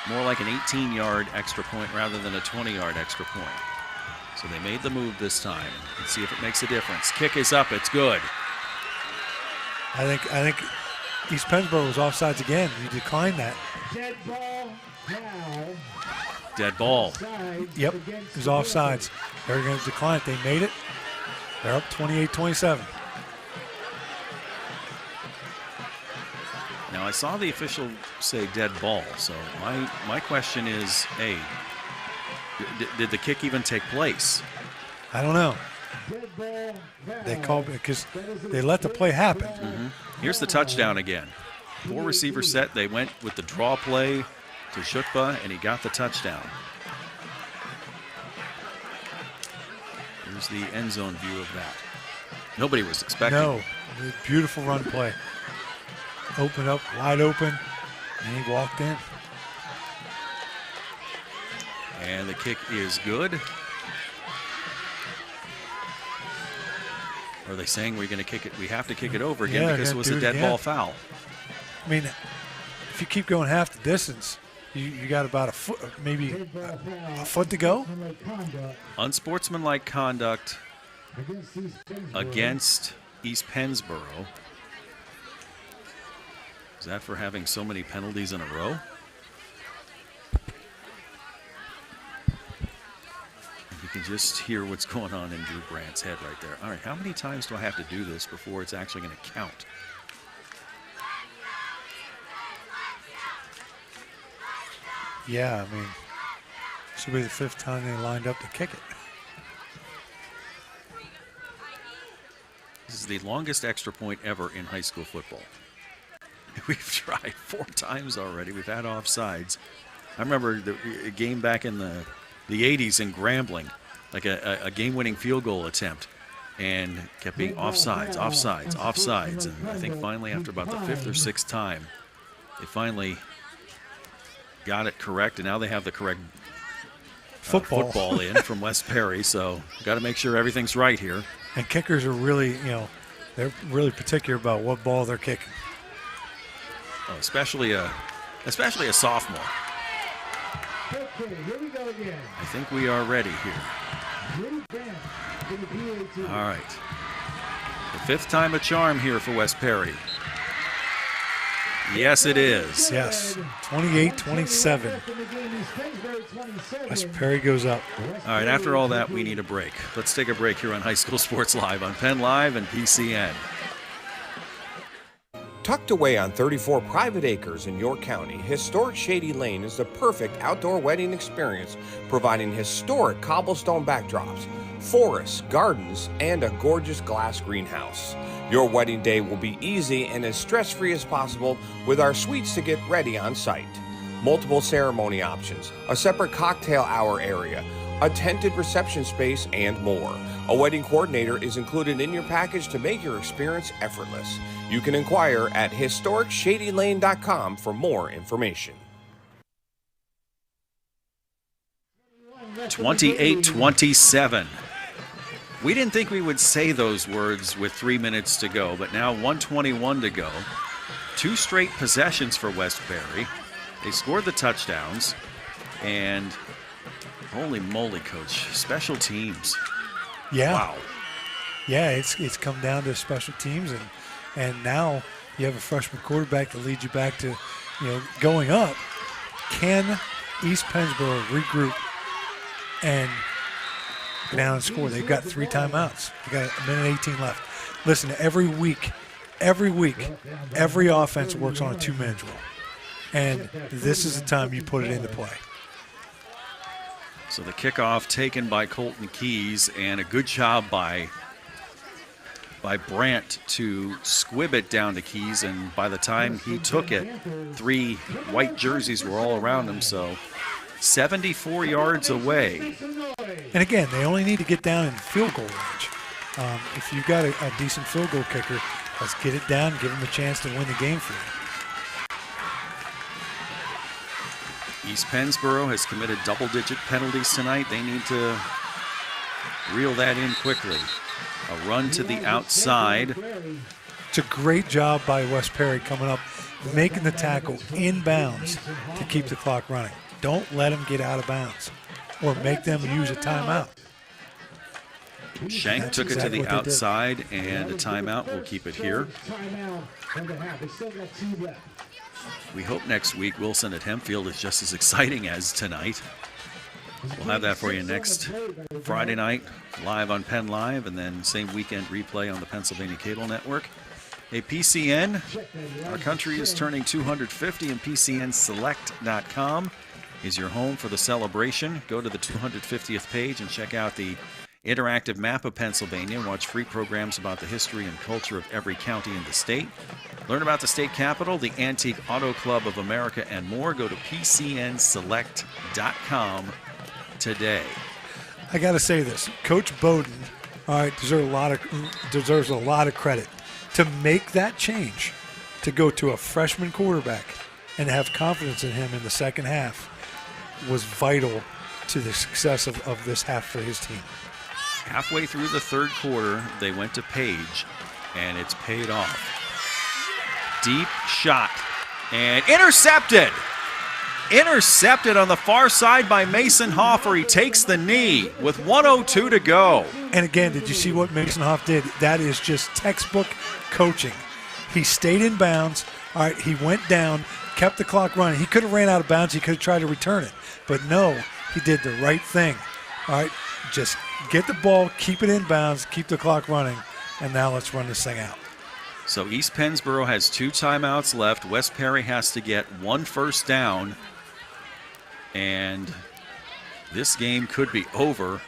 more like an 18-yard extra point rather than a 20-yard extra point. So they made the move this time. Let's see if it makes a difference. Kick is up. It's good. I think East Pennsboro was offsides again. You declined that. Dead ball now. Dead ball. Yep, it was offsides. They're going to decline it. They made it. They're up 28-27. Now, I saw the official say dead ball, so my question is, A, did the kick even take place? I don't know. They called it because they let the play happen. Mm-hmm. Here's the touchdown again. 4 receiver set. They went with the draw play to Shutba, and he got the touchdown. Here's the end zone view of that. Nobody was expecting. No, beautiful run play. Open up, wide open, and he walked in. And the kick is good. Are they saying we're going to kick it? We have to kick it over again because it was a dead ball foul. I mean, if you keep going half the distance, you got about a foot, maybe a foot to go. Unsportsmanlike conduct against East Pennsboro. Is that for having so many penalties in a row? You just hear what's going on in Drew Brandt's head right there. All right, how many times do I have to do this before it's actually going to count? Yeah, I mean, this will be the 5th time they lined up to kick it. This is the longest extra point ever in high school football. We've tried 4 times already. We've had offsides. I remember the game back in the 80s in Grambling, like a game-winning field goal attempt, and kept being offsides. And I think finally, after about the 5th or 6th time, they finally got it correct, and now they have the correct football in from West Perry. So got to make sure everything's right here. And kickers are really, they're really particular about what ball they're kicking. Oh, especially a sophomore. Okay, here we go again. I think we are ready here. All right. The 5th time a charm here for West Perry. Yes, it is. Yes, 28-27. West Perry goes up. All right, after all that, we need a break. Let's take a break here on High School Sports Live on Penn Live and PCN. Tucked away on 34 private acres in York County, historic Shady Lane is the perfect outdoor wedding experience, providing historic cobblestone backdrops, forests, gardens, and a gorgeous glass greenhouse. Your wedding day will be easy and as stress-free as possible with our suites to get ready on site. Multiple ceremony options, a separate cocktail hour area, a tented reception space, and more. A wedding coordinator is included in your package to make your experience effortless. You can inquire at historicshadylane.com for more information. 28-27. We didn't think we would say those words with 3 minutes to go, but now 1:21 to go. 2 straight possessions for West Perry. They scored the touchdowns, and holy moly, Coach, special teams. Yeah. Wow. Yeah, it's come down to special teams, and now you have a freshman quarterback that leads you back to, going up. Can East Pennsboro regroup and go down and score? They've got 3 timeouts. They got 1:18 left. Listen, every week, every offense works on a 2-minute drill, and this is the time you put it into play. So the kickoff taken by Colton Keys, and a good job by Brandt to squib it down to Keys, and by the time he took it, 3 white jerseys were all around him, so 74 yards away. And again, they only need to get down in field goal range. If you've got a decent field goal kicker, let's get it down, give him a chance to win the game for you. East Pennsboro has committed double-digit penalties tonight. They need to reel that in quickly. A run to the outside. It's a great job by West Perry coming up, making the tackle inbounds to keep the clock running. Don't let them get out of bounds or make them use a timeout. Shank took it to the outside, and a timeout. We'll keep it here. We hope next week Wilson at Hempfield is just as exciting as tonight. We'll have that for you next Friday night, live on Penn Live, and then same weekend replay on the Pennsylvania Cable Network. Hey, PCN, our country is turning 250, and PCNselect.com is your home for the celebration. Go to the 250th page and check out the interactive map of Pennsylvania. Watch free programs about the history and culture of every county in the state. Learn about the state capitol, the Antique Auto Club of America, and more. Go to PCNselect.com today. I got to say this. Coach Bowden, all right, deserves a lot of credit. To make that change, to go to a freshman quarterback and have confidence in him in the second half was vital to the success of this half for his team. Halfway through the third quarter, they went to Page, and it's paid off. Deep shot, and intercepted. Intercepted on the far side by Mason Hoffer. He takes the knee with 1:02 to go. And again, did you see what Mason Hoff did? That is just textbook coaching. He stayed in bounds. All right, he went down, kept the clock running. He could have ran out of bounds. He could have tried to return it. But no, he did the right thing. All right, just get the ball, keep it in bounds, keep the clock running, and now let's run this thing out. So East Pennsboro has 2 timeouts left. West Perry has to get 1 first down, and this game could be over,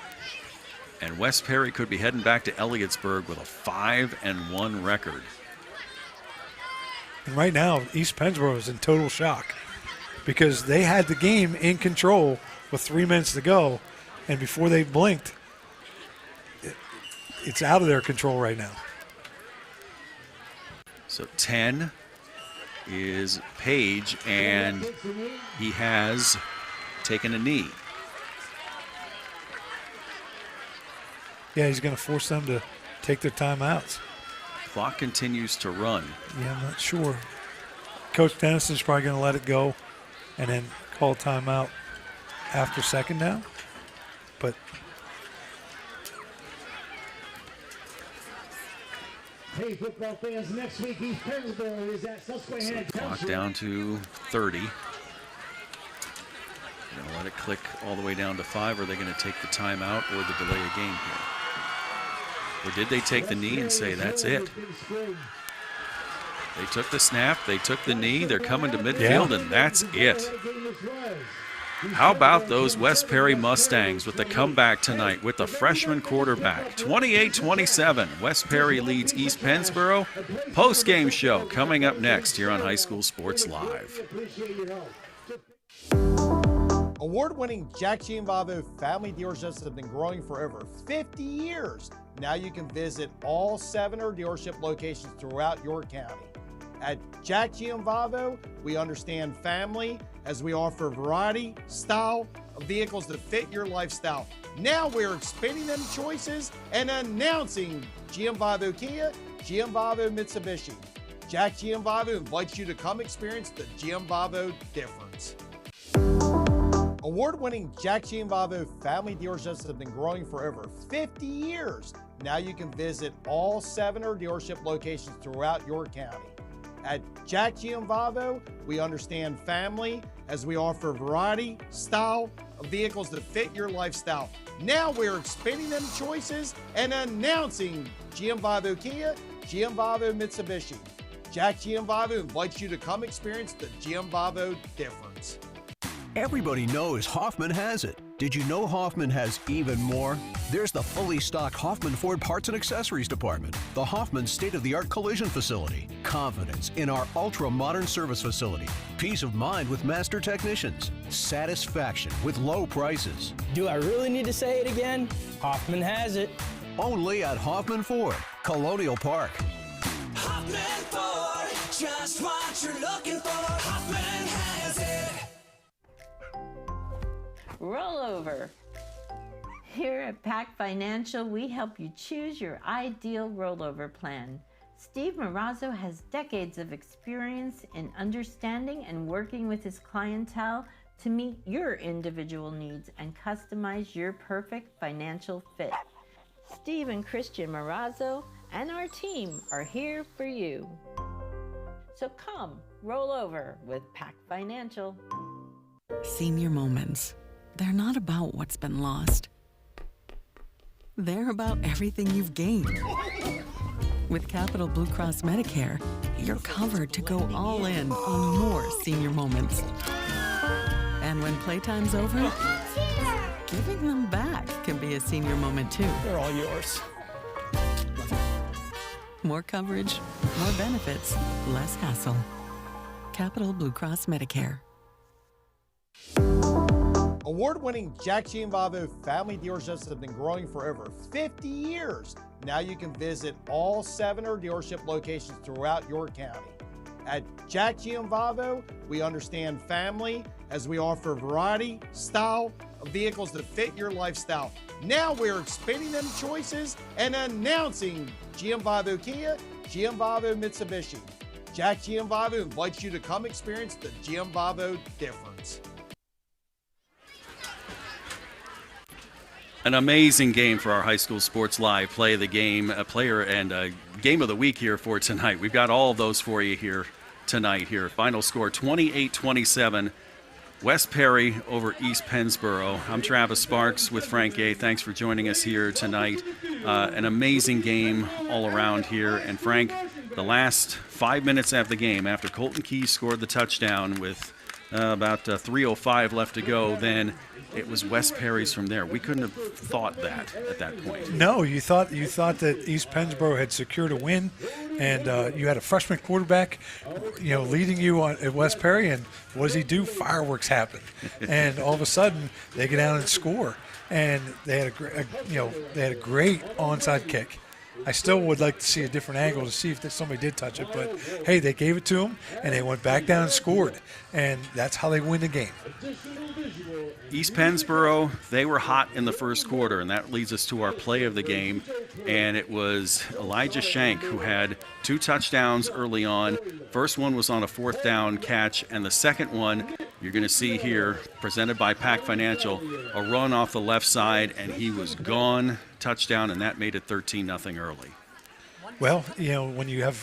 and West Perry could be heading back to Elliotsburg with a 5-1 record. And right now, East Pennsboro is in total shock because they had the game in control with 3 minutes to go, and before they blinked, it's out of their control right now. So 10 is Page, and he has taken a knee. Yeah, he's going to force them to take their timeouts. Clock continues to run. Yeah, I'm not sure. Coach Dennison's probably going to let it go and then call timeout after second down. But hey, football fans, next week East Pennsboro is at Susquehanna. Clock down to 30. Going to let it click all the way down to 5, or are they going to take the timeout or the delay of game here? Or did they take the knee and say, that's it? They took the snap, they took the knee, they're coming to midfield, and that's it. How about those West Perry Mustangs with the comeback tonight with the freshman quarterback? 28-27, West Perry leads East Pennsboro. Post-game show coming up next here on High School Sports Live. Award-winning Jack Gianvavo family dealerships have been growing for over 50 years. Now you can visit all 7 dealership locations throughout your county. At Jack Gianvavo, we understand family as we offer variety, style of vehicles that fit your lifestyle. Now we're expanding them choices and announcing Gianvavo Kia, Gianvavo Mitsubishi. Jack Gianvavo invites you to come experience the Gianvavo difference. Award-winning Jack Gianvavo family dealerships have been growing for over 50 years. Now you can visit all 7 dealership locations throughout your county. At Jack Gianvavo, we understand family as we offer variety, style of vehicles that fit your lifestyle. Now we're expanding them choices and announcing Gianvavo Kia, Gianvavo Mitsubishi. Jack Gianvavo invites you to come experience the Gianvavo difference. Everybody knows Hoffman has it. Did you know Hoffman has even more? There's the fully stocked Hoffman Ford Parts and Accessories Department, the Hoffman state-of-the-art collision facility, confidence in our ultra-modern service facility, peace of mind with master technicians, satisfaction with low prices. Do I really need to say it again? Hoffman has it. Only at Hoffman Ford, Colonial Park. Hoffman Ford, just what you're looking for. Hoffman has it. Rollover. Here at Pac Financial, we help you choose your ideal rollover plan. Steve Marazzo has decades of experience in understanding and working with his clientele to meet your individual needs and customize your perfect financial fit. Steve and Christian Marazzo and our team are here for you. So come, roll over with Pac Financial. Senior moments. They're not about what's been lost. They're about everything you've gained. With Capital Blue Cross Medicare, you're covered to go all in on more senior moments. And when playtime's over, giving them back can be a senior moment too. They're all yours. More coverage, more benefits, less hassle. Capital Blue Cross Medicare. Award-winning Jack Gianvavo family dealerships have been growing for over 50 years. Now you can visit all 7 dealership locations throughout your county. At Jack Gianvavo, we understand family as we offer variety, style of vehicles that fit your lifestyle. Now we're expanding them choices and announcing Gianvavo Kia, Gianvavo Mitsubishi. Jack Gianvavo invites you to come experience the Gianvavo difference. An amazing game for our High School Sports Live play of the game, player and game of the week here for tonight. We've got all of those for you here tonight. Here, final score 28-27. West Perry over East Pennsboro. I'm Travis Sparks with Frank Gay. Thanks for joining us here tonight. An amazing game all around here. And Frank, the last 5 minutes of the game, after Colton Keys scored the touchdown with about 3:05 left to go, then it was West Perry's from there. We couldn't have thought that at that point. No, you thought that East Pennsboro had secured a win, and you had a freshman quarterback, leading you at West Perry. And what does he do? Fireworks happen, and all of a sudden they get down and score. And they had a great onside kick. I still would like to see a different angle to see if somebody did touch it, but hey, they gave it to them, and they went back down and scored, and that's how they win the game. East Pennsboro, they were hot in the first quarter, and that leads us to our play of the game, and it was Elijah Shank who had 2 touchdowns early on. First one was on a 4th down catch, and the second one you're going to see here, presented by Pac Financial, a run off the left side, and he was gone. Touchdown, and that made it 13-0 early. Well, when you have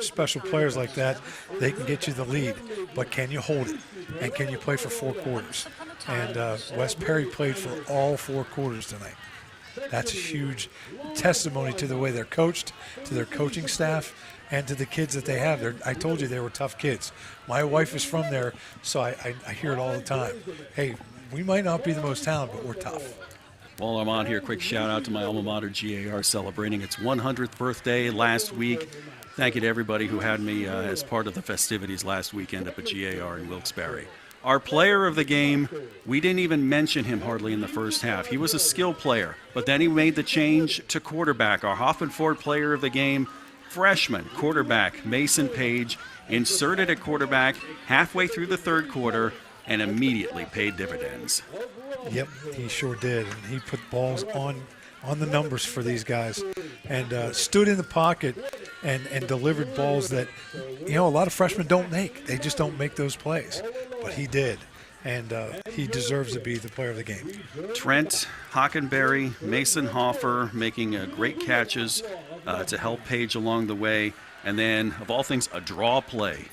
special players like that, they can get you the lead, but can you hold it? And can you play for 4 quarters? And West Perry played for all 4 quarters tonight. That's a huge testimony to the way they're coached, to their coaching staff, and to the kids that they have. I told you they were tough kids. My wife is from there, so I hear it all the time. Hey, we might not be the most talented, but we're tough. While I'm on here, quick shout out to my alma mater, GAR, celebrating its 100th birthday last week. Thank you to everybody who had me as part of the festivities last weekend up at GAR in Wilkes-Barre. Our player of the game, we didn't even mention him hardly in the first half. He was a skill player, but then he made the change to quarterback. Our Hoffman Ford player of the game, freshman quarterback Mason Page, inserted at quarterback halfway through the third quarter and immediately paid dividends. Yep, he sure did. And he put balls on the numbers for these guys, and stood in the pocket and delivered balls that, a lot of freshmen don't make. They just don't make those plays. But he did, and he deserves to be the player of the game. Trent Hockenberry, Mason Hoffer making great catches to help Page along the way. And then, of all things, a draw play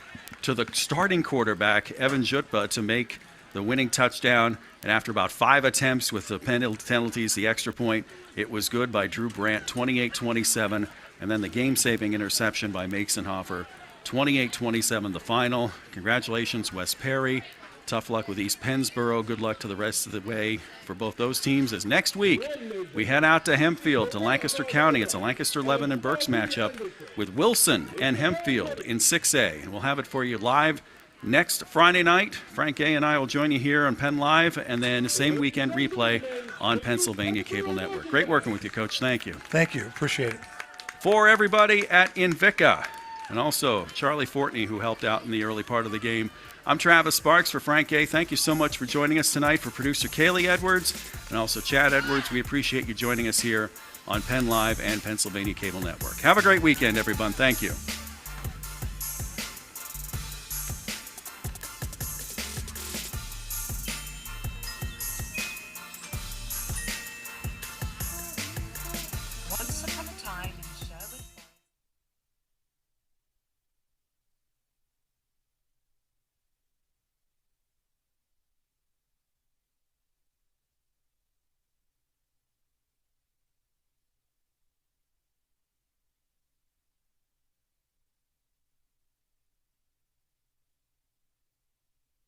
to the starting quarterback, Evan Jutba, to make the winning touchdown. And after about 5 attempts with the penalties, the extra point, it was good by Drew Brandt, 28-27. And then the game-saving interception by Mason Hoffer, 28-27, the final. Congratulations, West Perry. Tough luck with East Pennsboro. Good luck to the rest of the way for both those teams, as next week we head out to Hempfield, to Lancaster County. It's a Lancaster-Lebanon Berks matchup with Wilson and Hempfield in 6A. And we'll have it for you live next Friday night. Frank Gay and I will join you here on Penn Live, and then same weekend replay on Pennsylvania Cable Network. Great working with you, Coach. Thank you. Thank you. Appreciate it. For everybody at Invica, and also Charlie Fortney, who helped out in the early part of the game, I'm Travis Sparks for Frank Gay. Thank you so much for joining us tonight. For producer Kaylee Edwards and also Chad Edwards, we appreciate you joining us here on Penn Live and Pennsylvania Cable Network. Have a great weekend, everyone. Thank you.